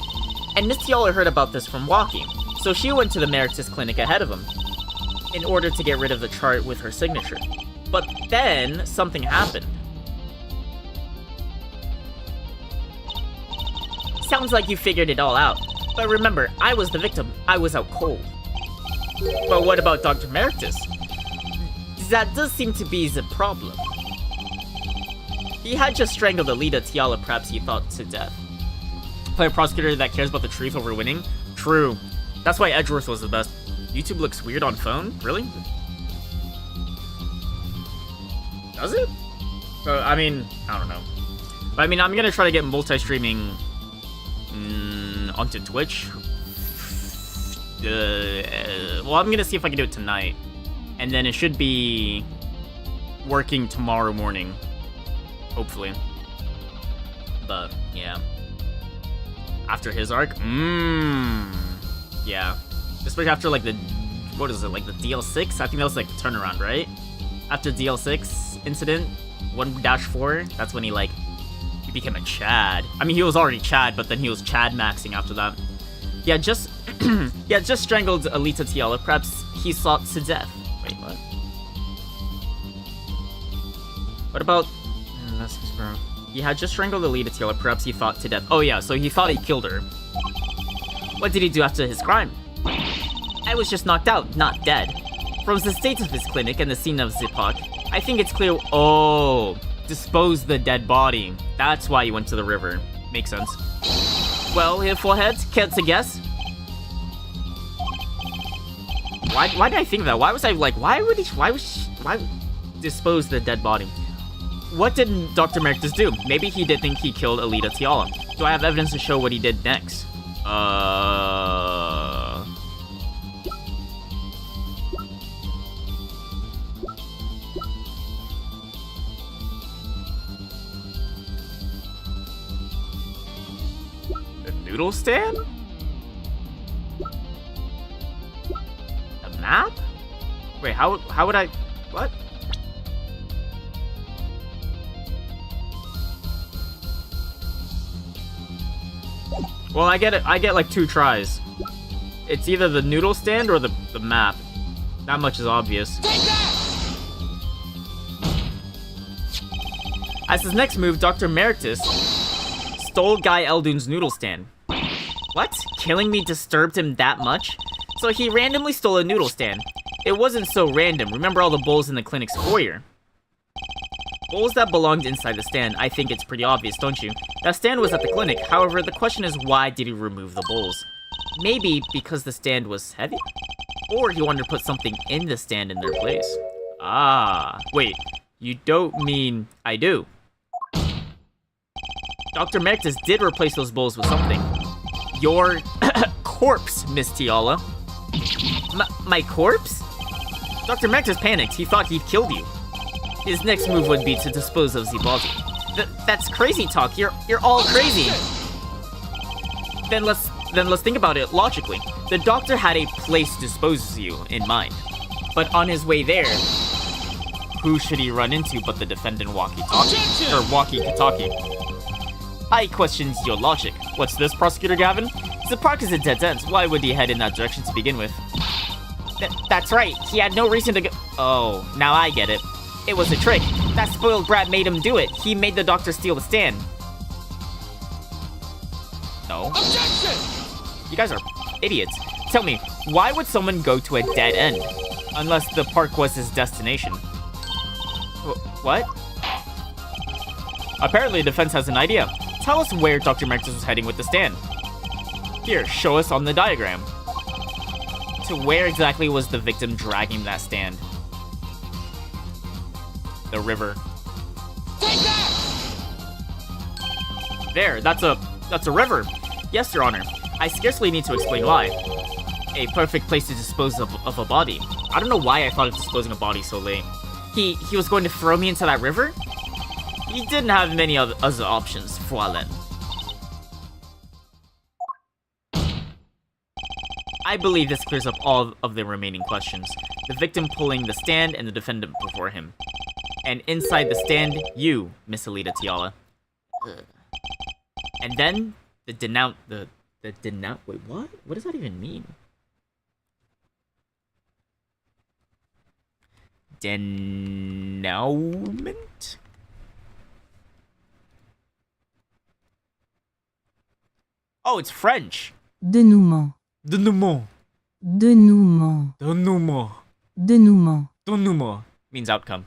And Miss Tiala heard about this from Walkie, so she went to the Merrick's clinic ahead of him, in order to get rid of the chart with her signature. But then, something happened. Sounds like you figured it all out. But remember, I was the victim. I was out cold. But what about Dr. Merrick's? That does seem to be the problem. He had just strangled Alita Tiala, perhaps he thought, to death. Play a prosecutor that cares about the truth over winning? True. That's why Edgeworth was the best. YouTube looks weird on phone? Really? Does it? I mean, I don't know. But I mean, I'm gonna try to get multi-streaming onto Twitch. Well, I'm gonna see if I can do it tonight. And then it should be working tomorrow morning. Hopefully. But, yeah. After his arc? Yeah. Especially after, like, the... What is it? Like, the DL6? I think that was, like, the turnaround, right? After DL6 incident, 1-4, that's when he, like... He became a Chad. I mean, he was already Chad, but then he was Chad maxing after that. Yeah, just... yeah, just strangled Alita Tiala. Perhaps he sought to death. Wait, what? What about... He had just strangled Alita Tiala. Perhaps he thought to death. Oh yeah, so he thought he killed her. What did he do after his crime? I was just knocked out, not dead. From the state of his clinic and the scene of Zipak, I think it's clear... Oh, dispose the dead body. That's why he went to the river. Makes sense. Well, here forehead, care to guess? Why did I think of that? Why was I like, why dispose the dead body? What did Dr. Merrick do? Maybe he did think he killed Alita Tiala. Do I have evidence to show what he did next? The noodle stand? A map? Wait, how would I... What? Well, I get it. I get like 2 tries. It's either the noodle stand or the map. That much is obvious. As his next move, Dr. Meritus stole Guy Eldoon's noodle stand. What? Killing me disturbed him that much? So he randomly stole a noodle stand. It wasn't so random. Remember all the bowls in the clinic's foyer? Bowls that belonged inside the stand. I think it's pretty obvious, don't you? That stand was at the clinic. However, the question is, why did he remove the bowls? Maybe because the stand was heavy? Or he wanted to put something in the stand in their place. Ah, wait. You don't mean I do. Dr. Merictus did replace those bowls with something. Your corpse, Miss Tiala. My corpse? Dr. Merictus panicked. He thought he'd killed you. His next move would be to dispose of the body. That's crazy talk. You're all crazy. Then let's think about it logically. The doctor had a place to dispose of you in mind. But on his way there, who should he run into but the defendant walkie-talkie? Or walkie-talkie. I questions your logic. What's this, Prosecutor Gavin? The park is a dead end. Why would he head in that direction to begin with? That's right. He had no reason to go... Oh, now I get it. It was a trick. That spoiled brat made him do it. He made the doctor steal the stand. No. Objection! You guys are idiots. Tell me, why would someone go to a dead end? Unless the park was his destination. What? Apparently, the defense has an idea. Tell us where Dr. Merictus was heading with the stand. Here, show us on the diagram. To where exactly was the victim dragging that stand? The river. Take that! There, that's a river. Yes, Your Honor. I scarcely need to explain why. A perfect place to dispose of a body. I don't know why I thought of disposing a body so late. He was going to throw me into that river? He didn't have many other options, Fualen. I believe this clears up all of the remaining questions. The victim pulling the stand and the defendant before him. And inside the stand, you, Miss Alita Tiala. And then, wait, what? What does that even mean? Denouement? Oh, it's French. Dénouement. Denouement. Dénouement. Denouement. Dénouement. Denouement means outcome.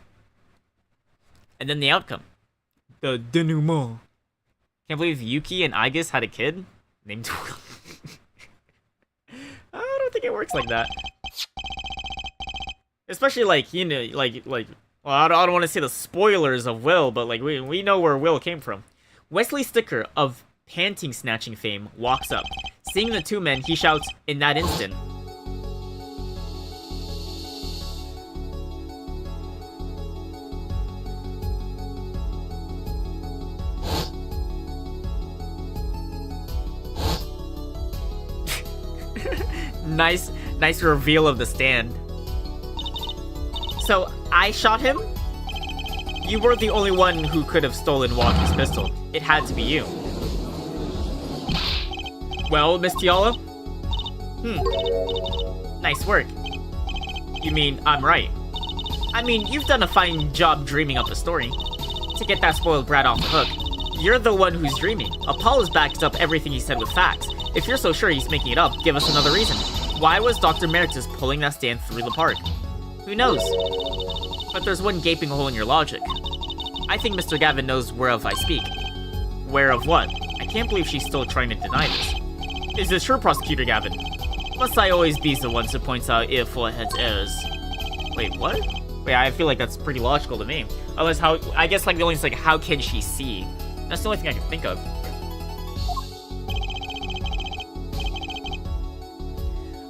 And then the outcome. The denouement. Can't believe Yuki and Aigis had a kid named Will. I don't think it works like that. Especially like, you know, like well, I don't want to say the spoilers of Will, but like we know where Will came from. Wesley Sticker of panting snatching fame walks up. Seeing the two men, he shouts, in that instant, nice reveal of the stand. So, I shot him? You were the only one who could have stolen Walker's pistol. It had to be you. Well, Miss Tiala? Nice work. You mean, I'm right. I mean, you've done a fine job dreaming up a story. To get that spoiled brat off the hook. You're the one who's dreaming. Apollo's backed up everything he said with facts. If you're so sure he's making it up, give us another reason. Why was Dr. Meritus pulling that stand through the park? Who knows? But there's one gaping hole in your logic. I think Mr. Gavin knows whereof I speak. Where of what? I can't believe she's still trying to deny this. Is this true, Prosecutor Gavin? Must I always be the one who points out ill forehead's errors? Wait, what? Wait, I feel like that's pretty logical to me. Unless I guess like the only thing is like, how can she see? That's the only thing I can think of.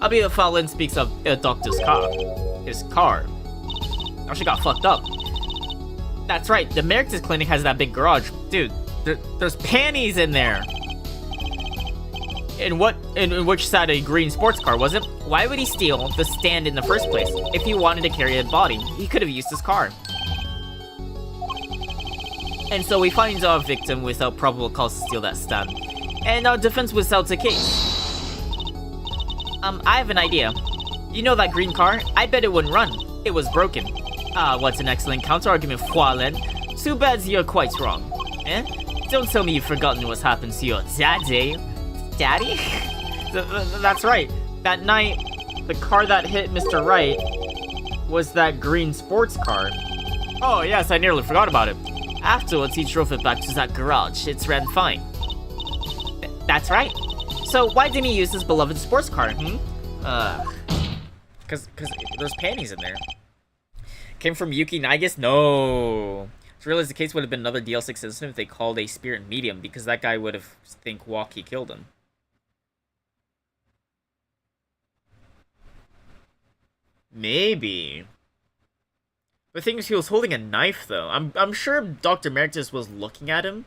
Abia Fallon speaks of a doctor's car. His car. Now she got fucked up. That's right, the Meritus clinic has that big garage. Dude, there's panties in there. In which sat a green sports car, was it? Why would he steal the stand in the first place? If he wanted to carry a body, he could have used his car. And so we find our victim without probable cause to steal that stand. And our defense was out the case. I have an idea. You know that green car? I bet it wouldn't run. It was broken. Ah, what's an excellent counter-argument, Fualen. Too bad you're quite wrong. Eh? Don't tell me you've forgotten what's happened to your daddy. Daddy? That's right. That night, the car that hit Mr. Wright was that green sports car. Oh, yes, I nearly forgot about it. Afterwards, he drove it back to that garage. It ran fine. That's right. So, why didn't he use his beloved sports car, Cause there's panties in there. Came from Yuki Nagus? No. To realize the case would have been another DL6 incident if they called a spirit medium, because that guy would have think Walkie killed him. Maybe. The thing is, he was holding a knife, though. I'm sure Dr. Meritus was looking at him,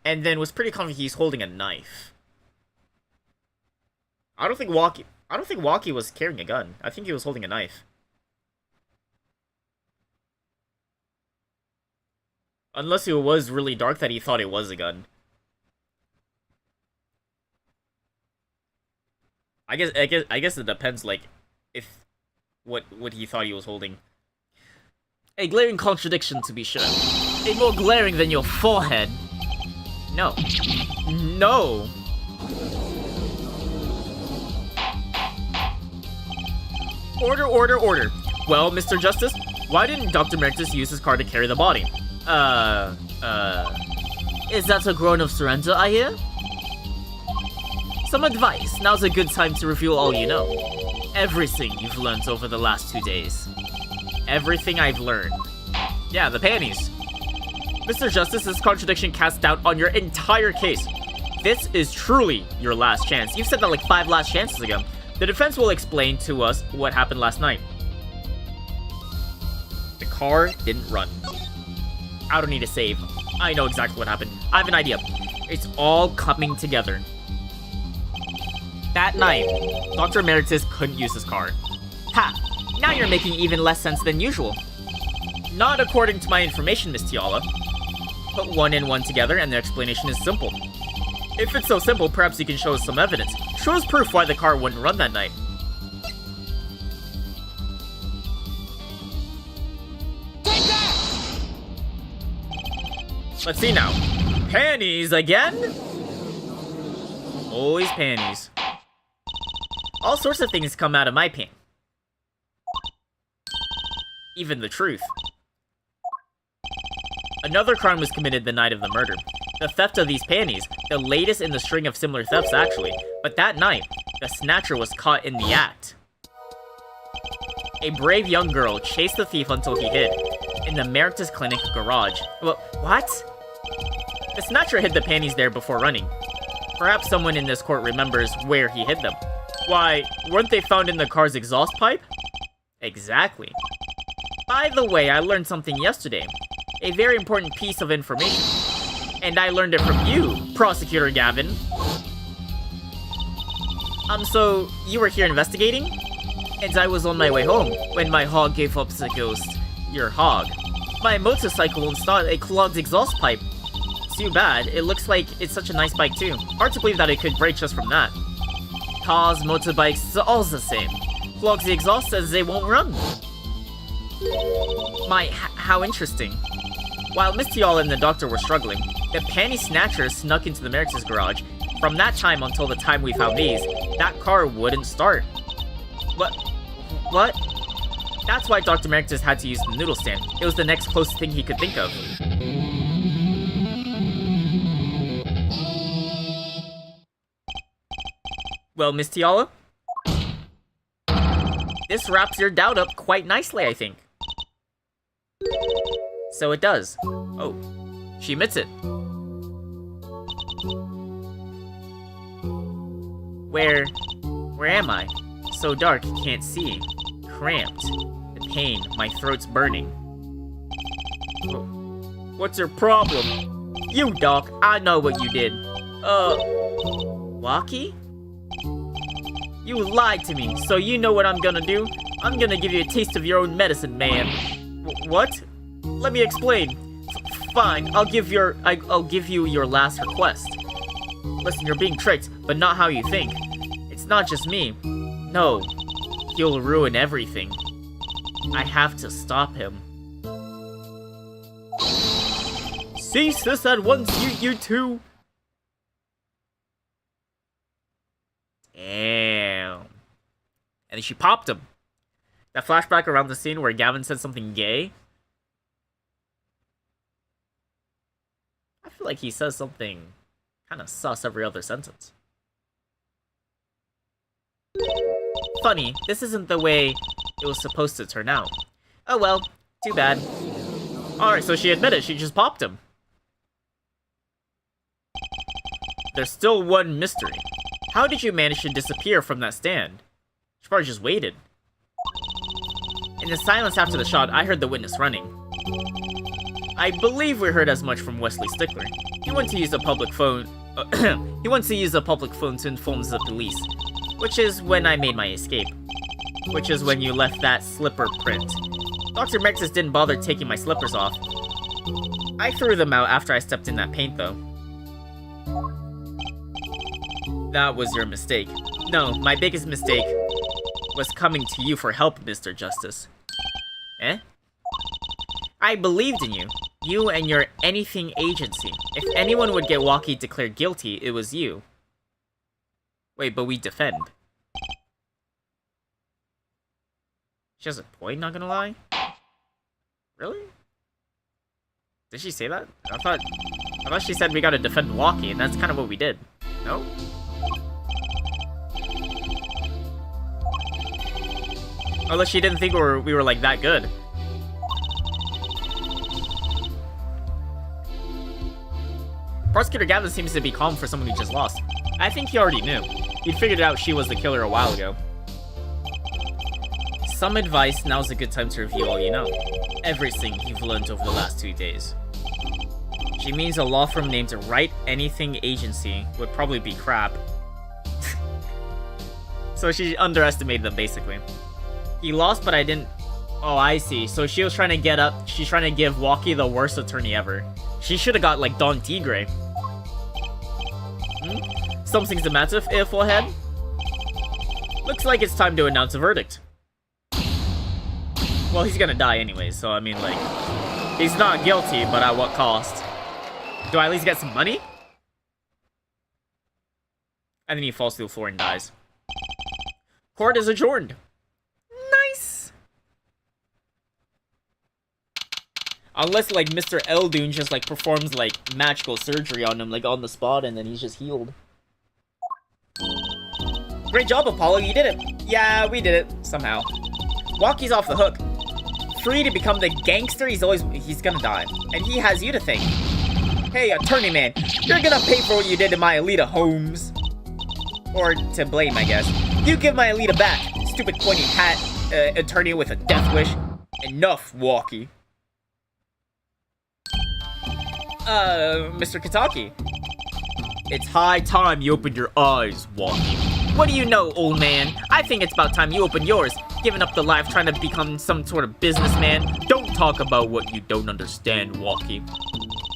and then was pretty confident he's holding a knife. I don't think Walkie was carrying a gun. I think he was holding a knife. Unless it was really dark that he thought it was a gun. I guess it depends, like, if what he thought he was holding. A glaring contradiction, to be sure. A more glaring than your forehead. No. No. Order, order, order. Well, Mr. Justice, why didn't Dr. Meritus use his car to carry the body? Is that a groan of surrender, I hear? Some advice. Now's a good time to reveal all you know. Everything you've learned over the last 2 days. Everything I've learned. Yeah, the panties. Mr. Justice, this contradiction casts doubt on your entire case. This is truly your last chance. You've said that like 5 last chances ago. The defense will explain to us what happened last night. The car didn't run. I don't need to save. I know exactly what happened. I have an idea. It's all coming together. That night, Dr. Emeritus couldn't use his car. Ha! Now you're making even less sense than usual. Not according to my information, Miss Tiala. Put 1 and 1 together and the explanation is simple. If it's so simple, perhaps you can show us some evidence. Show us proof why the car wouldn't run that night. Take that! Let's see now. Panties again? Always panties. All sorts of things come out of my pant. Even the truth. Another crime was committed the night of the murder. The theft of these panties, the latest in the string of similar thefts actually. But that night, the snatcher was caught in the act. A brave young girl chased the thief until he hid in the Meritus Clinic garage. Well, what? The snatcher hid the panties there before running. Perhaps someone in this court remembers where he hid them. Why, weren't they found in the car's exhaust pipe? Exactly. By the way, I learned something yesterday. A very important piece of information. And I learned it from you, Prosecutor Gavin. So, you were here investigating? And I was on my way home, when my hog gave up the ghost. Your hog. My motorcycle installed a clogged exhaust pipe. Too bad, it looks like it's such a nice bike too. Hard to believe that it could break just from that. Cars, motorbikes, all the same. Clogs the exhaust says they won't run. How interesting. While Miss Tiala and the doctor were struggling, the panty snatcher snuck into the Meritus garage. From that time until the time we found these, that car wouldn't start. What? That's why Dr. Meritus had to use the noodle stand. It was the next closest thing he could think of. Well, Miss Tiala? This wraps your doubt up quite nicely, I think. So it does. Oh, she admits it. Where am I? So dark, can't see. Cramped. The pain, my throat's burning. What's your problem? You, Doc, I know what you did. Walkie? You lied to me, so you know what I'm gonna do? I'm gonna give you a taste of your own medicine, man. What? Let me explain. Fine, I'll give you your last request. Listen, you're being tricked, but not how you think. It's not just me. No, he'll ruin everything. I have to stop him. Cease this at once, you two! Damn. And then she popped him. That flashback around the scene where Gavin said something gay. I feel like he says something kind of sus every other sentence. Funny, this isn't the way it was supposed to turn out. Oh well, too bad. Alright, so she admitted she just popped him. There's still one mystery. How did you manage to disappear from that stand? She probably just waited. In the silence after the shot, I heard the witness running. I believe we heard as much from Wesley Stickler. He went to use a public phone. He went to use a public phone to inform the police, which is when I made my escape. Which is when you left that slipper print. Dr. Meritus didn't bother taking my slippers off. I threw them out after I stepped in that paint, though. That was your mistake. No, my biggest mistake was coming to you for help, Mr. Justice. Eh? I believed in you. You and your anything agency. If anyone would get Walkie declared guilty, it was you. Wait, but we defend. She has a point, not gonna lie. Really? Did she say that? I thought she said we gotta defend Walkie, and that's kind of what we did. No? Unless she didn't think we were like that good. Prosecutor Gavin seems to be calm for someone who just lost. I think he already knew. He'd figured out she was the killer a while ago. Some advice, now's a good time to review all you know. Everything you've learned over the last 2 days. She means a law firm named Right Anything Agency would probably be crap. So she underestimated them, basically. He lost, but I didn't... Oh, I see. So she was trying to get up... She's trying to give Walkie the worst attorney ever. She should have got, like, Don Tigre. Something's the matter, Airforehead? Looks like it's time to announce a verdict. Well, he's gonna die anyway, so I mean, like... He's not guilty, but at what cost? Do I at least get some money? And then he falls through the floor and dies. Court is adjourned. Nice! Unless, like, Mr. Eldoon just, like, performs, like, magical surgery on him, like, on the spot, and then he's just healed. Great job, Apollo, you did it! Yeah, we did it, somehow. Walkie's off the hook. Free to become the gangster he's gonna die. And he has you to thank. Hey, attorney man, you're gonna pay for what you did to my Alita Holmes. Or to blame, I guess. You give my Alita back, stupid pointy hat, attorney with a death wish. Enough, Walkie. Mr. Kitaki. It's high time you opened your eyes, Walkie. What do you know, old man? I think it's about time you opened yours. Giving up the life trying to become some sort of businessman. Don't talk about what you don't understand, Walkie.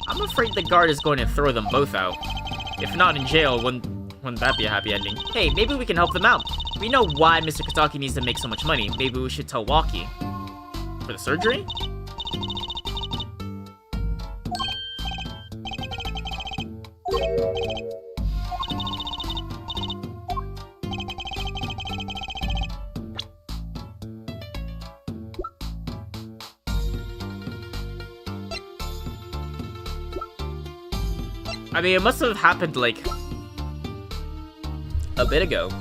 I'm afraid the guard is going to throw them both out. If not in jail, wouldn't that be a happy ending? Hey, maybe we can help them out. We know why Mr. Kitaki needs to make so much money. Maybe we should tell Walkie. For the surgery? I mean, it must have happened, like, a bit ago.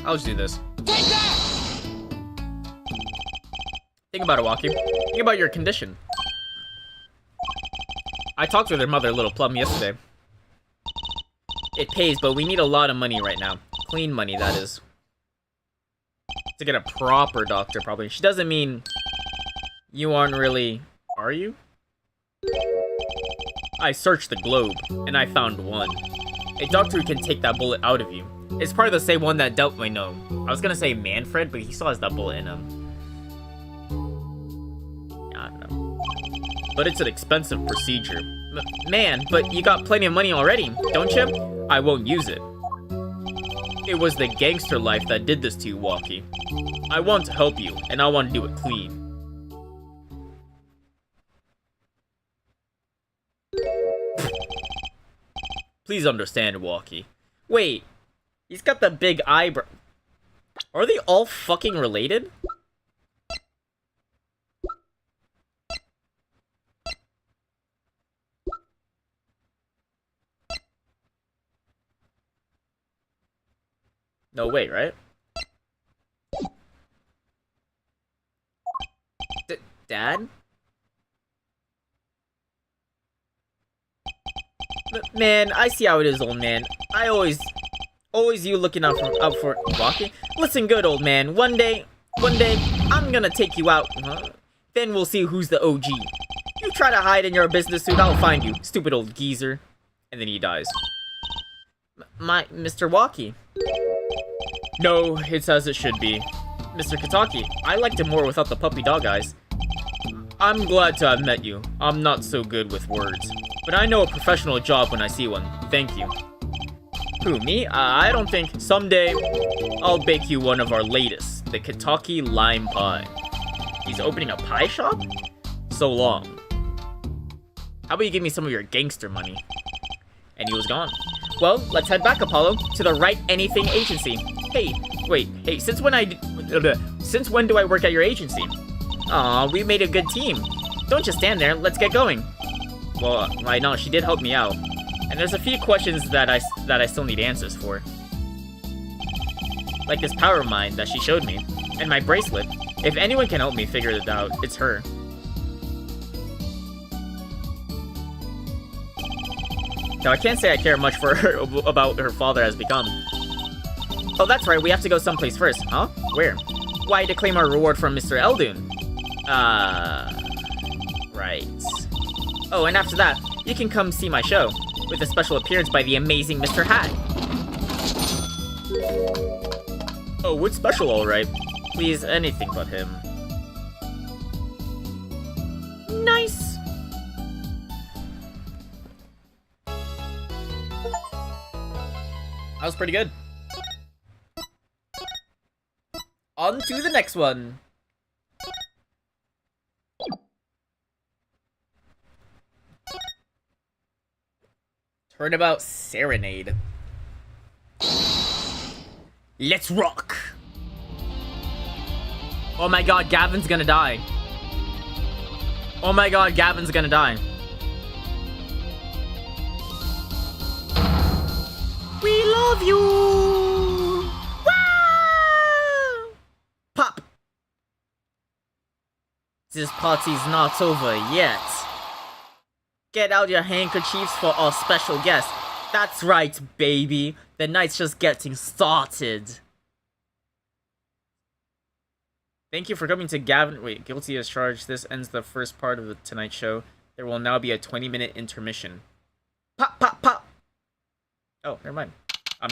I'll just do this. Take that! Think about it, Walkie. Think about your condition. I talked with her mother, Little Plum, yesterday. It pays, but we need a lot of money right now. Clean money, that is. To get a proper doctor, probably. She doesn't mean you aren't really... Are you? I searched the globe, and I found one. A doctor who can take that bullet out of you. It's probably the same one that dealt... Wait, no. I was gonna say Manfred, but he still has that bullet in him. Yeah, I don't know. But it's an expensive procedure. Man, but you got plenty of money already, don't you? I won't use it. It was the gangster life that did this to you, Walkie. I want to help you, and I want to do it clean. Please understand, Walkie. Wait, he's got the big eyebrow. Are they all fucking related? No way, right? Dad? Man, I see how it is, old man. I always you looking out for Walkie. Listen good, old man. One day, I'm gonna take you out. Then we'll see who's the OG. You try to hide in your business suit, I'll find you, stupid old geezer. And then he dies. Mr. Walkie. No, it's as it should be. Mr. Kitaki, I liked him more without the puppy dog eyes. I'm glad to have met you. I'm not so good with words. But I know a professional job when I see one. Thank you. Who, me? I don't think. Someday, I'll bake you one of our latest, the Kitaki Lime Pie. He's opening a pie shop? So long. How about you give me some of your gangster money? And he was gone. Well, let's head back, Apollo, to the Right Anything Agency. Hey, wait, hey, since when do I work at your agency? Aw, we made a good team. Don't just stand there, let's get going. Well, I know, she did help me out. And there's a few questions that I still need answers for. Like this power of mine that she showed me. And my bracelet. If anyone can help me figure it out, it's her. Now, I can't say I care much for her about her father has become. Oh, that's right, we have to go someplace first. Huh? Where? Why, to claim our reward from Mr. Eldoon. Right. Oh, and after that, you can come see my show, with a special appearance by the amazing Mr. Hat. Oh, what's special, alright? Please, anything but him. Nice! That was pretty good. On to the next one. Turnabout Serenade. Let's rock! Oh my god, Gavin's gonna die. Oh my god, Gavin's gonna die. We love you! Wow! Pop! This party's not over yet. Get out your handkerchiefs for our special guest. That's right, baby. The night's just getting started. Thank you for coming to Gavin. Wait, guilty as charged. This ends the first part of the Tonight Show. There will now be a 20-minute intermission. Pop, pop, pop. Oh, never mind. I'm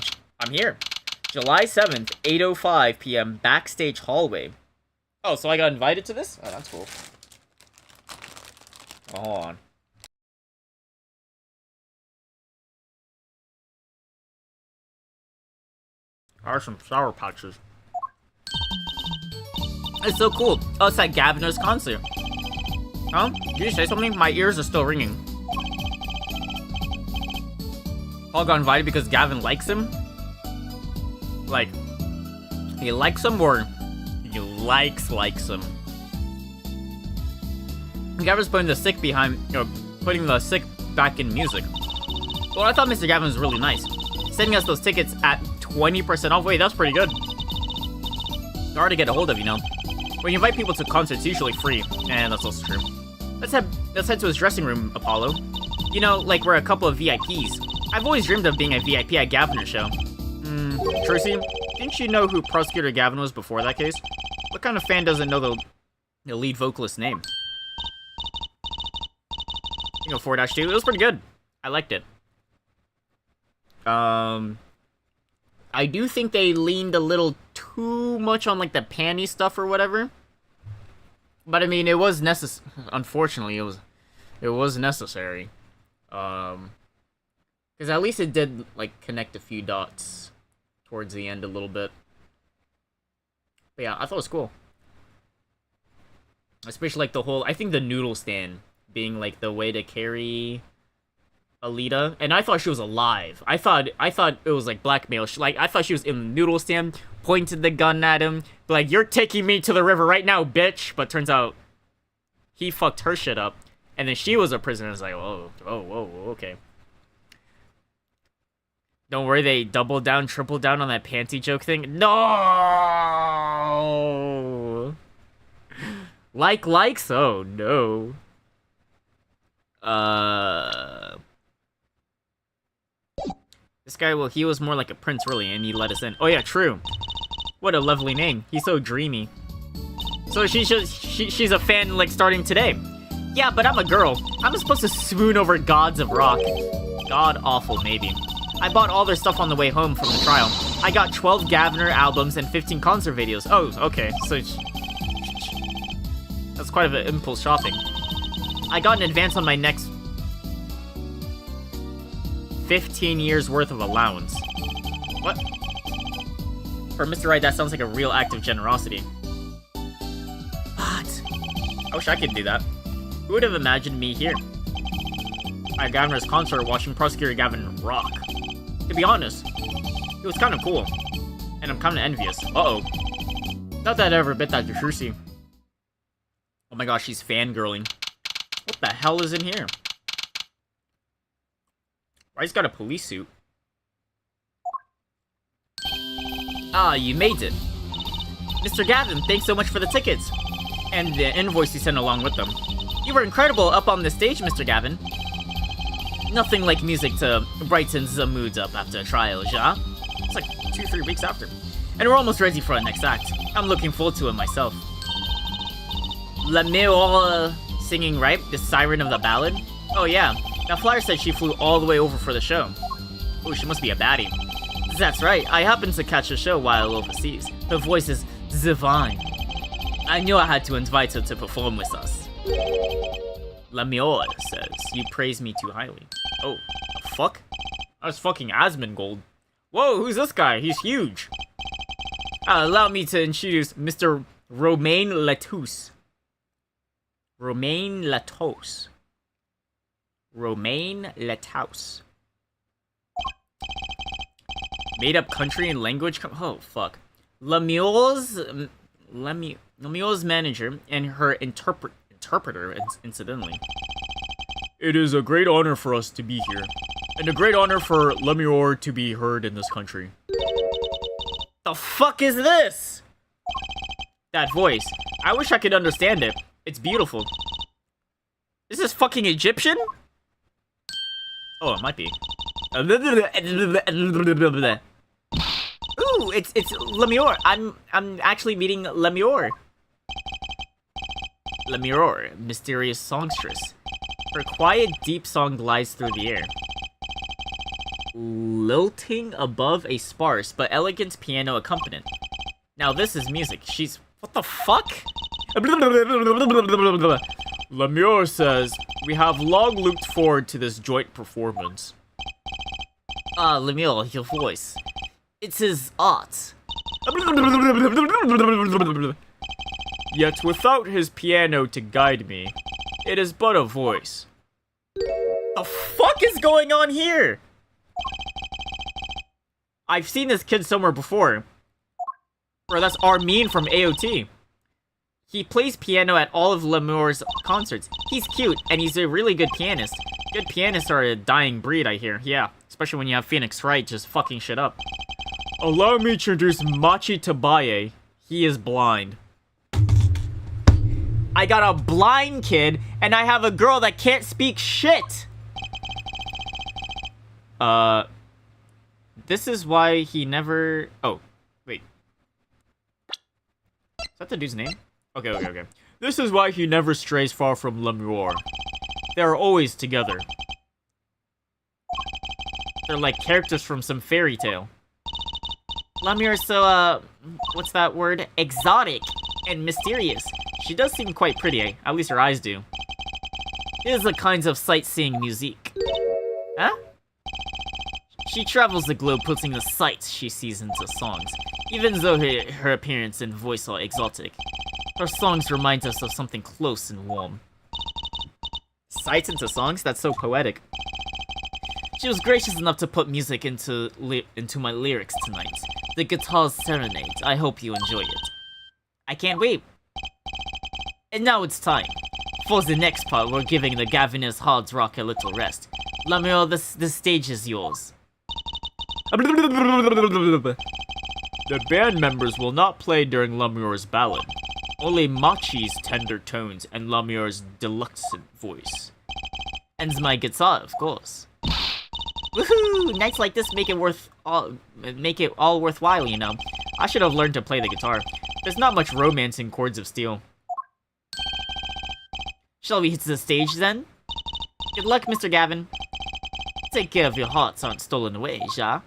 here. July 7th, 8:05 p.m. Backstage hallway. Oh, so I got invited to this? Oh, that's cool. Oh, hold on. Are some Sour Patches. It's so cool. Oh, it's like Gaviner's concert. Huh? Did you say something? My ears are still ringing. Paul got invited because Gavin likes him? Like, he likes him or he likes him? Gavin's putting the sick behind, putting the sick back in music. Well, I thought Mr. Gavin was really nice. Sending us those tickets at 20% off. Wait, that's pretty good. They're hard to get a hold of, you know. When you invite people to concerts, it's usually free. And that's also true. Let's head to his dressing room, Apollo. You know, like we're a couple of VIPs. I've always dreamed of being a VIP at Gaviner's show. Tracy, didn't you know who Prosecutor Gavin was before that case? What kind of fan doesn't know the lead vocalist's name? 4-2. It was pretty good. I liked it. I do think they leaned a little too much on, like, the panty stuff or whatever. But, I mean, it was necessary. Unfortunately, it was necessary. Because at least it did, like, connect a few dots towards the end a little bit. But, yeah, I thought it was cool. Especially, like, the whole... I think the noodle stand being, like, the way to carry... Alita, and I thought she was alive. I thought it was like blackmail. I thought she was in the noodle stand, pointed the gun at him, like, "You're taking me to the river right now, bitch." But turns out he fucked her shit up, and then she was a prisoner. It's like, whoa, okay. Don't worry, they doubled down, tripled down on that panty joke thing. No, likes. Oh no. This guy, well, he was more like a prince, really, and he let us in. Oh, yeah, true. What a lovely name. He's so dreamy. So she's a fan, like, starting today. Yeah, but I'm a girl. I'm supposed to swoon over gods of rock. God awful, maybe. I bought all their stuff on the way home from the trial. I got 12 Gaviner albums and 15 concert videos. Oh, okay. So that's quite an impulse shopping. I got an advance on my next 15 years worth of allowance. What? For Mr. Right, that sounds like a real act of generosity. What? I wish I could do that. Who would have imagined me here? At Gaviner's concert watching Prosecutor Gavin rock. To be honest, it was kind of cool. And I'm kind of envious. Uh-oh. Not that I ever bit that Juicy. Oh my gosh, she's fangirling. What the hell is in here? Why he's got a police suit? Ah, you made it. Mr. Gavin, thanks so much for the tickets. And the invoice he sent along with them. You were incredible up on the stage, Mr. Gavin. Nothing like music to brighten the mood up after a trial, ja? It's like 2-3 weeks after. And we're almost ready for our next act. I'm looking forward to it myself. La Meilleure singing, right? The siren of the ballad? Oh yeah, that flyer said she flew all the way over for the show. Oh, she must be a baddie. That's right, I happened to catch a show while overseas. Her voice is divine. I knew I had to invite her to perform with us. La Meilleure says, you praise me too highly. Oh, the fuck? That's fucking Asmongold. Whoa, who's this guy? He's huge. Allow me to introduce Mr. Romain Latous. Romain Latous. Romain Latous. Made up country and language. Oh, fuck. Lemieux's manager and her interpreter, incidentally. It is a great honor for us to be here, and a great honor for Lemuel to be heard in this country. The fuck is this? That voice. I wish I could understand it. It's beautiful. Is this fucking Egyptian? Oh, it might be. Ooh, it's Lemuel. I'm actually meeting Lemuel. Lemuel, mysterious songstress. Her quiet, deep song glides through the air, lilting above a sparse but elegant piano accompaniment. Now this is music. She's... What the fuck? Lemuel says, we have long looked forward to this joint performance. Ah, Lemuel, your voice. It's his art. Yet without his piano to guide me, it is but a voice. The fuck is going on here? I've seen this kid somewhere before. Or that's Armin from AOT. He plays piano at all of Lemuel's concerts. He's cute, and he's a really good pianist. Good pianists are a dying breed, I hear. Yeah, especially when you have Phoenix Wright just fucking shit up. Allow me to introduce Machi Tabaye. He is blind. I got a blind kid, and I have a girl that can't speak shit! This is why he never... Oh, wait. Is that the dude's name? Okay. This is why he never strays far from Lemuel. They are always together. They're like characters from some fairy tale. Lemuel is so, what's that word? Exotic and mysterious. She does seem quite pretty, at least her eyes do. It is a kind of sightseeing music. Huh? She travels the globe putting the sights she sees into songs, even though her appearance and voice are exotic. Her songs remind us of something close and warm. Sights into songs? That's so poetic. She was gracious enough to put music into my lyrics tonight. The guitar's serenade. I hope you enjoy it. I can't wait. And now it's time. For the next part, we're giving the Gaviners hard rock a little rest. Lemuel, the stage is yours. The band members will not play during Lemuel's ballad. Only Machi's tender tones and Lemuel's deluxe voice. And my guitar, of course. Woohoo! Nights like this make it all worthwhile, you know. I should have learned to play the guitar. There's not much romance in Chords of Steel. Shall we hit the stage then? Good luck, Mr. Gavin. Take care of your hearts aren't stolen away, ja?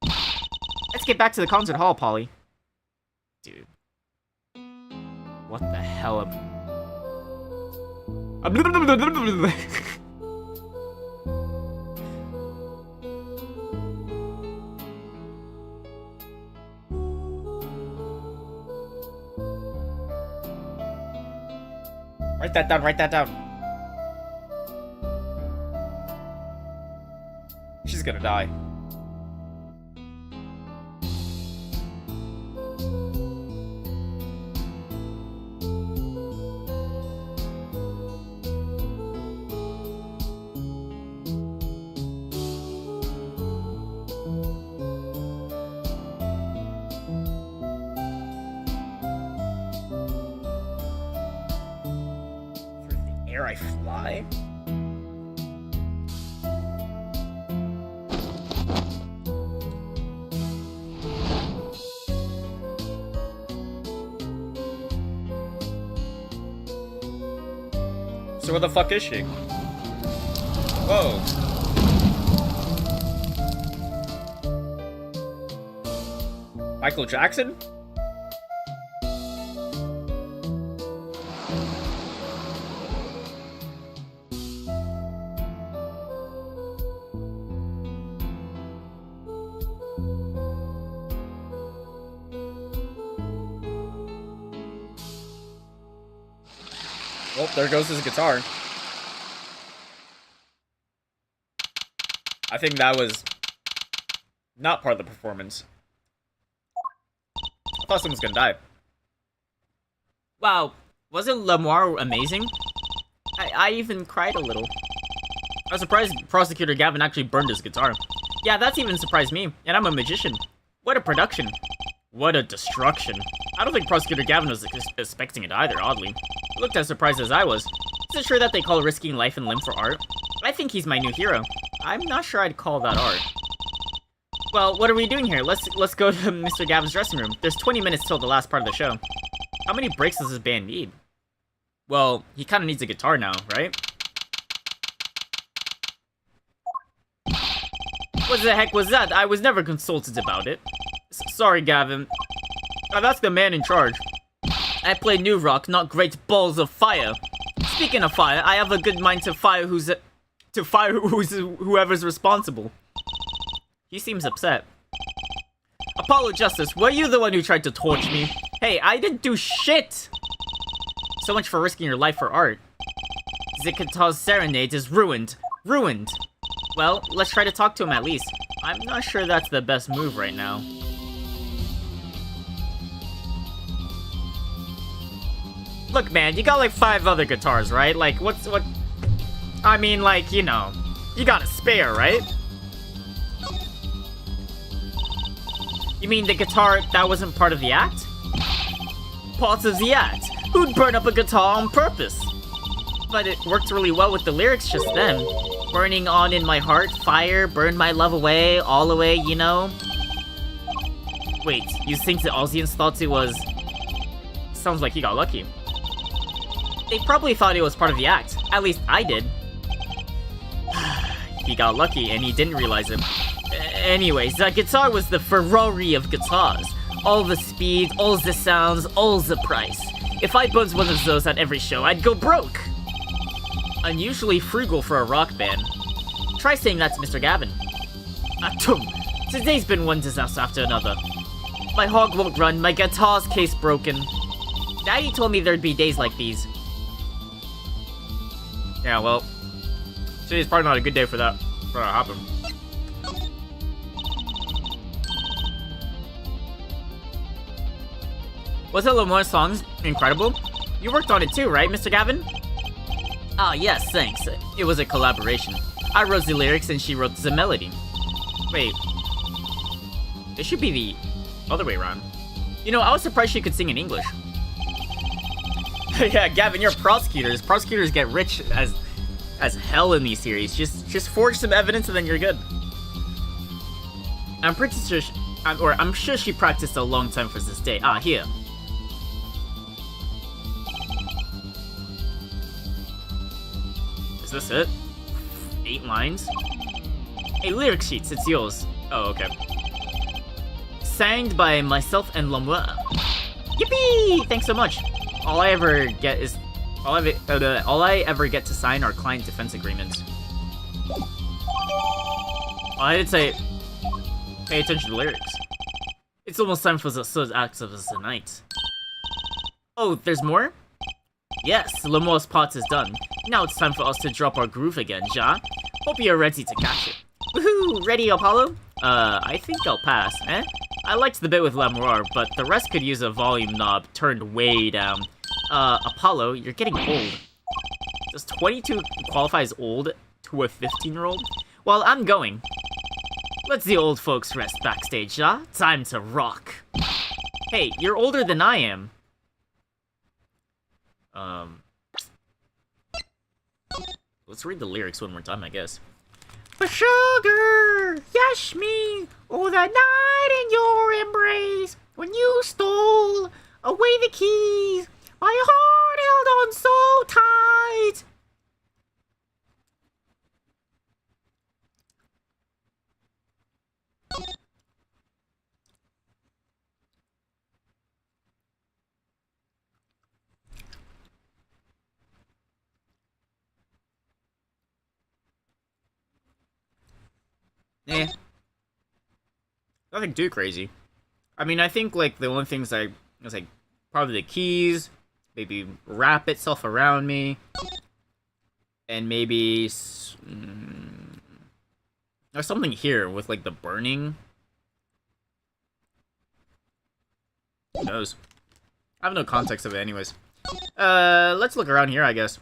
Let's get back to the concert hall, Polly. Dude. What the hell am... Write that down, write that down. She's gonna die. Dare I fly? So where the fuck is she? Whoa. Michael Jackson? Well, there goes his guitar. I think that was not part of the performance. I thought someone was gonna die. Wow, wasn't Lemoir amazing? I even cried a little. I was surprised Prosecutor Gavin actually burned his guitar. Yeah, that's even surprised me, and I'm a magician. What a production. What a destruction. I don't think Prosecutor Gavin was expecting it either, oddly. He looked as surprised as I was. Is it true that they call risking life and limb for art? I think he's my new hero. I'm not sure I'd call that art. Well, what are we doing here? Let's go to Mr. Gavin's dressing room. There's 20 minutes till the last part of the show. How many breaks does this band need? Well, he kind of needs a guitar now, right? What the heck was that? I was never consulted about it. Sorry, Gavin. That's the man in charge. I play new rock, not great balls of fire. Speaking of fire, I have a good mind to fire whoever's responsible. He seems upset. Apollo Justice, were you the one who tried to torch me? Hey, I didn't do shit! So much for risking your life for art. Zikatar's serenade is ruined. Ruined. Well, let's try to talk to him at least. I'm not sure that's the best move right now. Look, man, you got like 5 other guitars, right? Like, what? I mean, like, you know, you got a spare, right? You mean the guitar that wasn't part of the act? Part of the act? Who'd burn up a guitar on purpose? But it worked really well with the lyrics just then. Burning on in my heart, fire, burn my love away, all away, you know? Wait, you think the Aussians thought it was... Sounds like he got lucky. They probably thought it was part of the act. At least I did. He got lucky and he didn't realize it. Anyways, that guitar was the Ferrari of guitars. All the speed, all the sounds, all the price. If I burned one of those at every show, I'd go broke. Unusually frugal for a rock band. Try saying that to Mr. Gavin. Atum! Today's been one disaster after another. My hog won't run, my guitar's case broken. Daddy told me there'd be days like these. Yeah, well, today's probably not a good day for that to happen. Wasn't Lemoire's songs incredible? You worked on it too, right, Mr. Gavin? Ah, yes, thanks. It was a collaboration. I wrote the lyrics and she wrote the melody. Wait. It should be the other way around. You know, I was surprised she could sing in English. Yeah, Gavin, you're prosecutors. Prosecutors get rich as hell in these series. Just forge some evidence and then you're good. I'm pretty sure, I'm sure she practiced a long time for this day. Ah, here. Is this it? 8 lines? Hey, lyric sheets, it's yours. Oh, okay. Sang by myself and Lemoire. Yippee! Thanks so much. All I ever get to sign are client defense agreements. I did say, pay attention to the lyrics. It's almost time for the third act of the night. Oh, there's more? Yes, Lemoire's part is done. Now it's time for us to drop our groove again, ja? Hope you're ready to catch it. Woohoo! Ready, Apollo? I think I'll pass, eh? I liked the bit with Lemoire, but the rest could use a volume knob turned way down. Apollo, you're getting old. Does 22 qualify as old to a 15-year-old? Well, I'm going. Let the old folks rest backstage, ja? Time to rock. Hey, you're older than I am. Let's read the lyrics one more time, I guess. For sugar, yes me, oh that night in your embrace, when you stole away the keys, my heart held on so tight. Eh. Nothing too crazy. I mean, I think, like, the only things was, like, probably the keys, maybe wrap itself around me, and maybe, there's something here with, like, the burning. Who knows? I have no context of it anyways. Let's look around here, I guess.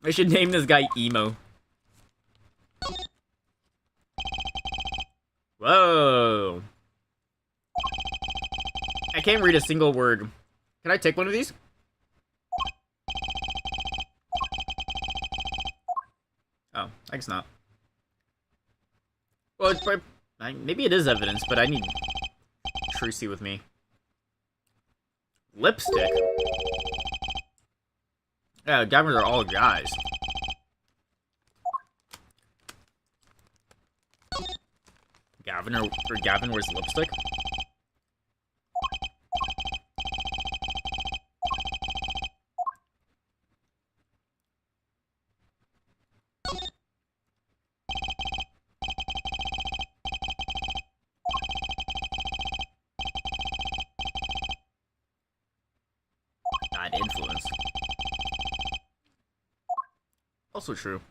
I should name this guy Emo. Whoa. I can't read a single word. Can I take one of these? Oh, I guess not. Well, it's probably, maybe it is evidence, but I need Trucy with me. Lipstick? Yeah, Gavins are all guys. Gavin wears lipstick? Bad influence. Also true.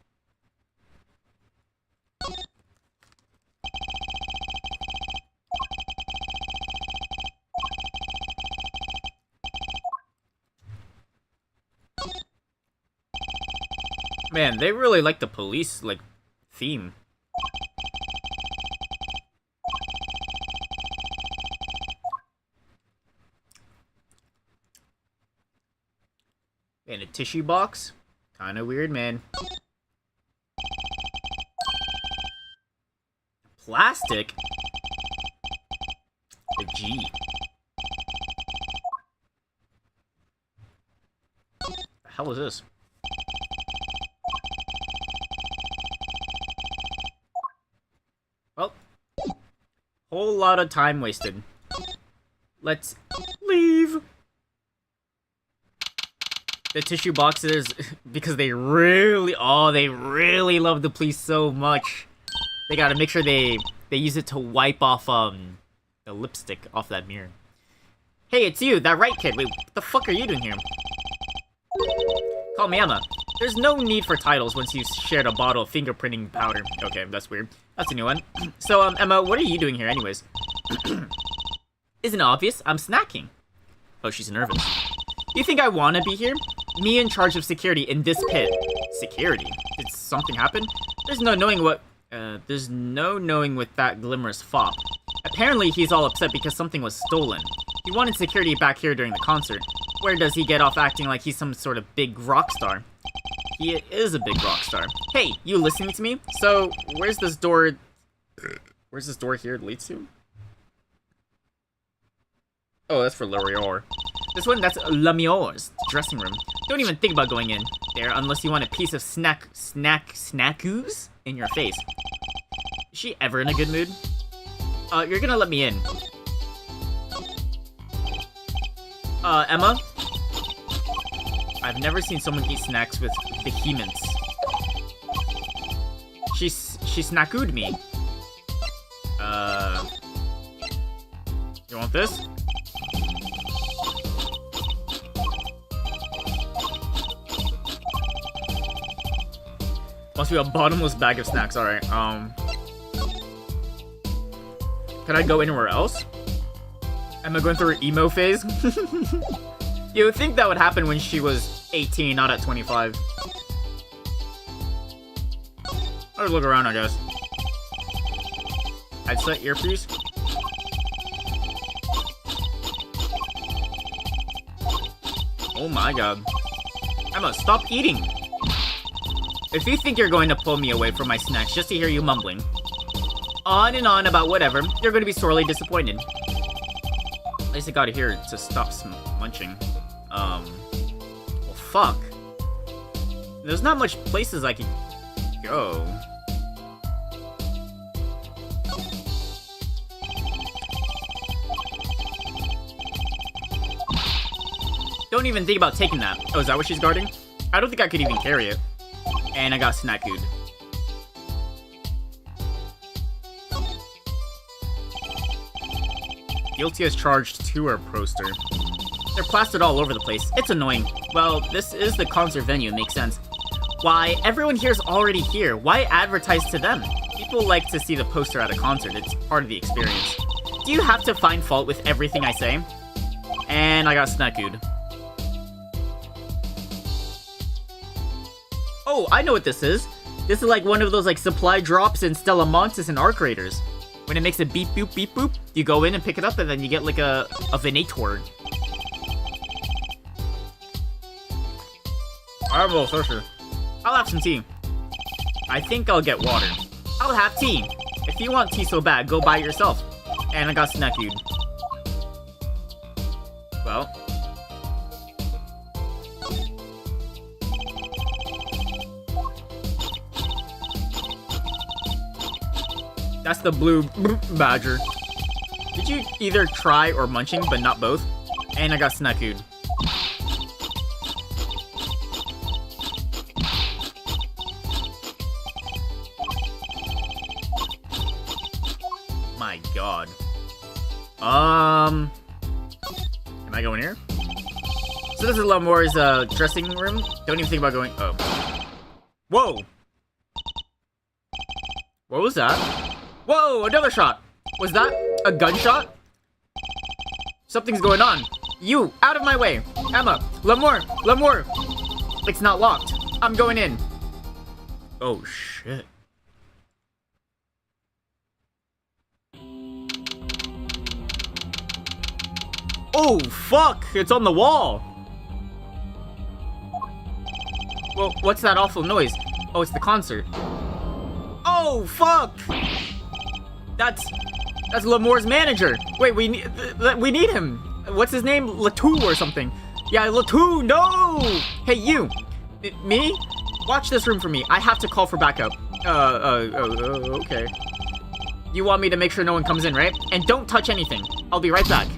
Man, they really like the police, like, theme. And a tissue box? Kinda weird, man. Plastic? The G. The hell is this? Well, whole lot of time wasted. Let's leave. The tissue boxes, because they really love the police so much. They gotta make sure they use it to wipe off, the lipstick off that mirror. Hey, it's you, that right kid. Wait, what the fuck are you doing here? Call me Emma. There's no need for titles once you shared a bottle of fingerprinting powder. Okay, that's weird. That's a new one. So, Emma, what are you doing here anyways? Isn't it obvious? I'm snacking. Oh, she's nervous. You think I want to be here? Me in charge of security in this pit. Security? Did something happen? There's no knowing with that glimmerous fop. Apparently he's all upset because something was stolen. He wanted security back here during the concert. Where does he get off acting like he's some sort of big rock star? He is a big rock star. Hey, you listening to me? So, where's this door here leads to? Oh, that's for L'Oreal. This one, that's Lamior's dressing room. Don't even think about going in there unless you want a piece of snackoos in your face. Is she ever in a good mood? You're gonna let me in. Emma? I've never seen someone eat snacks with vehemence. She snackooed me. You want this? Must be a bottomless bag of snacks, alright, Can I go anywhere else? Am I going through her emo phase? You would think that would happen when she was 18, not at 25. I'll look around, I guess. Headset, earpiece. Oh my god. Emma, stop eating! If you think you're going to pull me away from my snacks just to hear you mumbling on and on about whatever, you're going to be sorely disappointed. At least I got to hear to stop munching. Well, fuck. There's not much places I can go. Don't even think about taking that. Oh, is that what she's guarding? I don't think I could even carry it. And I got snack-ooed. Guilty as charged tour poster. They're plastered all over the place. It's annoying. Well, this is the concert venue, it makes sense. Why, everyone here's already here. Why advertise to them? People like to see the poster at a concert. It's part of the experience. Do you have to find fault with everything I say? And I got snack-ooed. Oh, I know what this is. This is like one of those like supply drops in Stella Montis and Arc Raiders. When it makes a beep boop beep boop, you go in and pick it up and then you get like a Venator. I'm a little thirsty. I'll have some tea. I think I'll get water. I'll have tea. If you want tea so bad, go buy it yourself. And I got snack-ooed. Well. That's the blue badger. Did you either try or munching, but not both? And I got snack-ooed. My god. Can I go in here? So this is Lamore's dressing room. Don't even think about going. Oh. Whoa! What was that? Whoa, another shot! Was that a gunshot? Something's going on. You, out of my way! Emma, Lamore! It's not locked. I'm going in. Oh, shit. Oh, fuck! It's on the wall! Well, what's that awful noise? Oh, it's the concert. Oh, fuck! That's Lamore's manager. Wait, we need him. What's his name? Latou or something. Yeah, Latou, no! Hey, you. Me? Watch this room for me. I have to call for backup. Okay. You want me to make sure no one comes in, right? And don't touch anything. I'll be right back.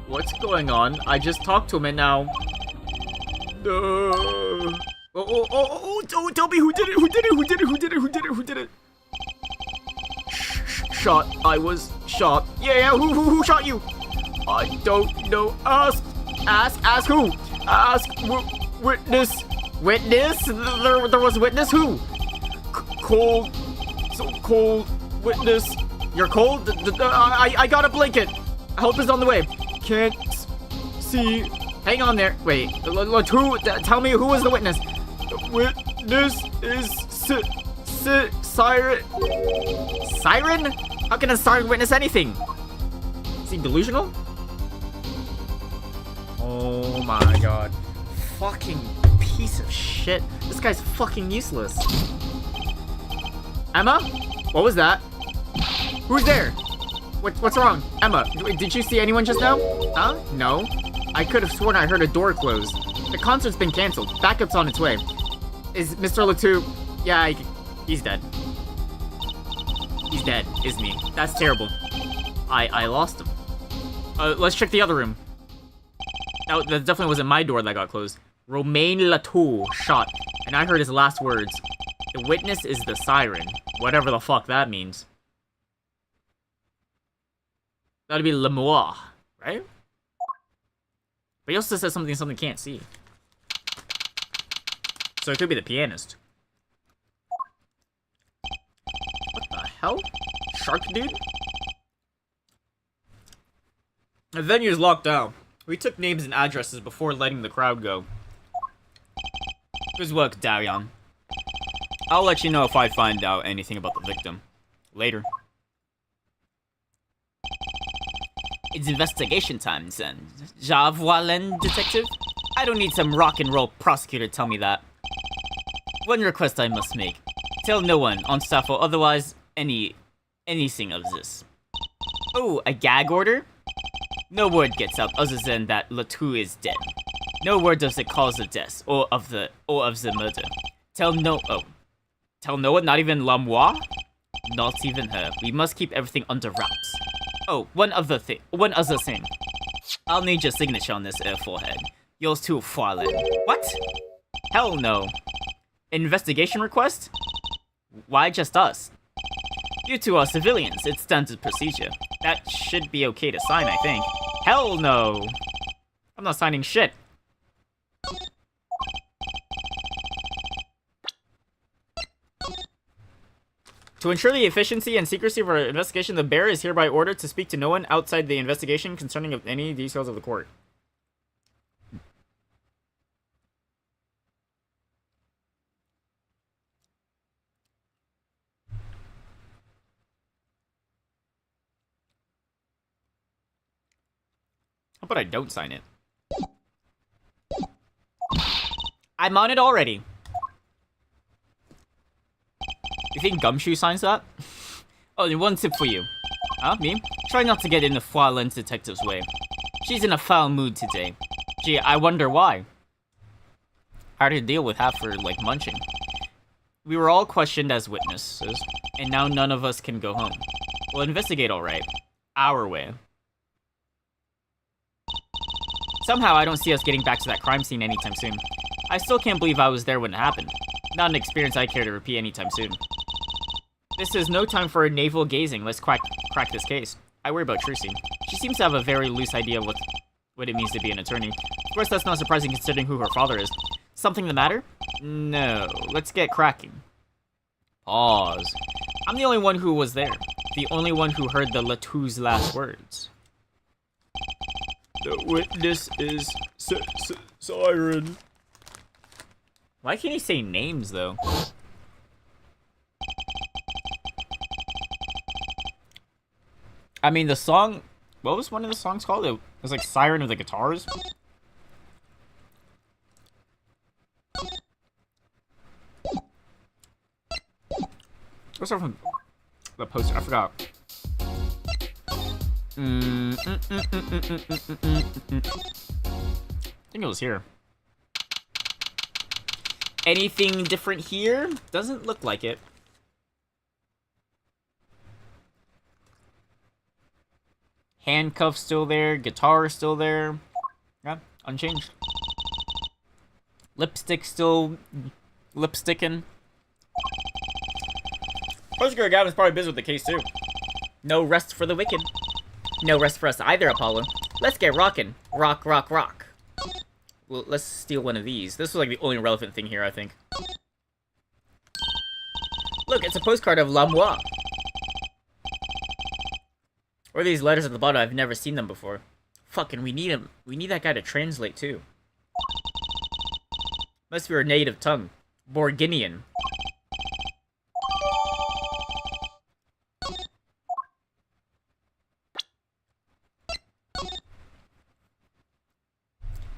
What's going on? I just talked to him and now... Don't tell me who did it. Shot. I was shot. Yeah, who shot you? I don't know. Ask who? Ask witness. Witness? There was witness? Who? Cold. So cold. Witness. You're cold? I got a blanket. Help is on the way. Can't see. Hang on there. Wait. Who? Tell me who was the witness. Witness is Siren. Siren? How can a siren witness anything? Is he delusional? Oh my god. Fucking piece of shit. This guy's fucking useless. Emma? What was that? Who's there? What's wrong? Emma, did you see anyone just now? Huh? No. I could have sworn I heard a door close. The concert's been cancelled. Backup's on its way. Is Mr. Latou... Yeah, he's dead. He's dead, isn't he? That's terrible. I lost him. Let's check the other room. That definitely wasn't my door that got closed. Romain Latou shot, and I heard his last words. The witness is the siren. Whatever the fuck that means. That'd be Lemoire, right? But he also says something can't see. So it could be the pianist. What the hell? Shark dude? The venue is locked down. We took names and addresses before letting the crowd go. Good work, Darion. I'll let you know if I find out anything about the victim. Later. It's investigation time, then. Ja voilen, detective? I don't need some rock and roll prosecutor to tell me that. One request I must make. Tell no one, on staff or otherwise, anything of this. Oh, a gag order? No word gets out other than that Latu is dead. No word does it cause the death, or of the murder. Tell no one, not even Lamois? Not even her. We must keep everything under wraps. Oh, one other thing. I'll need your signature on this forehead. Yours too, Foilin. What? Hell no. Investigation request? Why just us? You two are civilians. It's standard procedure. That should be okay to sign, I think. Hell no. I'm not signing shit. To ensure the efficiency and secrecy of our investigation, the bearer is hereby ordered to speak to no one outside the investigation concerning of any details of the court. How about I don't sign it? I'm on it already. You think Gumshoe signs that? Oh, and one tip for you. Huh, me? Try not to get in the Foilin detective's way. She's in a foul mood today. Gee, I wonder why. Hard to deal with half her, like, munching. We were all questioned as witnesses, and now none of us can go home. We'll investigate alright. Our way. Somehow I don't see us getting back to that crime scene anytime soon. I still can't believe I was there when it happened. Not an experience I care to repeat anytime soon. This is no time for navel gazing. Let's crack this case. I worry about Trucy. She seems to have a very loose idea of what it means to be an attorney. Of course, that's not surprising considering who her father is. Something the matter? No. Let's get cracking. Pause. I'm the only one who was there. The only one who heard the Latu's last words. The witness is Siren. Why can't he say names, though? I mean, the song... What was one of the songs called? It was like Siren of the Guitars? What's that from the poster? I forgot. I think it was here. Anything different here? Doesn't look like it. Handcuffs still there. Guitar still there. Yeah, unchanged. Lipstick still lipsticking. Postgirl Gavin's probably busy with the case too. No rest for the wicked. No rest for us either, Apollo. Let's get rockin'. Rock, rock, rock. Well, let's steal one of these. This was like the only relevant thing here, I think. Look, it's a postcard of Lamois. Or these letters at the bottom. I've never seen them before. Fucking, we need him. We need that guy to translate too. Must be our native tongue. Borginian.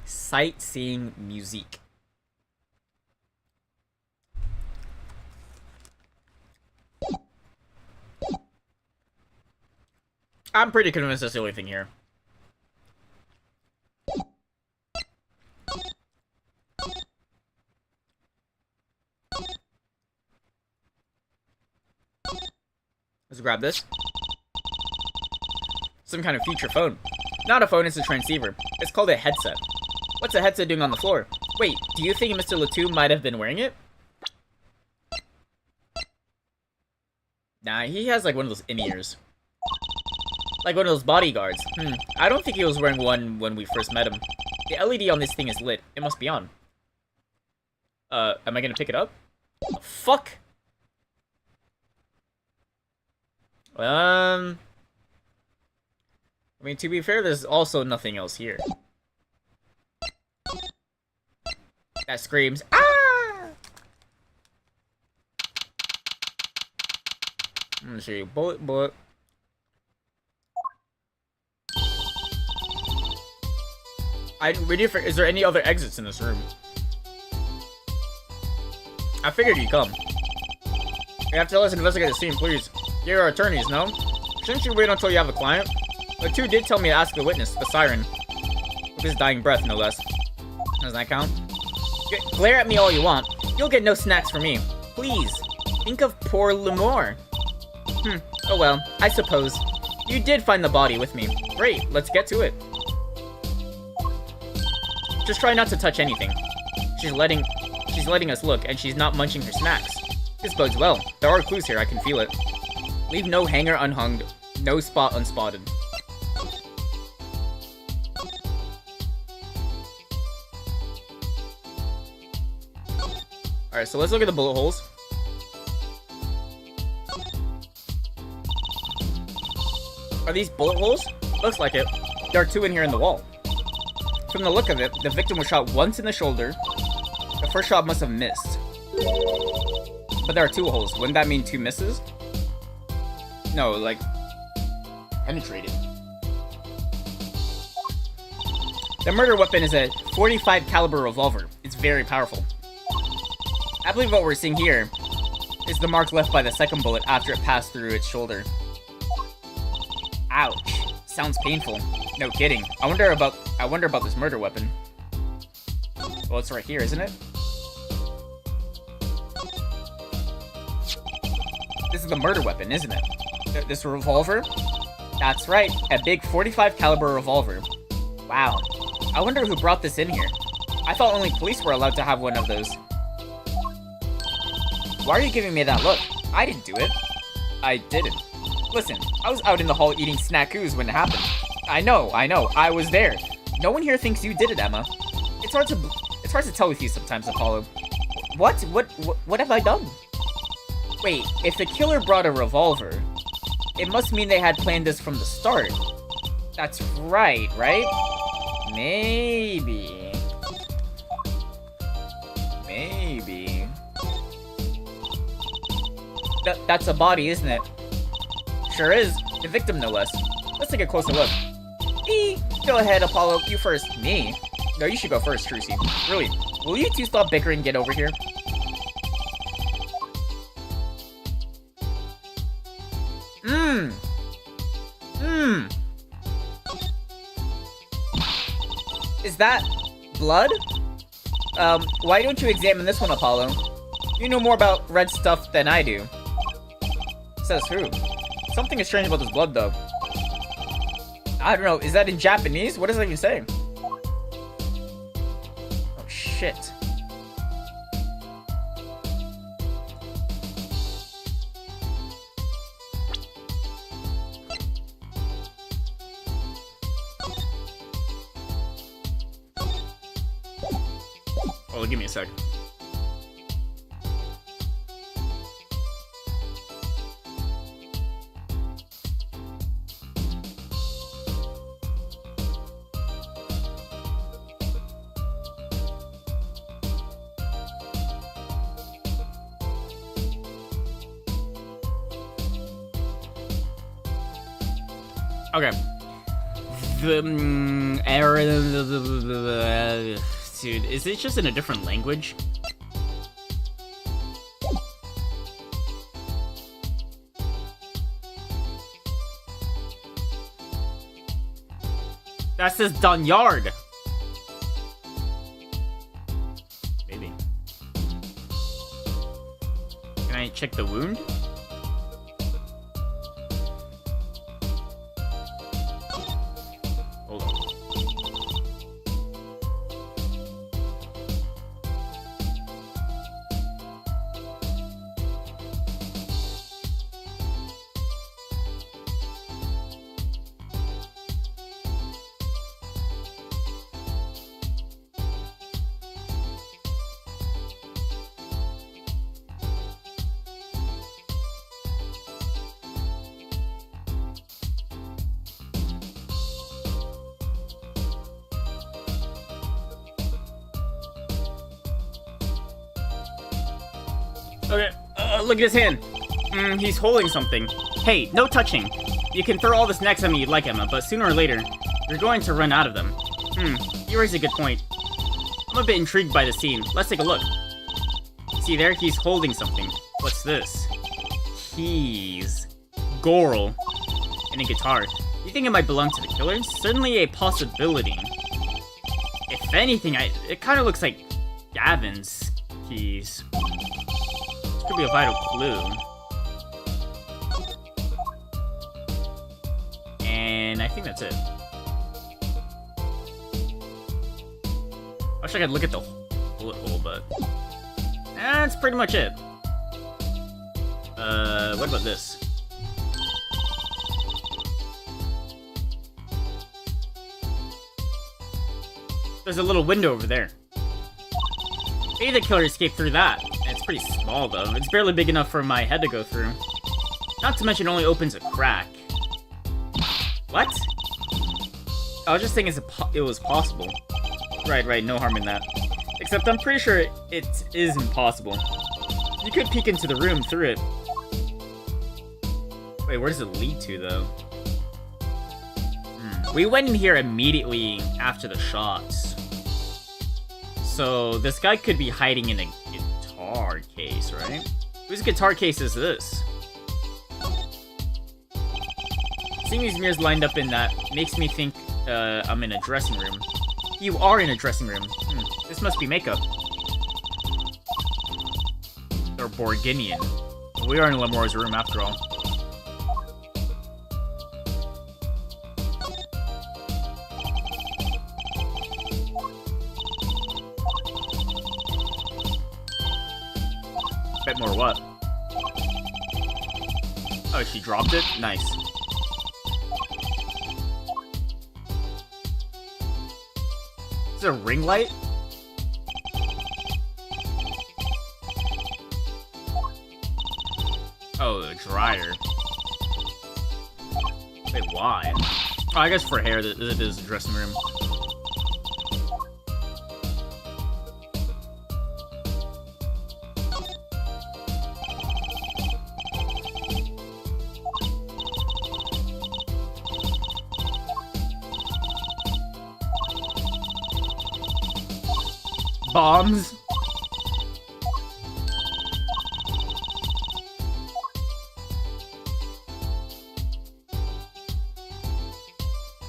Sightseeing music. I'm pretty convinced that's the only thing here. Let's grab this. Some kind of feature phone. Not a phone, it's a transceiver. It's called a headset. What's a headset doing on the floor? Wait, do you think Mr. Latu might have been wearing it? Nah, he has like one of those in-ears. Like one of those bodyguards. I don't think he was wearing one when we first met him. The LED on this thing is lit. It must be on. Am I gonna pick it up? Oh, fuck! I mean, to be fair, there's also nothing else here. That screams, ah! Let me see. Bullet. Is there any other exits in this room? I figured you'd come. You have to let us investigate the scene, please. You're our attorneys, no? Shouldn't you wait until you have a client? The two did tell me to ask the witness, the siren. With his dying breath, no less. Doesn't that count? Glare at me all you want. You'll get no snacks from me. Please, think of poor Lemore. Oh well, I suppose. You did find the body with me. Great, let's get to it. Just try not to touch anything. She's letting us look, and she's not munching her snacks. This bodes well. There are clues here, I can feel it. Leave no hanger unhung, no spot unspotted. Alright, so let's look at the bullet holes. Are these bullet holes? Looks like it. There are two in here in the wall. From the look of it, the victim was shot once in the shoulder. The first shot must have missed. But there are two holes. Wouldn't that mean two misses? No, like... penetrated. The murder weapon is a .45 caliber revolver. It's very powerful. I believe what we're seeing here is the mark left by the second bullet after it passed through its shoulder. Ouch. Sounds painful. No kidding. I wonder about this murder weapon. Well, it's right here, isn't it? This is the murder weapon, isn't it? This revolver? That's right, a big .45 caliber revolver. Wow. I wonder who brought this in here. I thought only police were allowed to have one of those. Why are you giving me that look? I didn't do it. I didn't. Listen, I was out in the hall eating snackoos when it happened. I know, I was there. No one here thinks you did it, Emma. It's hard to tell with you sometimes, Apollo. What have I done? Wait, if the killer brought a revolver, it must mean they had planned this from the start. That's right? Maybe. That's a body, isn't it? Sure is. The victim, no less. Let's take a closer look. Go ahead, Apollo. You first. Me? No, you should go first, Trucy. Really. Will you two stop bickering and get over here? Is that blood? Why don't you examine this one, Apollo? You know more about red stuff than I do. Says who? Something is strange about this blood, though. I don't know. Is that in Japanese? What does that even say? Oh, shit. Oh, give me a sec. Okay. Dude, is it just in a different language? That says Donyard. Maybe. Can I check the wound? Hold on. Okay, look at his hand. He's holding something. Hey, no touching. You can throw all the snacks at me you'd like, Emma, but sooner or later, you're going to run out of them. You raise a good point. I'm a bit intrigued by the scene. Let's take a look. See there? He's holding something. What's this? Keys. Goral. And a guitar. You think it might belong to the killer? Certainly a possibility. If anything, it kind of looks like Gavin's keys. This could be a vital clue. And I think that's it. I wish I could look at the bullet hole, but that's pretty much it. What about this? There's a little window over there. Maybe the killer escaped through that. It's pretty small, though. It's barely big enough for my head to go through. Not to mention it only opens a crack. What? I was just thinking it was possible. Right, no harm in that. Except I'm pretty sure it is impossible. You could peek into the room through it. Wait, where does it lead to, though? We went in here immediately after the shots. So this guy could be hiding in a guitar case, right? Whose guitar case is this? Seeing these mirrors lined up in that makes me think I'm in a dressing room. You are in a dressing room. This must be makeup. Or Borginian. We are in Lemore's room after all. Bet more what? Oh, she dropped it? Nice. Is it a ring light? Oh, a dryer. Wait, why? Oh, I guess for hair, it is a dressing room. Bombs?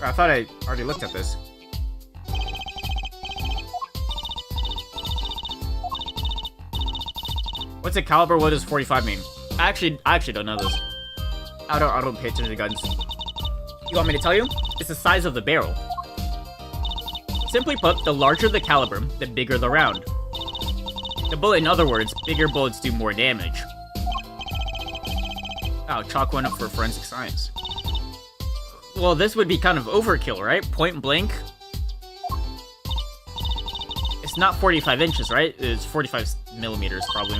I thought I already looked at this. What's a caliber? What does 45 mean? I actually don't know this. I don't pay attention to guns. You want me to tell you? It's the size of the barrel. Simply put, the larger the caliber, the bigger the round. The bullet, in other words, bigger bullets do more damage. Oh, chalk one up for forensic science. Well, this would be kind of overkill, right? Point blank. It's not 45 inches, right? It's 45 millimeters, probably.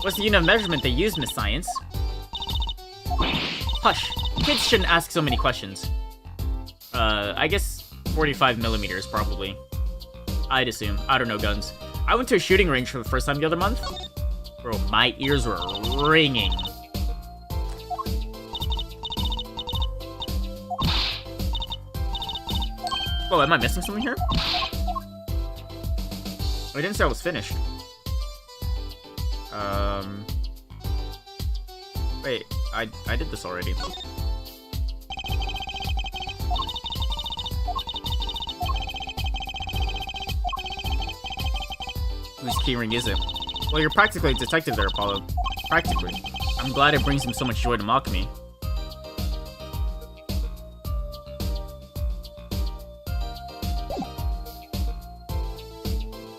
What's the unit of measurement they use, Miss Science? Hush. Kids shouldn't ask so many questions. I guess 45 millimeters, probably. I'd assume. I don't know guns. I went to a shooting range for the first time the other month. Bro, my ears were ringing. Oh, am I missing something here? Oh, I didn't say I was finished. Wait, I did this already. Whose keyring is it? Well, you're practically a detective there, Apollo. Practically. I'm glad it brings him so much joy to mock me.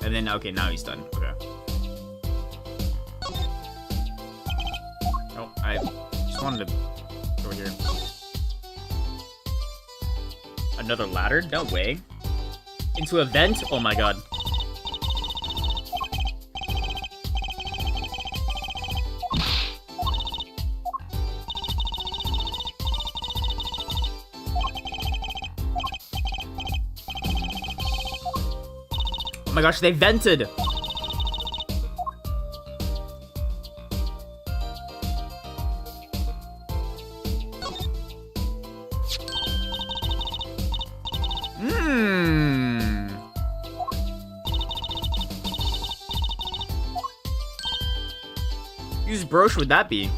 And then, okay, now he's done. Okay. Oh, I just wanted to go here. Another ladder? No way. Into a vent? Oh my god. Oh my gosh, they vented! brooch would that be?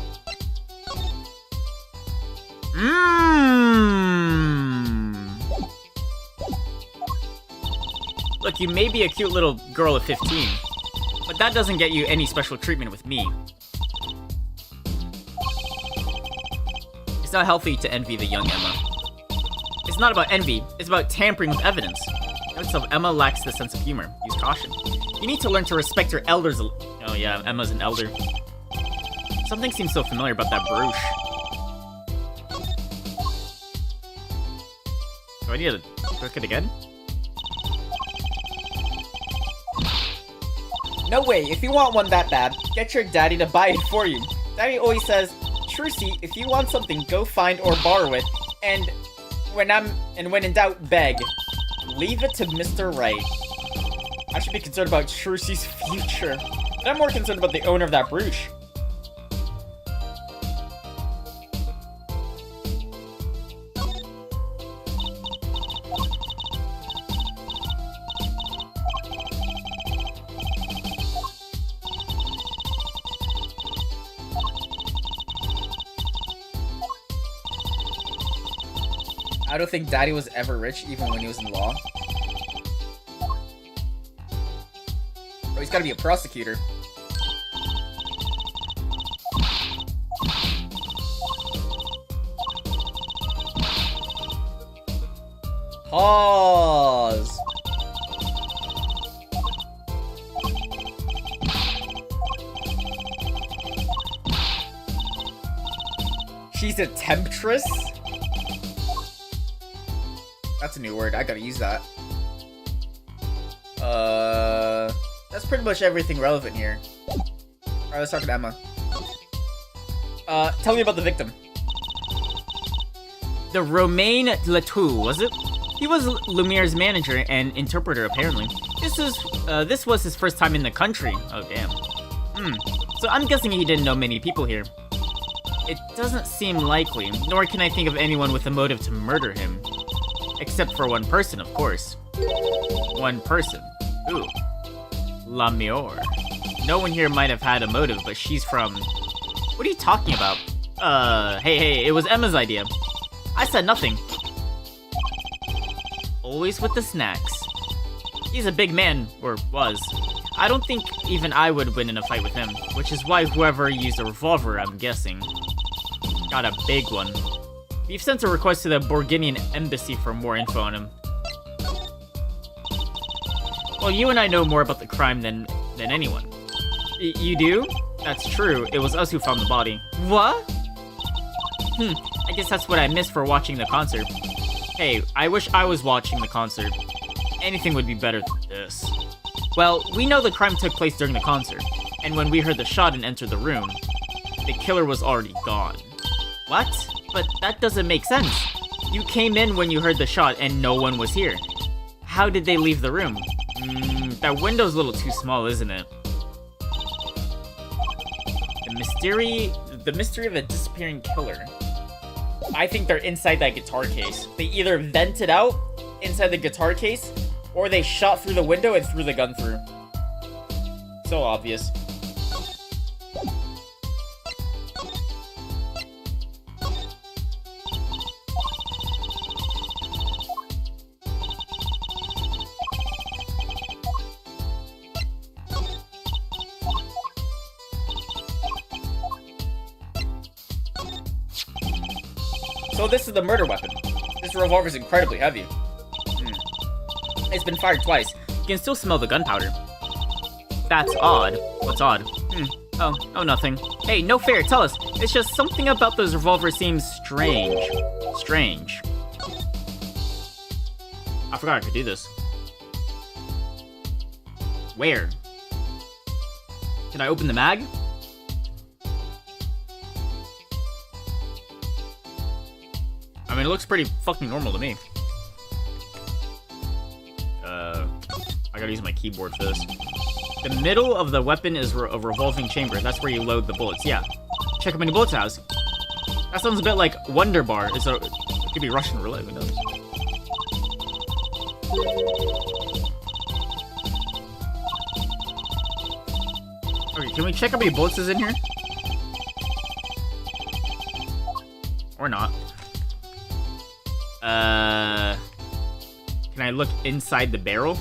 Look, you may be a cute little girl of 15, but that doesn't get you any special treatment with me. It's not healthy to envy the young Emma. It's not about envy, it's about tampering with evidence. Notice how Emma lacks the sense of humor. Use caution. You need to learn to respect your elders. Oh yeah, Emma's an elder. Something seems so familiar about that brooch. Do I need to cook it again? No way, if you want one that bad, get your daddy to buy it for you. Daddy always says, Trucy, if you want something, go find or borrow it, and when in doubt, beg. Leave it to Mr. Right. I should be concerned about Trucy's future, but I'm more concerned about the owner of that brooch. I don't think Daddy was ever rich, even when he was in law. Oh, he's gotta be a prosecutor. Pause. She's a temptress? That's a new word. I gotta use that. That's pretty much everything relevant here. Alright, let's talk to Emma. Tell me about the victim. The Romain Letou, was it? He was Lumiere's manager and interpreter, apparently. This was his first time in the country. Oh, damn. So I'm guessing he didn't know many people here. It doesn't seem likely, nor can I think of anyone with a motive to murder him. Except for one person, of course. One person. Ooh. Lumiere. No one here might have had a motive, but she's from... What are you talking about? Hey, it was Emma's idea. I said nothing. Always with the snacks. He's a big man, or was. I don't think even I would win in a fight with him, which is why whoever used a revolver, I'm guessing, got a big one. We've sent a request to the Borginian embassy for more info on him. Well, you and I know more about the crime than anyone. You do? That's true. It was us who found the body. What? I guess that's what I missed for watching the concert. Hey, I wish I was watching the concert. Anything would be better than this. Well, we know the crime took place during the concert, and when we heard the shot and entered the room, the killer was already gone. What? But that doesn't make sense. You came in when you heard the shot and no one was here. How did they leave the room? That window's a little too small, isn't it? The mystery of a disappearing killer. I think they're inside that guitar case. They either vented out inside the guitar case, or they shot through the window and threw the gun through. So obvious. So this is the murder weapon. This revolver is incredibly heavy. It's been fired twice. You can still smell the gunpowder. That's odd. What's odd? Oh, nothing. Hey, no fair, tell us. It's just something about those revolvers seems strange. Strange. I forgot I could do this. Where? Can I open the mag? I mean, it looks pretty fucking normal to me. I gotta use my keyboard for this. The middle of the weapon is a revolving chamber. That's where you load the bullets. Yeah. Check how many bullets it has. That sounds a bit like Wonder Bar. It could be Russian roulette, who knows? Okay, can we check how many bullets is in here? Or not. Can I look inside the barrel?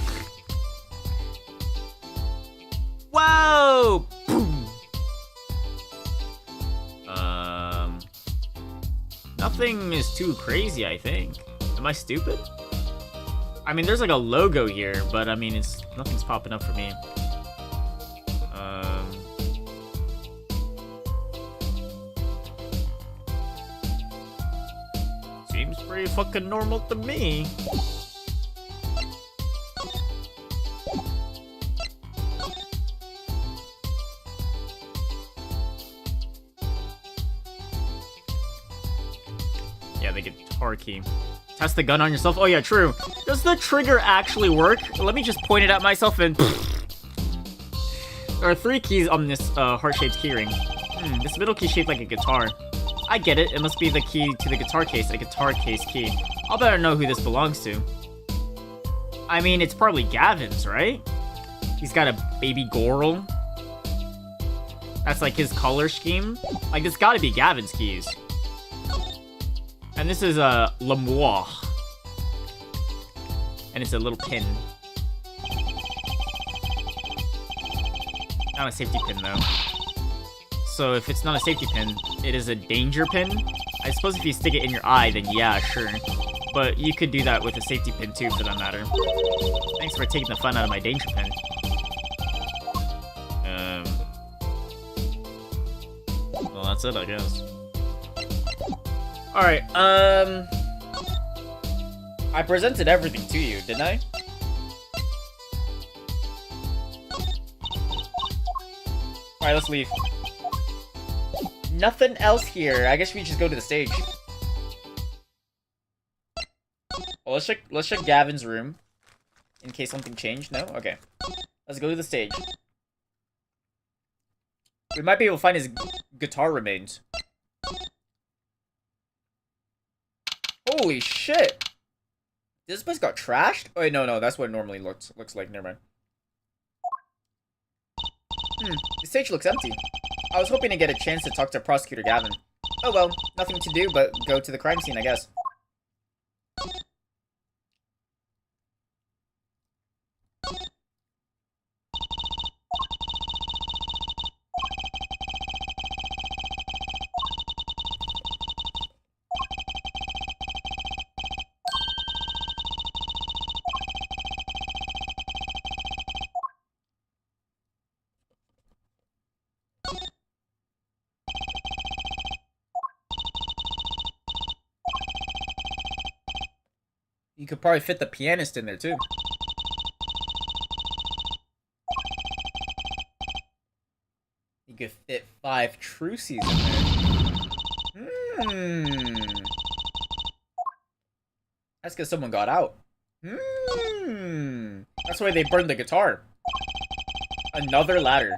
Whoa! Boom! Nothing is too crazy, I think. Am I stupid? I mean, there's like a logo here, but I mean, nothing's popping up for me. Seems pretty fucking normal to me. Yeah, the guitar key. Test the gun on yourself? Oh yeah, true. Does the trigger actually work? Let me just point it at myself and... There are 3 keys on this heart-shaped keyring. This middle key shaped like a guitar. I get it. It must be the key to the guitar case, a guitar case key. I'll better know who this belongs to. I mean, it's probably Gavin's, right? He's got a baby Goral. That's like his color scheme. Like, it's gotta be Gavin's keys. And this is a L'Amour. And it's a little pin. Not a safety pin, though. So if it's not a safety pin, it is a danger pin. I suppose if you stick it in your eye, then yeah, sure. But you could do that with a safety pin, too, for that matter. Thanks for taking the fun out of my danger pin. Well, that's it, I guess. Alright, I presented everything to you, didn't I? Alright, let's leave. Nothing else here. I guess we just go to the stage. Well, let's check Gavin's room. In case something changed. No? Okay. Let's go to the stage. We might be able to find his guitar remains. Holy shit! This place got trashed? Oh, wait, no, that's what it normally looks like. Never mind. The stage looks empty. I was hoping to get a chance to talk to Prosecutor Gavin. Oh well, nothing to do but go to the crime scene, I guess. You could probably fit the pianist in there, too. You could fit 5 Trucies in there. That's because someone got out. That's why they burned the guitar. Another ladder.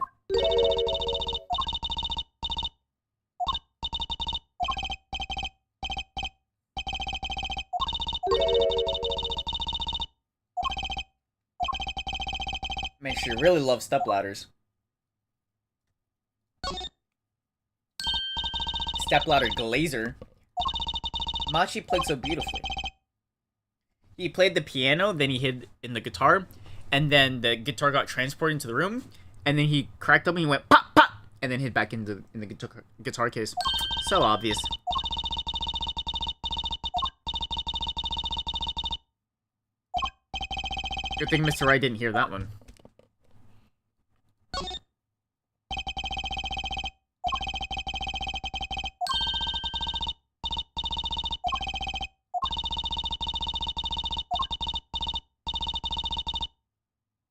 Man, she really loves stepladders. Stepladder Glazer. Machi played so beautifully. He played the piano, then he hid in the guitar, and then the guitar got transported into the room, and then he cracked open, he went pop, pop, and then hid back in the guitar case. So obvious. Good thing Mr. Wright didn't hear that one.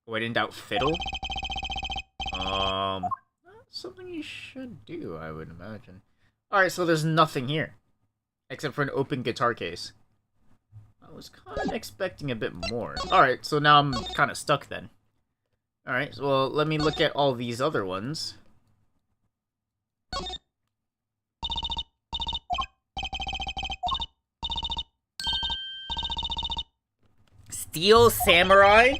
When in doubt, fiddle? That's something you should do, I would imagine. Alright, so there's nothing here. Except for an open guitar case. I was kind of expecting a bit more. Alright, so now I'm kind of stuck then. Alright, well, let me look at all these other ones. Steel Samurai?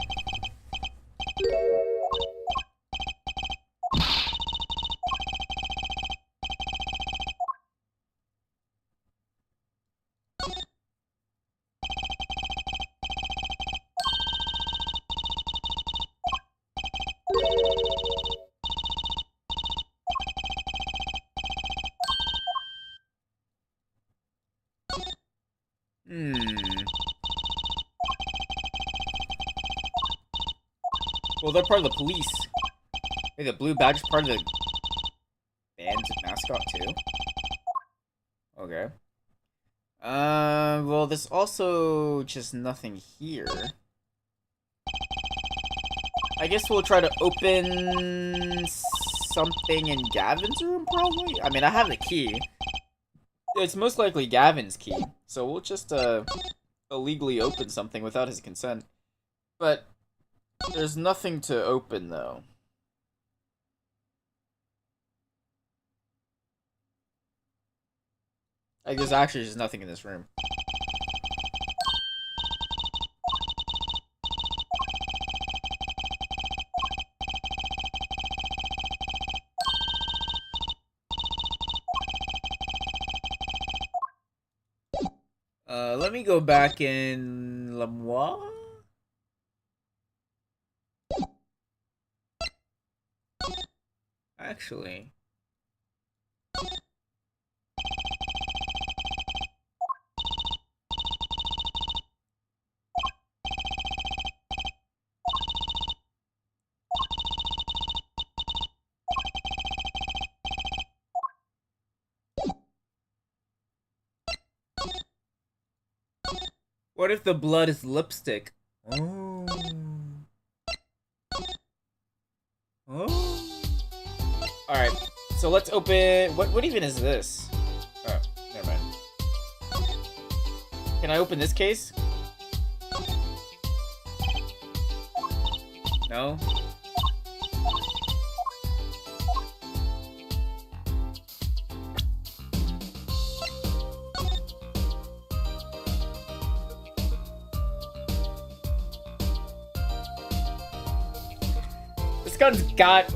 Well, they're part of the police. Wait, the blue badge is part of the band's mascot too? Okay. Well, there's also just nothing here. I guess we'll try to open something in Gavin's room, probably? I mean, I have the key. It's most likely Gavin's key, so we'll just, illegally open something without his consent. But there's nothing to open, though. Like, there's actually just nothing in this room. Let me go back in Lamois. Actually. What if the blood is lipstick? Oh. Oh. Alright, so let's open... What even is this? Oh, never mind. Can I open this case? No? This gun's got...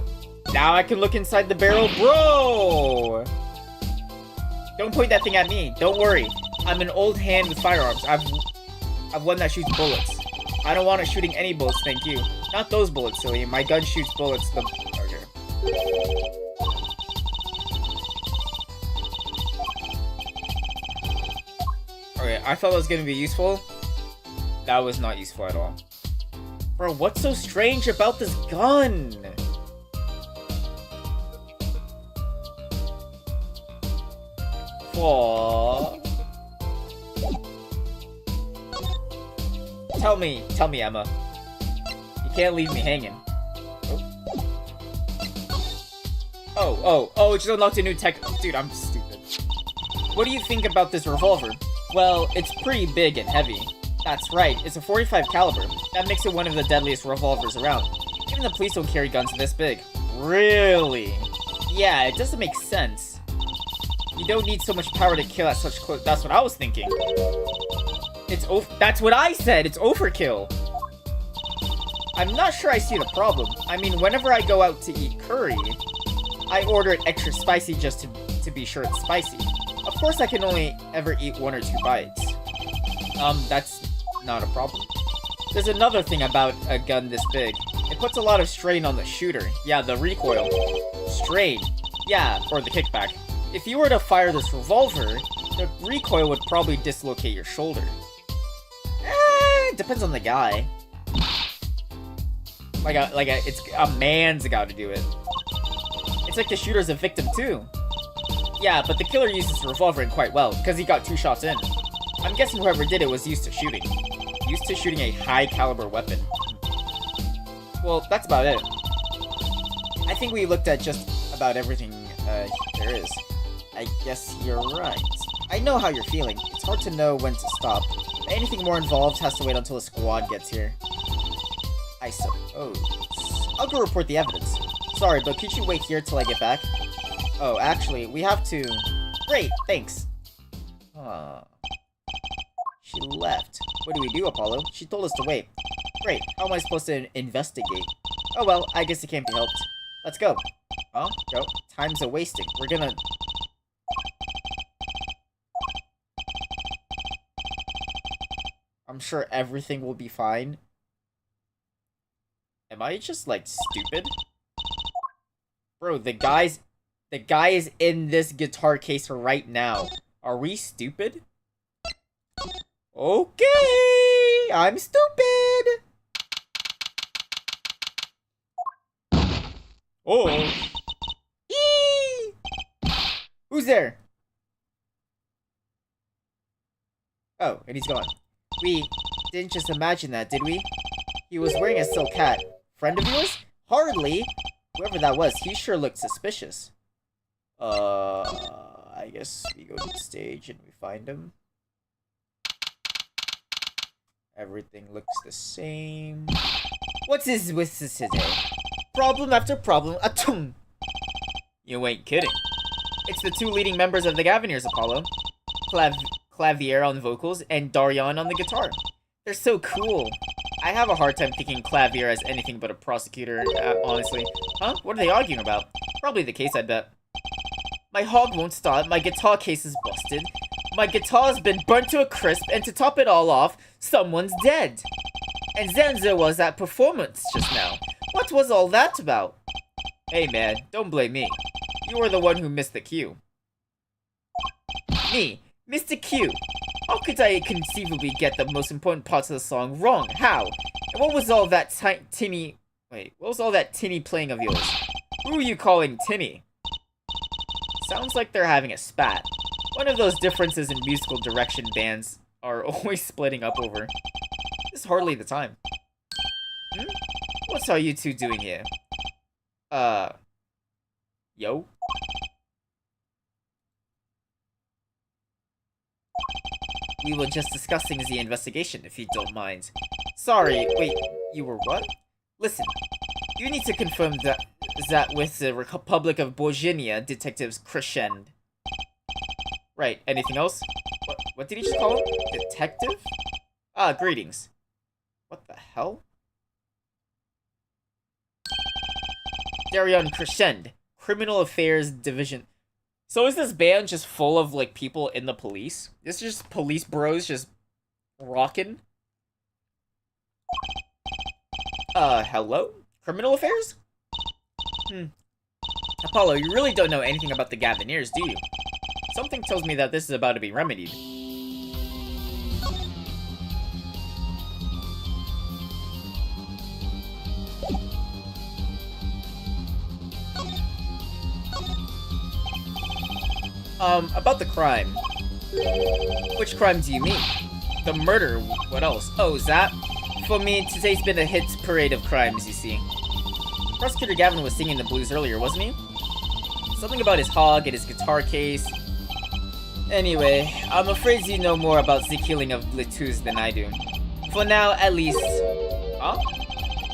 Now I can look inside the barrel. Bro! Don't point that thing at me. Don't worry. I'm an old hand with firearms. I've one that shoots bullets. I don't want it shooting any bullets, thank you. Not those bullets, silly. My gun shoots bullets. The... Okay. Okay, I thought that was gonna be useful. That was not useful at all. Bro, what's so strange about this gun? Aww. Tell me, Emma. You can't leave me hanging. Oh, it just unlocked a new tech. Dude, I'm stupid. What do you think about this revolver? Well, it's pretty big and heavy. That's right, it's a .45 caliber. That makes it one of the deadliest revolvers around. Even the police don't carry guns this big. Really? Yeah, it doesn't make sense. You don't need so much power to kill at such close. That's what I was thinking. That's what I said. It's overkill. I'm not sure I see the problem. I mean, whenever I go out to eat curry, I order it extra spicy just to be sure it's spicy. Of course, I can only ever eat 1 or 2 bites. That's not a problem. There's another thing about a gun this big. It puts a lot of strain on the shooter. Yeah, the recoil. Strain. Yeah, or the kickback. If you were to fire this revolver, the recoil would probably dislocate your shoulder. Depends on the guy. It's a man's got to do it. It's like the shooter's a victim too. Yeah, but the killer used this revolver in quite well, because he got 2 shots in. I'm guessing whoever did it was used to shooting. Used to shooting a high caliber weapon. Well, that's about it. I think we looked at just about everything there is. I guess you're right. I know how you're feeling. It's hard to know when to stop. Anything more involved has to wait until a squad gets here. I suppose. I'll go report the evidence. Sorry, but could you wait here till I get back? Oh, actually, we have to... Great, thanks. She left. What do we do, Apollo? She told us to wait. Great, how am I supposed to investigate? Oh well, I guess it can't be helped. Let's go. Huh? Go. Time's a-wasting. We're gonna... I'm sure everything will be fine. Am I just, like, stupid? Bro, the guy is in this guitar case right now. Are we stupid? Okay, I'm stupid. Oh. Eee! Who's there? Oh, and he's gone. We didn't just imagine that, did we? He was wearing a silk hat. Friend of yours? Hardly. Whoever that was, he sure looked suspicious. I guess we go to the stage and we find him. Everything looks the same. What's this with this today? Problem after problem. Atum! You ain't kidding. It's the two leading members of the Gaviniers, Apollo. Clavier on vocals and Darion on the guitar. They're so cool. I have a hard time thinking Clavier as anything but a prosecutor, honestly. Huh? What are they arguing about? Probably the case, I bet. My hog won't start, my guitar case is busted. My guitar's been burnt to a crisp, and to top it all off, someone's dead. And Zenzo was at performance just now. What was all that about? Hey man, don't blame me. You were the one who missed the cue. Me? Mr. Q. How could I conceivably get the most important parts of the song wrong? How? And what was all that tinny... Wait, what was all that tinny playing of yours? Who are you calling tinny? Sounds like they're having a spat. One of those differences in musical direction bands are always splitting up over. This is hardly the time. What are you two doing here? Yo? We were just discussing the investigation, if you don't mind. Sorry, wait, you were what? Listen, you need to confirm that with the Republic of Borginia detectives Crescend. Right, anything else? What did he just call him? Detective? Ah, greetings. What the hell? Darion Crescend, Criminal Affairs Division. So is this band just full of, like, people in the police? It's just police bros just rocking? Hello? Criminal Affairs? Apollo, you really don't know anything about the Gaviniers, do you? Something tells me that this is about to be remedied. About the crime. Which crime do you mean? The murder, what else? Oh, that? For me, today's been a hit parade of crimes, you see. Prosecutor Gavin was singing the blues earlier, wasn't he? Something about his hog and his guitar case. Anyway, I'm afraid you know more about the killing of Letus than I do. For now, at least. Huh?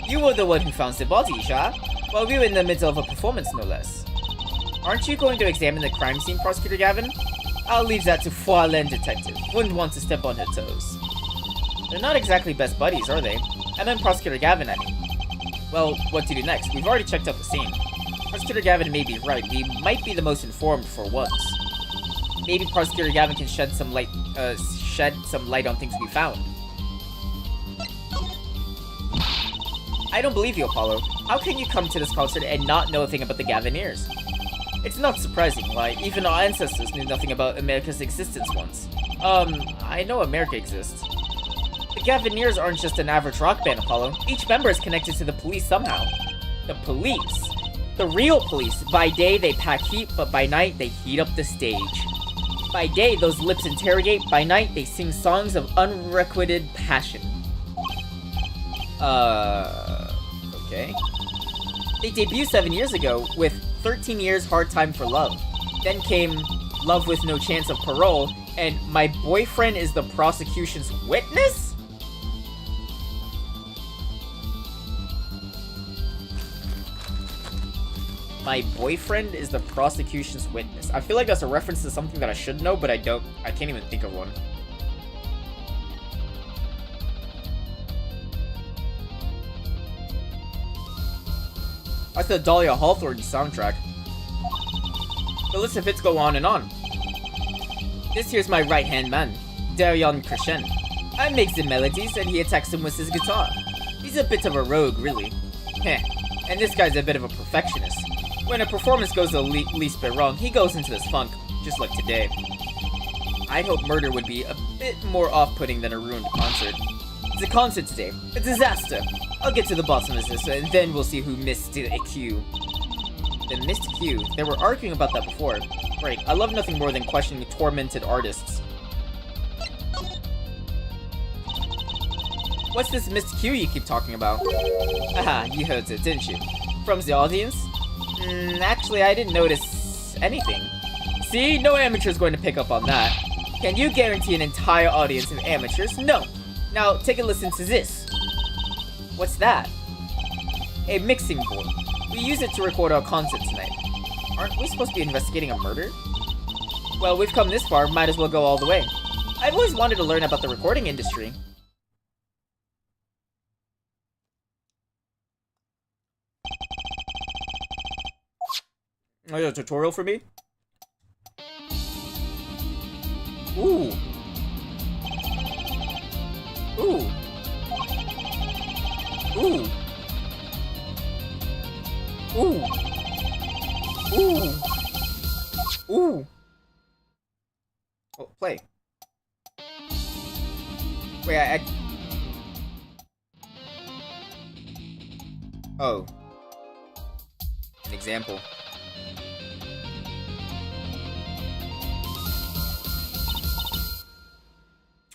You were the one who found the body, Sha? While we were in the middle of a performance, no less. Aren't you going to examine the crime scene, Prosecutor Gavin? I'll leave that to Foilen Detective. Wouldn't want to step on her toes. They're not exactly best buddies, are they? And then Prosecutor Gavin, I mean. Well, what to do next? We've already checked out the scene. Prosecutor Gavin may be right. We might be the most informed for once. Maybe Prosecutor Gavin can shed some light on things we found. I don't believe you, Apollo. How can you come to this concert and not know a thing about the Gaviniers? It's not surprising. Why, even our ancestors knew nothing about America's existence once. I know America exists. The Gaviniers aren't just an average rock band, Apollo. Each member is connected to the police somehow. The police? The real police. By day, they pack heat, but by night, they heat up the stage. By day, those lips interrogate. By night, they sing songs of unrequited passion. Okay. They debuted 7 years ago with 13 Years Hard Time for Love. Then came Love with No Chance of Parole, and My Boyfriend is the Prosecution's Witness? My boyfriend is the prosecution's witness. I feel like that's a reference to something that I should know, but I can't even think of one. That's the Dahlia Hawthorne soundtrack. The list of hits go on and on. This here's my right-hand man, Darion Crescend. I make the melodies and he attacks them with his guitar. He's a bit of a rogue, really. Heh, and this guy's a bit of a perfectionist. When a performance goes the least bit wrong, he goes into this funk, just like today. I'd hope murder would be a bit more off-putting than a ruined concert. It's a concert today. A disaster. I'll get to the bottom of this, and then we'll see who missed the cue. The missed cue. They were arguing about that before. Right, I love nothing more than questioning tormented artists. What's this missed cue you keep talking about? Haha, you heard it, didn't you? From the audience? Actually, I didn't notice anything. See? No amateur's going to pick up on that. Can you guarantee an entire audience of amateurs? No. Now, take a listen to this. What's that? A mixing board. We use it to record our concert tonight. Aren't we supposed to be investigating a murder? Well, we've come this far, might as well go all the way. I've always wanted to learn about the recording industry. Oh, you have a tutorial for me? Ooh. Ooh. Ooh. Ooh. Ooh. Ooh. Oh, play. Wait, Oh. An example.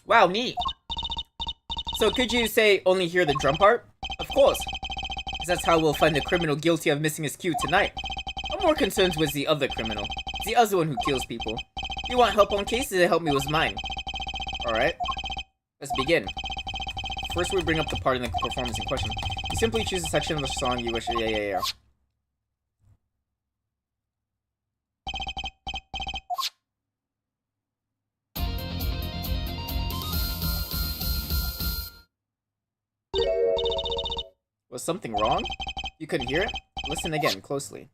Wow, neat. So could you say only hear the drum part? Of course. That's how we'll find the criminal guilty of missing his cue tonight. I'm more concerned with the other criminal. The other one who kills people. You want help on cases? Help me with mine. Alright. Let's begin. First we bring up the part in the performance in question. You simply choose a section of the song you wish. Yeah. Was something wrong? You couldn't hear it? Listen again, closely.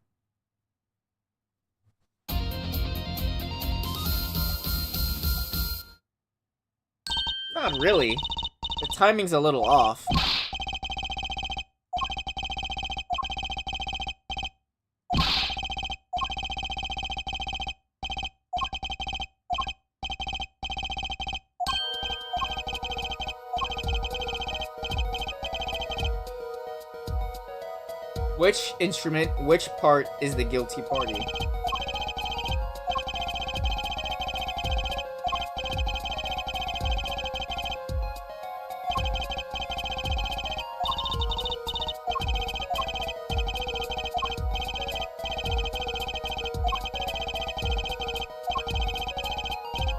Not really. The timing's a little off. Which instrument, which part is the guilty party?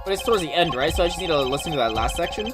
But it's towards the end, right? So I just need to listen to that last section?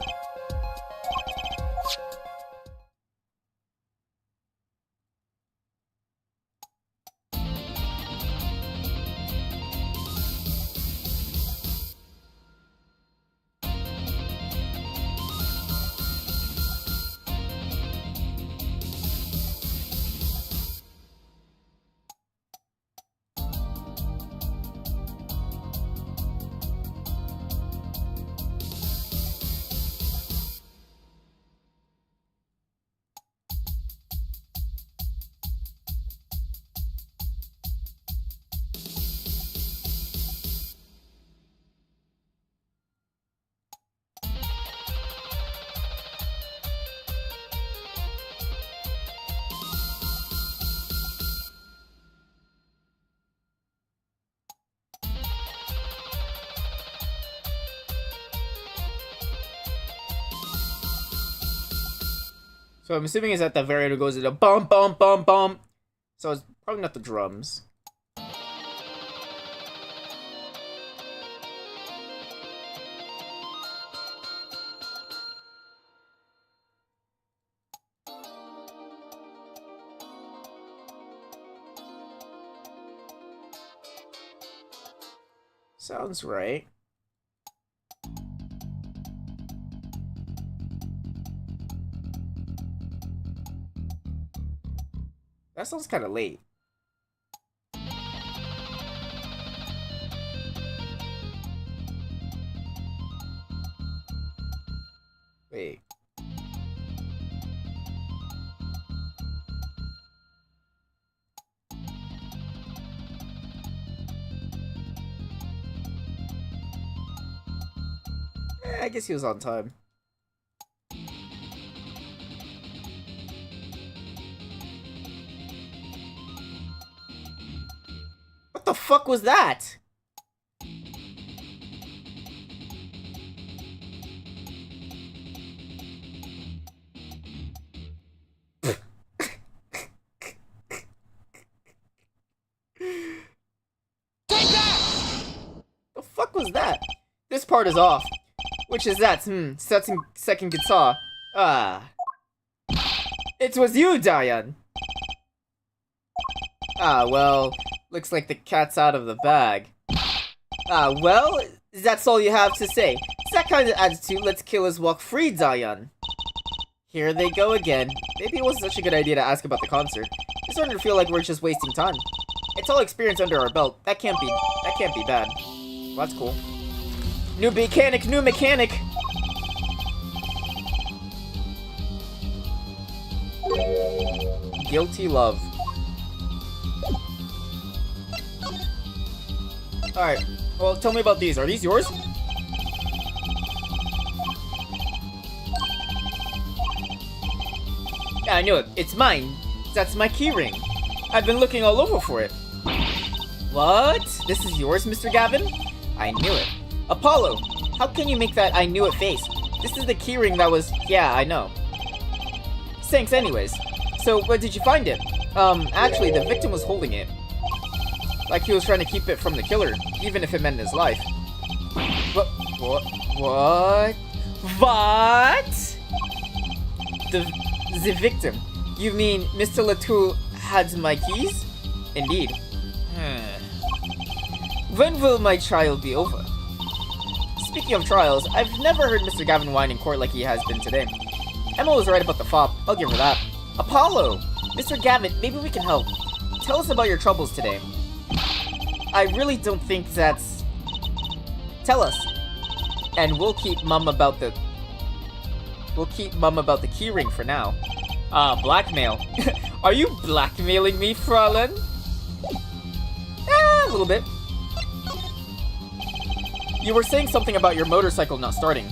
So I'm assuming it's at the very end it goes into bum bum bum bum. So it's probably not the drums. Sounds right. That sounds kind of late. Wait. I guess he was on time. the fuck was that? The fuck was that? This part is off. Which is that? Second guitar. It was you, Diane. Well, looks like the cat's out of the bag. Well, that's all you have to say. It's that kind of attitude lets killers walk free, Diane. Here they go again. Maybe it wasn't such a good idea to ask about the concert. It's starting to feel like we're just wasting time. It's all experience under our belt. That can't be bad. Well, that's cool. New mechanic! Guilty love. Alright, well, tell me about these. Are these yours? Yeah, I knew it. It's mine. That's my keyring. I've been looking all over for it. What? This is yours, Mr. Gavin? I knew it. Apollo, how can you make that I knew it face? This is the keyring that was... Yeah, I know. Thanks anyways. So, where did you find it? Actually, the victim was holding it. Like he was trying to keep it from the killer, even if it meant his life. What? The victim? You mean Mr. Latour had my keys? Indeed. When will my trial be over? Speaking of trials, I've never heard Mr. Gavin whine in court like he has been today. Emma was right about the fop. I'll give her that. Apollo! Mr. Gavin, maybe we can help. Tell us about your troubles today. I really don't think that's... Tell us. And we'll keep mum about the keyring for now. Blackmail. Are you blackmailing me, Fräulein? A little bit. You were saying something about your motorcycle not starting.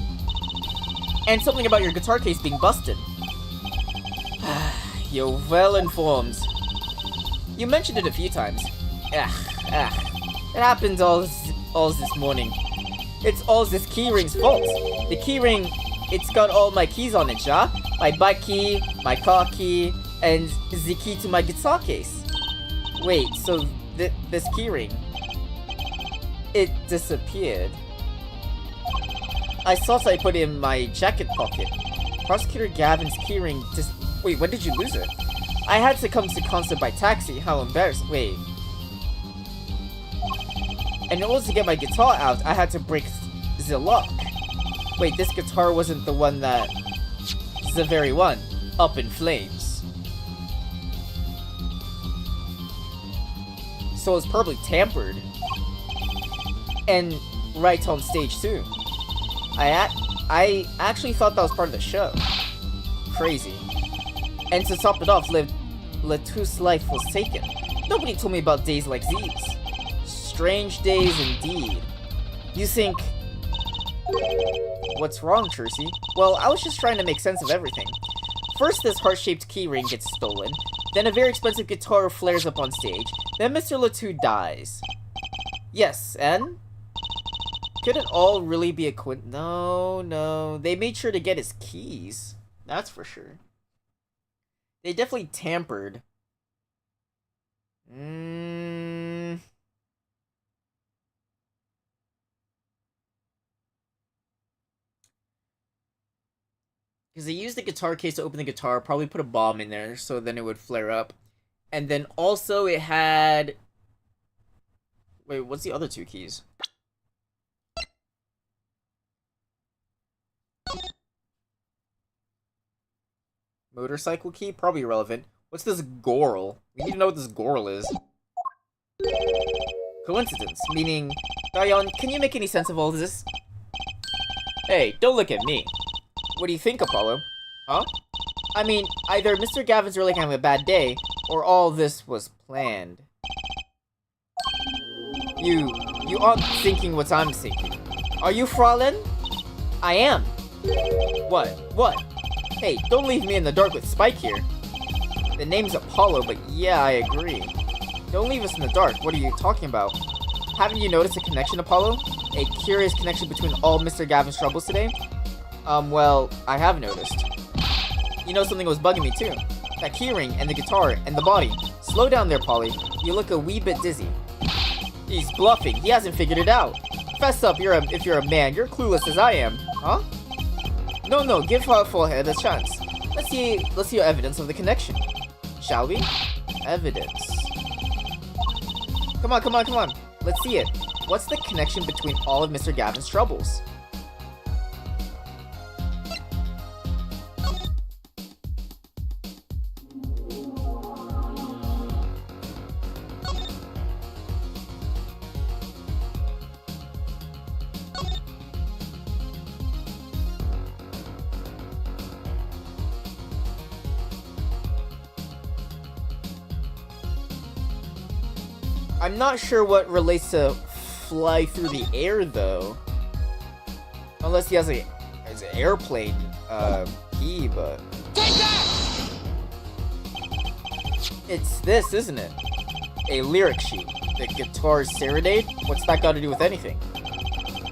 And something about your guitar case being busted. You're well informed. You mentioned it a few times. It happened all this morning. It's all this keyring's fault. The keyring, it's got all my keys on it, yeah? My bike key, my car key, and the key to my guitar case. Wait, so this keyring, it disappeared. I thought I put it in my jacket pocket. Prosecutor Gavin's keyring Wait, when did you lose it? I had to come to concert by taxi. How embarrassing. Wait. And in order to get my guitar out, I had to break the lock. Wait, this guitar wasn't the one that... The very one. Up in flames. So it's probably tampered. And right on stage too. I actually thought that was part of the show. Crazy. And to top it off, Latour's life was taken. Nobody told me about days like these. Strange days indeed. You think... What's wrong, Tracy? Well, I was just trying to make sense of everything. First, this heart-shaped keyring gets stolen. Then a very expensive guitar flares up on stage. Then Mr. Latour dies. Yes, and? Could it all really be a No. They made sure to get his keys. That's for sure. They definitely tampered. Because they used the guitar case to open the guitar, probably put a bomb in there, so then it would flare up. And then also it had... Wait, what's the other two keys? Motorcycle key? Probably irrelevant. What's this gorl? We need to know what this gorl is. Coincidence, meaning... Dion, can you make any sense of all this? Hey, don't look at me. What do you think, Apollo? Huh? I mean, either Mr. Gavin's really having a bad day, or all this was planned. You aren't thinking what I'm thinking. Are you, Fräulein? I am. What? Hey, don't leave me in the dark with Spike here. The name's Apollo, but yeah, I agree. Don't leave us in the dark. What are you talking about? Haven't you noticed a connection, Apollo? A curious connection between all Mr. Gavin's troubles today? Well, I have noticed. You know, something was bugging me too. That keyring and the guitar and the body. Slow down there, Polly. You look a wee bit dizzy. He's bluffing. He hasn't figured it out. Fess up, if you're a man. You're clueless as I am. Huh? No, give Forehead a chance. Let's see your evidence of the connection. Shall we? Evidence. Come on. Let's see it. What's the connection between all of Mr. Gavin's troubles? I'm not sure what relates to fly through the air, though. Unless he has an airplane key, but... Take that! It's this, isn't it? A lyric sheet. The guitar serenade? What's that got to do with anything?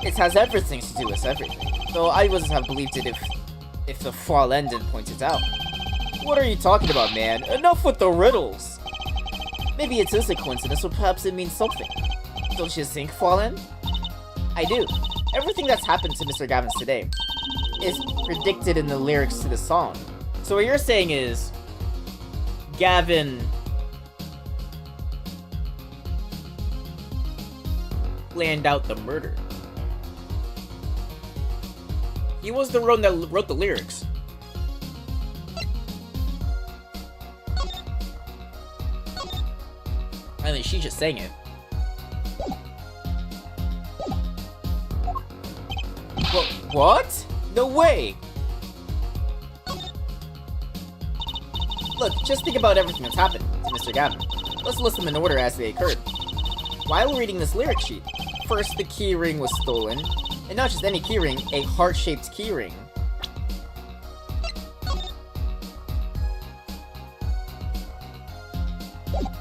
It has everything to do with everything. Though I wouldn't have believed it if the Fallen didn't point it out. What are you talking about, man? Enough with the riddles! Maybe it is a coincidence, or perhaps it means something. Don't you think, Fallen? I do. Everything that's happened to Mr. Gavin today is predicted in the lyrics to the song. So what you're saying is, Gavin planned out the murder. He was the one that wrote the lyrics. I mean, she just sang it. What? No way! Look, just think about everything that's happened to Mr. Gavin. Let's list them in order as they occurred. While reading this lyric sheet, first the keyring was stolen, and not just any keyring, a heart-shaped keyring.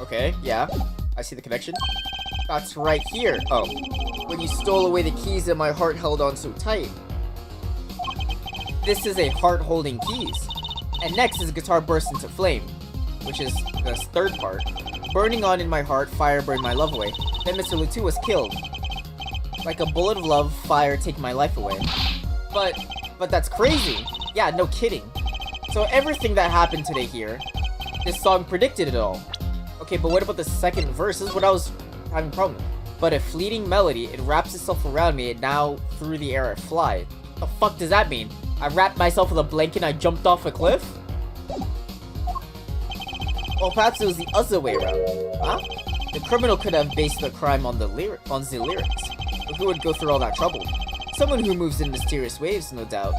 Okay, yeah, I see the connection. That's right here. Oh, when you stole away the keys that my heart held on so tight. This is a heart-holding keys. And next is guitar burst into flame, which is the third part. Burning on in my heart, fire burned my love away. Then Mr. Lutu was killed. Like a bullet of love, fire take my life away. But that's crazy. Yeah, no kidding. So everything that happened today here, this song predicted it all. Okay, but what about the second verse? This is what I was having a problem with. But a fleeting melody, it wraps itself around me, and now through the air I fly. The fuck does that mean? I wrapped myself with a blanket and I jumped off a cliff? Or perhaps it was the other way around. Huh? The criminal could have based the crime on the lyrics. But who would go through all that trouble? Someone who moves in mysterious waves, no doubt.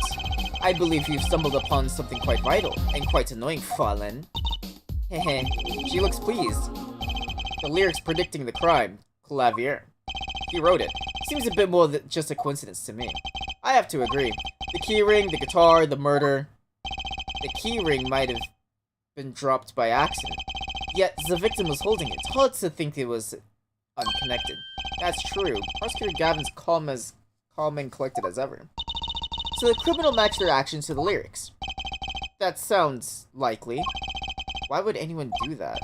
I believe you've stumbled upon something quite vital, and quite annoying, Fallen. Hehe, she looks pleased. The lyrics predicting the crime. Clavier. He wrote it. Seems a bit more than just a coincidence to me. I have to agree. The keyring, the guitar, the murder. The keyring might have been dropped by accident. Yet the victim was holding it. It's hard to think it was unconnected. That's true. Prosecutor Gavin's calm and collected as ever. So the criminal matched their actions to the lyrics. That sounds likely. Why would anyone do that?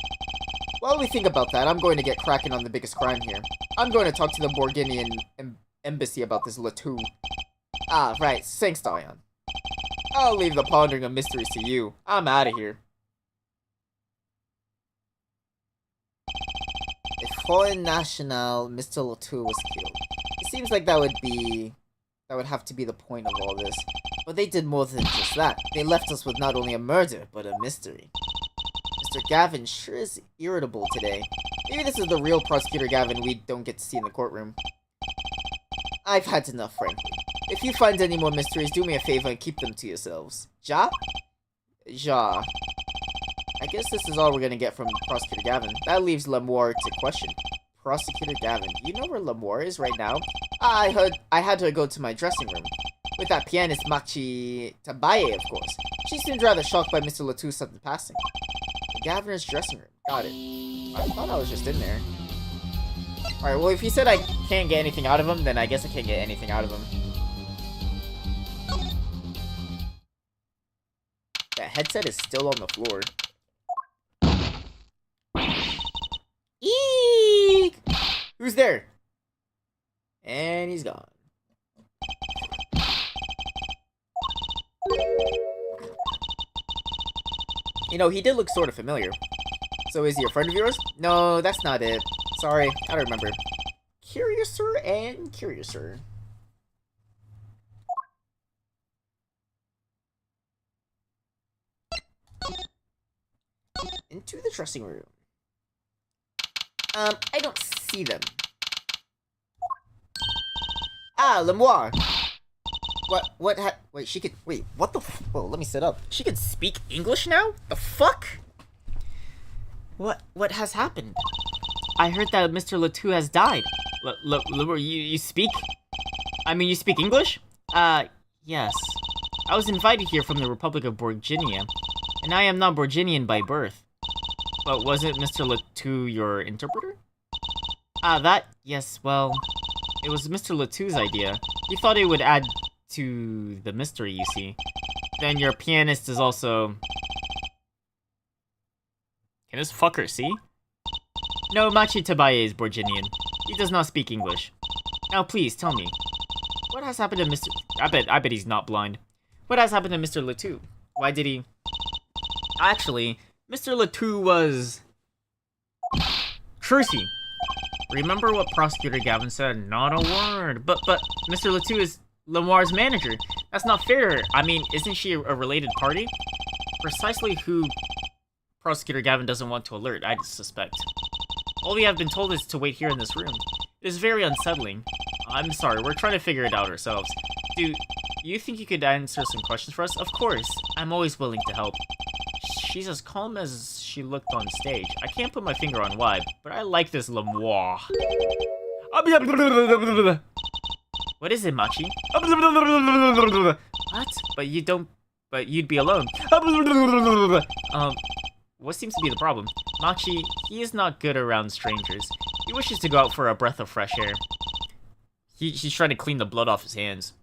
While we think about that, I'm going to get cracking on the biggest crime here. I'm going to talk to the Borginian embassy about this Latu. Ah, right. Thanks, Dion. I'll leave the pondering of mysteries to you. I'm out of here. If foreign national Mr. Latu was killed, it seems like that would have to be the point of all this. But they did more than just that. They left us with not only a murder, but a mystery. Mr. Gavin sure is irritable today. Maybe this is the real Prosecutor Gavin we don't get to see in the courtroom. I've had enough, frankly. If you find any more mysteries, do me a favor and keep them to yourselves. Ja? Ja. I guess this is all we're gonna get from Prosecutor Gavin. That leaves Lemoire to question. Prosecutor Gavin, do you know where Lemoire is right now? I had to go to my dressing room. With that pianist Machi Tabaye, of course. She seemed rather shocked by Mr. Latu's sudden passing. The Governor's dressing room. Got it. I thought I was just in there. Alright, well, if he said I can't get anything out of him, then I guess I can't get anything out of him. That headset is still on the floor. Eek! Who's there? And he's gone. You know, he did look sort of familiar. So is he a friend of yours? No, that's not it. Sorry, I don't remember. Curiouser and curiouser. Into the dressing room. I don't see them. Ah, Lemoire. Wait, she could, wait, what the whoa, let me sit up. She can speak English now? The fuck? What has happened? I heard that Mr. Letou has died. You speak? I mean, you speak English? Yes. I was invited here from the Republic of Borginia, and I am not Borginian by birth. But wasn't Mr. Letou your interpreter? Yes, well, it was Mr. Letou's idea. He thought it would add to the mystery, you see. Then your pianist is also... Can this fucker see? No, Machi Tabaye is Borginian. He does not speak English. Now please, tell me. What has happened to Mr... I bet he's not blind. What has happened to Mr. Letou? Why did he... Actually, Mr. Letou was... Trucy. Remember what Prosecutor Gavin said? Not a word. But Mr. Letou is Lemoire's manager. That's not fair. I mean, isn't she a related party? Precisely who Prosecutor Gavin doesn't want to alert, I suspect. All we have been told is to wait here in this room. It is very unsettling. I'm sorry, we're trying to figure it out ourselves. Do you think you could answer some questions for us? Of course. I'm always willing to help. She's as calm as she looked on stage. I can't put my finger on why, but I like this Lemoire. What is it, Machi? What? But you'd be alone. What seems to be the problem? Machi, he is not good around strangers. He wishes to go out for a breath of fresh air. He's trying to clean the blood off his hands.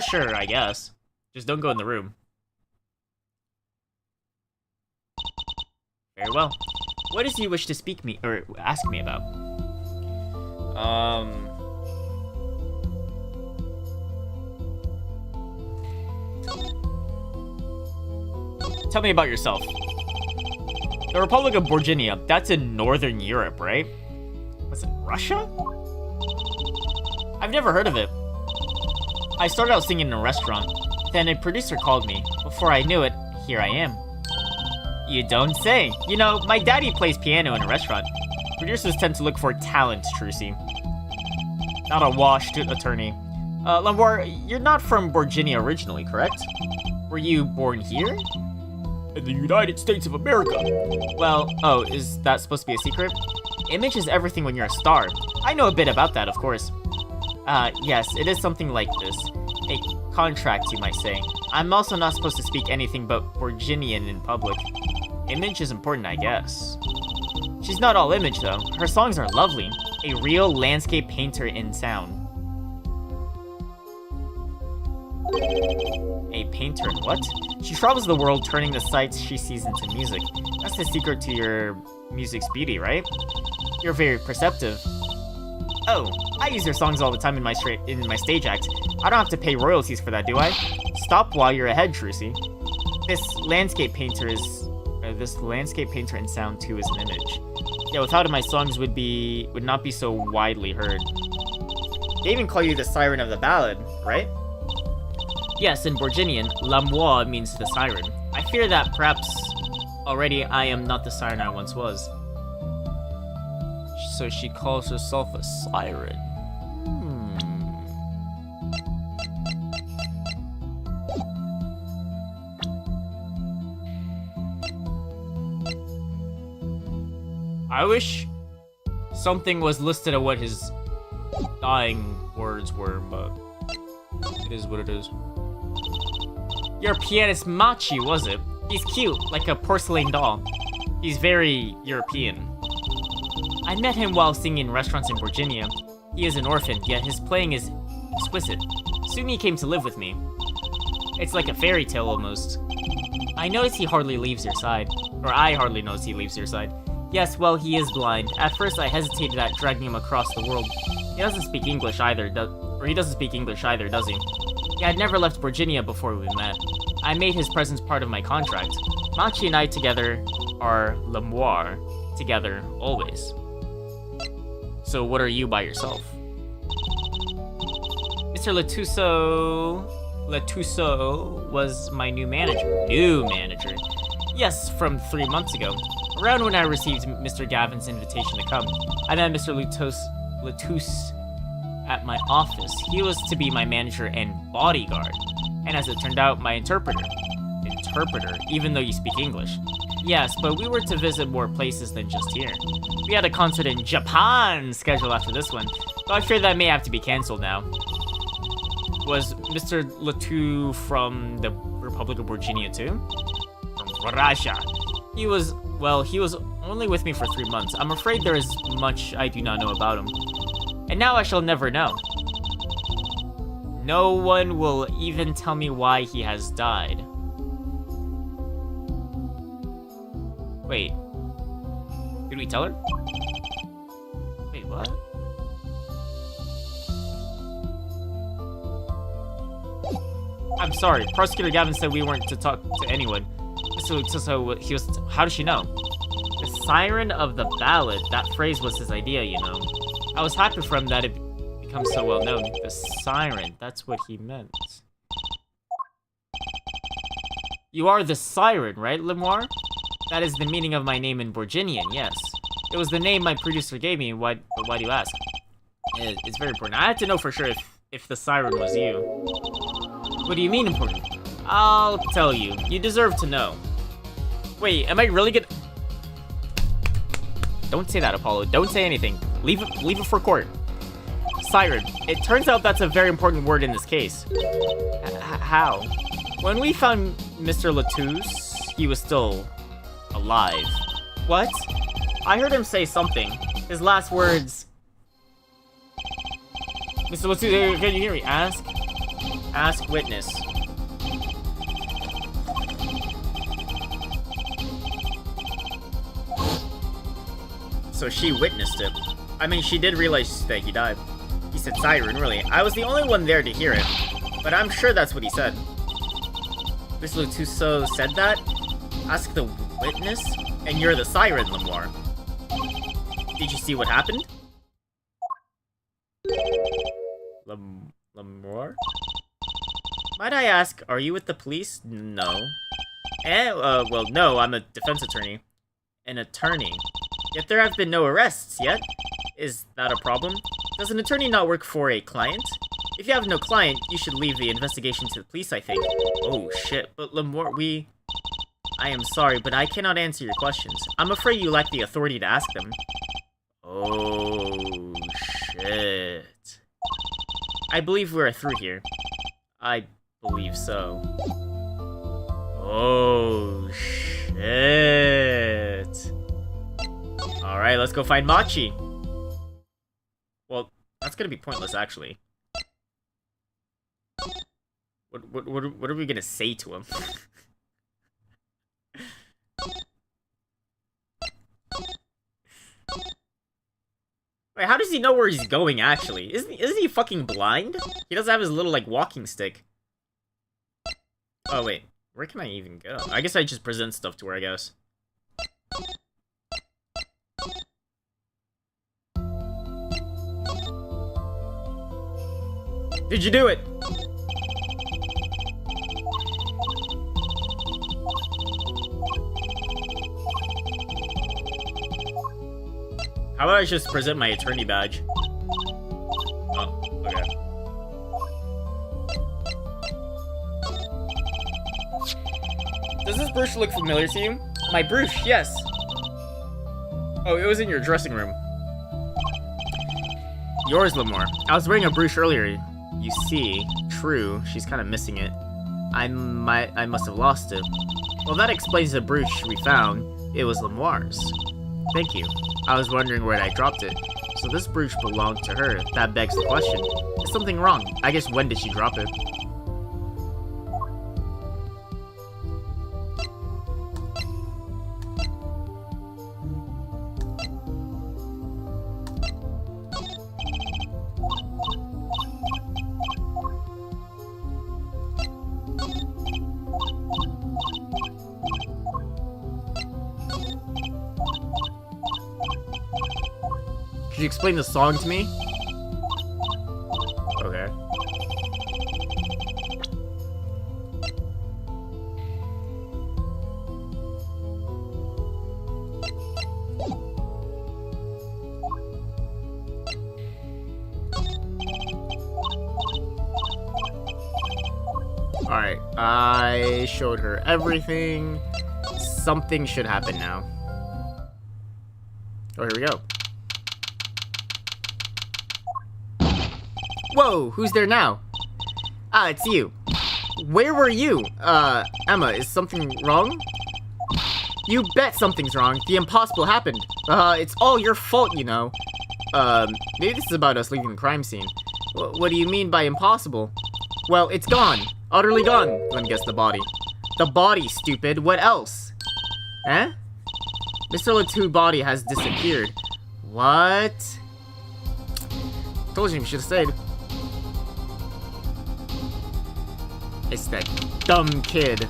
Sure, I guess. Just don't go in the room. Very well. What does he wish to ask me about? Tell me about yourself. The Republic of Borginia, that's in Northern Europe, right? Was it Russia? I've never heard of it. I started out singing in a restaurant. Then a producer called me. Before I knew it, here I am. You don't say. You know, my daddy plays piano in a restaurant. Producers tend to look for talent, Trucy. Not a washed attorney. Lemoire, you're not from Borginia originally, correct? Were you born here? In the United States of America. Well, oh, is that supposed to be a secret? Image is everything when you're a star. I know a bit about that, of course. Yes, it is something like this. A contract, you might say. I'm also not supposed to speak anything but Borginian in public. Image is important, I guess. She's not all image, though. Her songs are lovely. A real landscape painter in sound. A painter in what? She travels the world turning the sights she sees into music. That's the secret to your music's beauty, right? You're very perceptive. Oh, I use your songs all the time in my stage act. I don't have to pay royalties for that, do I? Stop while you're ahead, Trucy. This landscape painter in sound too is an image. Yeah, without it, my songs would not be so widely heard. They even call you the siren of the ballad, right? Yes, in Borginian, Lemoire means the siren. I fear that perhaps already I am not the siren I once was. So she calls herself a siren. I wish something was listed of what his dying words were, but it is what it is. Your pianist Machi, was it? He's cute, like a porcelain doll. He's very European. I met him while singing in restaurants in Virginia. He is an orphan, yet his playing is exquisite. Soon he came to live with me. It's like a fairy tale almost. I notice he hardly leaves your side. Or I hardly notice he leaves your side. Yes, well, he is blind. At first I hesitated at dragging him across the world. He doesn't speak English either, does he? He had never left Virginia before we met. I made his presence part of my contract. Machi and I together are l'amour, together always. So what are you by yourself? Mr. Letuso was my new manager. New manager? Yes, from 3 months ago. Around when I received Mr. Gavin's invitation to come, I met Mr. Letus at my office. He was to be my manager and bodyguard, and as it turned out, my interpreter. Interpreter, even though you speak English. Yes, but we were to visit more places than just here. We had a concert in Japan scheduled after this one, but I'm sure that may have to be cancelled now. Was Mr. Letou from the Republic of Virginia too? From Russia. He was only with me for 3 months. I'm afraid there is much I do not know about him. And now I shall never know. No one will even tell me why he has died. Wait. Did we tell her? Wait, what? I'm sorry. Prosecutor Gavin said we weren't to talk to anyone. So he was. How does she know? The siren of the ballad. That phrase was his idea, you know. I was happy for him that it becomes so well known. The siren. That's what he meant. You are the siren, right, Lemoire? That is the meaning of my name in Virginian. Yes. It was the name my producer gave me. Why do you ask? It's very important. I had to know for sure if the siren was you. What do you mean important? I'll tell you. You deserve to know. Wait, am I really gonna... Don't say that, Apollo. Don't say anything. Leave it for court. Siren. It turns out that's a very important word in this case. How? When we found Mr. Letus, he was still alive. What? I heard him say something. His last words... Mr. Letus, can you hear me? Ask witness. So she witnessed it. I mean, she did realize that he died. He said siren, really. I was the only one there to hear it. But I'm sure that's what he said. Mr. Letuso said that? Ask the witness? And you're the siren, Lemoire. Did you see what happened? Lemoire? Might I ask, are you with the police? No. Well, no, I'm a defense attorney. An attorney. Yet there have been no arrests yet. Is that a problem? Does an attorney not work for a client? If you have no client, you should leave the investigation to the police, I think. Oh, shit. But Lemoire, I am sorry, but I cannot answer your questions. I'm afraid you lack the authority to ask them. Oh, shit. I believe we're through here. I believe so. Oh, shit. Alright, let's go find Machi. Well, that's gonna be pointless, actually. What are we gonna say to him? Wait, how does he know where he's going, actually? Isn't he fucking blind? He doesn't have his little, like, walking stick. Oh, wait. Where can I even go? I guess I just present stuff to her, I guess. Did you do it? How about I just present my attorney badge? Oh, okay. Does this brooch look familiar to you? My brooch, yes. Oh, it was in your dressing room. Yours, Lemoire. I was wearing a brooch earlier. You see, true, she's kind of missing it. I must have lost it. Well, that explains the brooch we found. It was Lemoire's. Thank you. I was wondering where I dropped it. So this brooch belonged to her. That begs the question. Is something wrong? I guess when did she drop it? Could you explain the song to me? Okay. Alright, I showed her everything. Something should happen now. Oh, here we go. Whoa, who's there now? Ah, it's you. Where were you? Emma, is something wrong? You bet something's wrong. The impossible happened. It's all your fault, you know. Maybe this is about us leaving the crime scene. What do you mean by impossible? Well, it's gone. Utterly gone. Let me guess, the body. The body, stupid. What else? Eh? Mr. Latou's body has disappeared. What? Told you should have stayed. It's that dumb kid.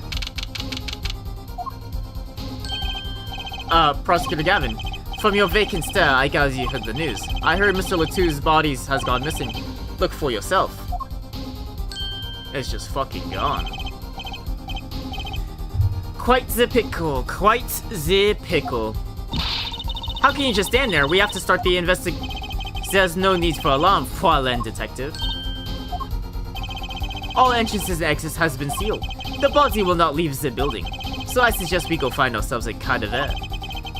Prosecutor Gavin, from your vacant stare, I gather you heard the news. I heard Mr. Latou's body has gone missing. Look for yourself. It's just fucking gone. Quite the pickle, quite the pickle. How can you just stand there? We have to start the There's no need for alarm, Fräulein Detective. All entrances and exits has been sealed. The body will not leave the building. So I suggest we go find ourselves a cadaver.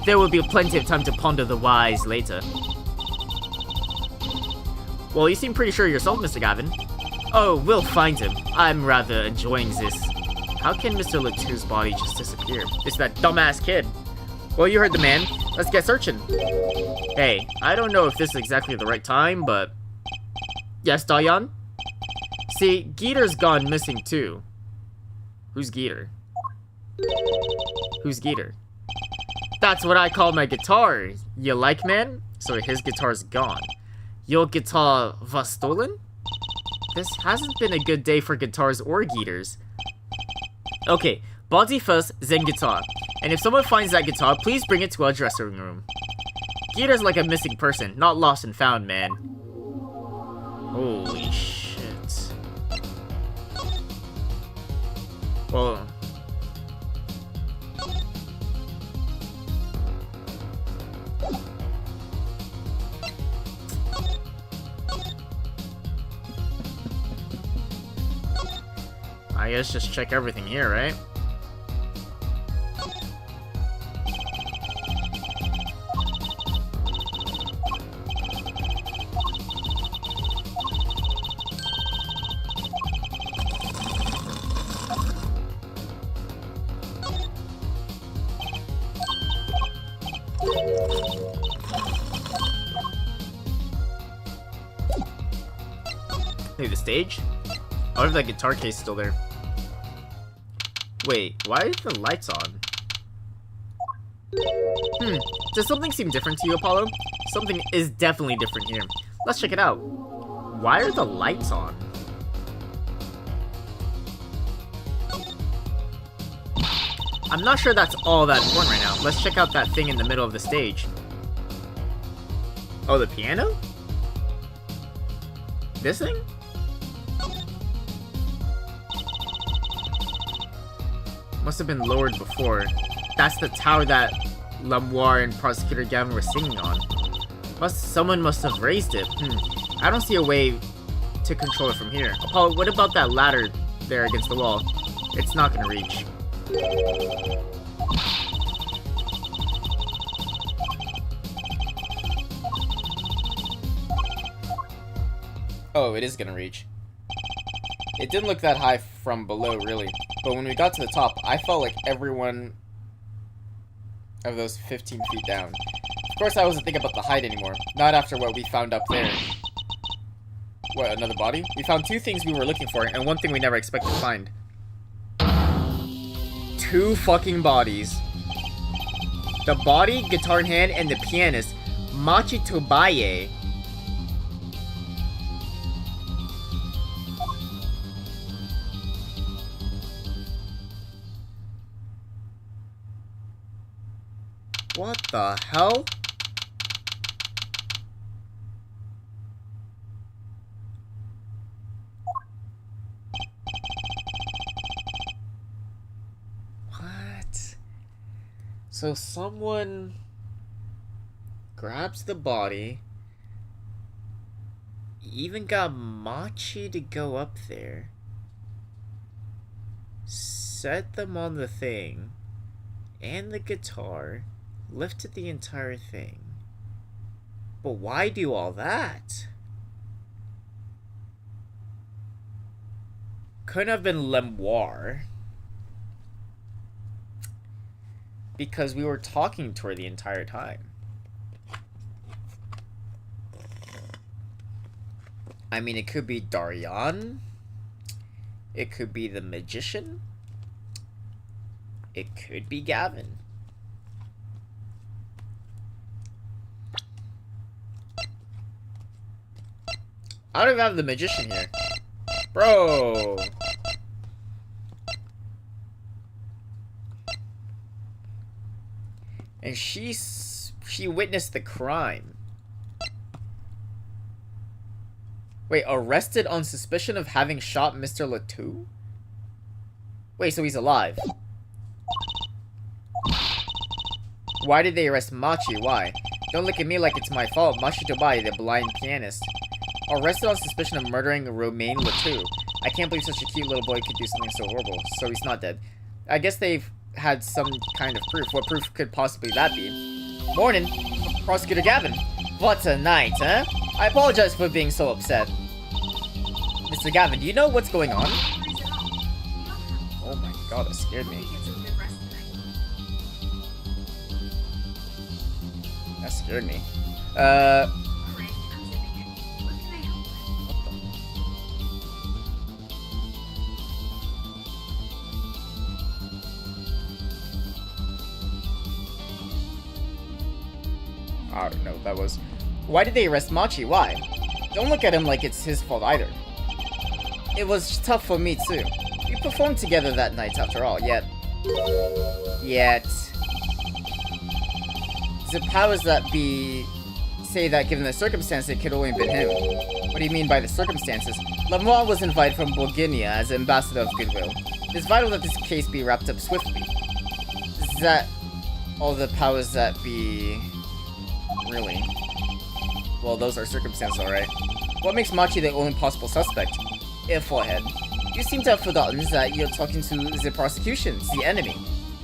There will be plenty of time to ponder the whys later. Well, you seem pretty sure yourself, Mr. Gavin. Oh, we'll find him. I'm rather enjoying this. How can Mr. Latou's body just disappear? It's that dumbass kid. Well, you heard the man. Let's get searching. Hey, I don't know if this is exactly the right time, but... Yes, Dayan? See, Geeter's gone missing too. Who's Geeter? Who's Geeter? That's what I call my guitar. You like, man? So his guitar's gone. Your guitar was stolen? This hasn't been a good day for guitars or Geeters. Okay, body first, then guitar. And if someone finds that guitar, please bring it to our dressing room. Geeter's like a missing person, not lost and found, man. Holy shit. Well... I guess just check everything here, right? Maybe the stage? I wonder if that guitar case is still there. Wait, why are the lights on? Does something seem different to you, Apollo? Something is definitely different here. Let's check it out. Why are the lights on? I'm not sure that's all that important right now. Let's check out that thing in the middle of the stage. Oh, the piano? This thing? Must have been lowered before. That's the tower that Lemoire and Prosecutor Gavin were singing on. Someone must have raised it. I don't see a way to control it from here. Apollo, what about that ladder there against the wall? It's not gonna reach. Oh, it is gonna reach. It didn't look that high from below, really. But when we got to the top, I felt like everyone of those 15 feet down. Of course, I wasn't thinking about the height anymore. Not after what we found up there. What, another body? We found 2 things we were looking for, and 1 thing we never expected to find. 2 fucking bodies. The body, guitar in hand, and the pianist, Machi Tobaye. What the hell? What? So someone grabs the body, even got Machi to go up there, set them on the thing, and the guitar, lifted the entire thing. But why do all that? Couldn't have been Lemoire. Because we were talking to her the entire time. I mean, it could be Darian. It could be the magician. It could be Gavin. I don't even have the magician here. Bro! And she witnessed the crime. Wait, arrested on suspicion of having shot Mr. Latou? Wait, so he's alive. Why did they arrest Machi? Why? Don't look at me like it's my fault. Machi Tobai, the blind pianist. Arrested on suspicion of murdering Romain Latou. I can't believe such a cute little boy could do something so horrible. So he's not dead. I guess they've had some kind of proof. What proof could possibly that be? Morning, Prosecutor Gavin. What a night, huh? I apologize for being so upset. Mr. Gavin, do you know what's going on? Oh my god, that scared me. That scared me. I don't know what that was. Why did they arrest Machi? Why? Don't look at him like it's his fault either. It was tough for me too. We performed together that night after all, yet... The powers that be say that given the circumstances it could only have been him. What do you mean by the circumstances? Lemoine was invited from Bourguignon as ambassador of goodwill. It is vital that this case be wrapped up swiftly. Is that all the powers that be... Really? Well, those are circumstances, alright. What makes Machi the only possible suspect? Forehead. You seem to have forgotten that you're talking to the prosecution, the enemy.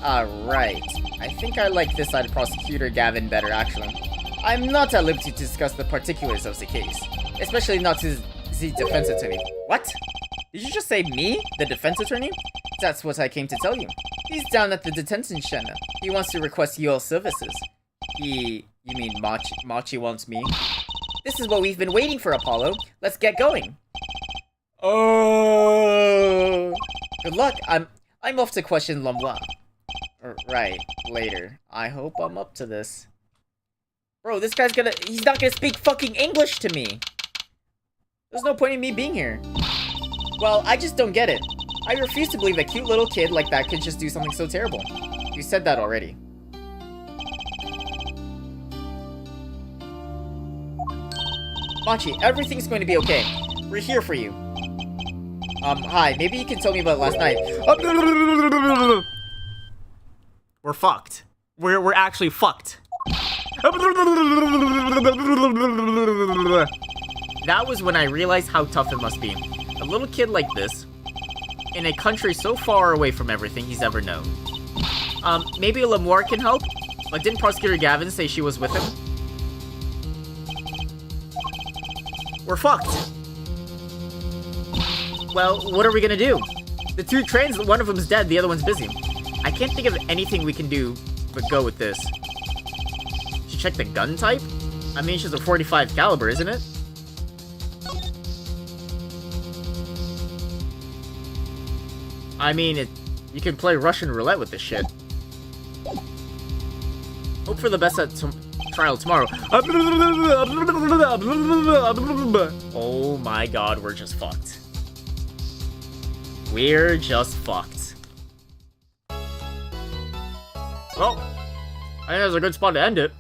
Right. I think I like this side of Prosecutor Gavin better, actually. I'm not at liberty to discuss the particulars of the case, especially not to the defense attorney. What? Did you just say me, the defense attorney? That's what I came to tell you. He's down at the detention center. He wants to request your services. You mean Machi wants me? This is what we've been waiting for, Apollo. Let's get going. Oh, good luck. I'm off to question Lemoine. Right, later. I hope I'm up to this. Bro, this guy's he's not gonna speak fucking English to me. There's no point in me being here. Well, I just don't get it. I refuse to believe a cute little kid like that could just do something so terrible. You said that already. Machi, everything's going to be okay. We're here for you. Hi, maybe you can tell me about last night. We're fucked. We're actually fucked. That was when I realized how tough it must be. A little kid like this, in a country so far away from everything he's ever known. Maybe Lemoire can help? Like, didn't Prosecutor Gavin say she was with him? We're fucked. Well, what are we gonna do? The 2 trains, one of them's dead, the other one's busy. I can't think of anything we can do a go with this. Should check the gun type? I mean, she's a 45 caliber, isn't it? I mean, you can play Russian roulette with this shit. Hope for the best at trial tomorrow. Oh my god, we're just fucked. We're just fucked. Well, I think that's a good spot to end it.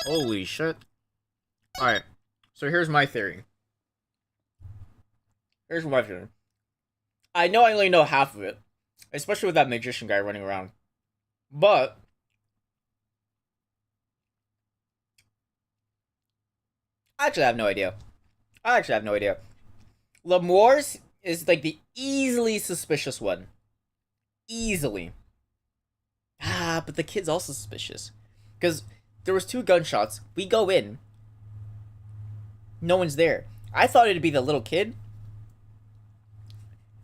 Holy shit. Alright, so here's my theory. Here's my theory. I know I only know half of it, especially with that magician guy running around. But I actually have no idea. L'Amour's is like the easily suspicious one. Easily. But the kid's also suspicious. Because there was 2 gunshots. We go in. No one's there. I thought it'd be the little kid.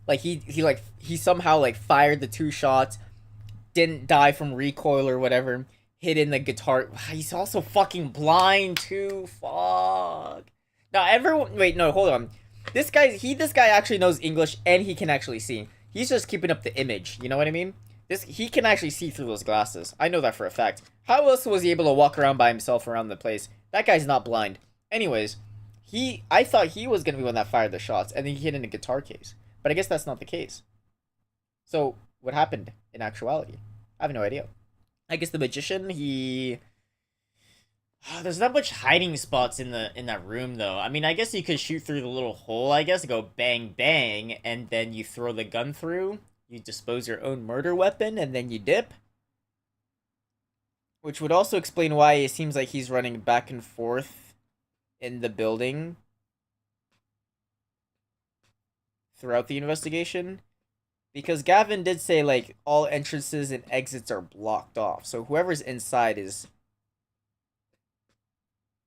Like he somehow like fired the 2 shots, didn't die from recoil or whatever, hit in the guitar. He's also fucking blind too. Fuck. Now everyone, wait, no, hold on. This guy actually knows English and he can actually see. He's just keeping up the image. You know what I mean? He can actually see through those glasses. I know that for a fact. How else was he able to walk around by himself around the place? That guy's not blind. Anyways, I thought he was gonna be one that fired the shots, and then he hit in a guitar case. But I guess that's not the case. So, what happened in actuality? I have no idea. I guess the magician, there's not much hiding spots in that room, though. I mean, I guess you could shoot through the little hole, I guess, go bang, bang, and then you throw the gun through. You dispose your own murder weapon, and then you dip. Which would also explain why it seems like he's running back and forth in the building throughout the investigation, because Gavin did say like all entrances and exits are blocked off, so whoever's inside is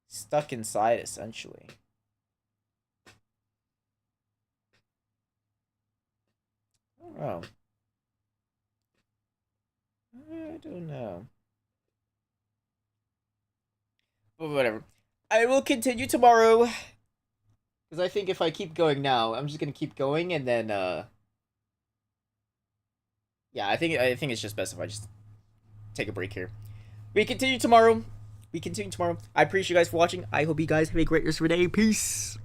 stuck inside essentially. Oh, I don't know, but whatever. I will continue tomorrow. Because I think if I keep going now, I'm just gonna keep going, and then, yeah, I think it's just best if I just take a break here. We continue tomorrow. I appreciate you guys for watching. I hope you guys have a great rest of your day. Peace.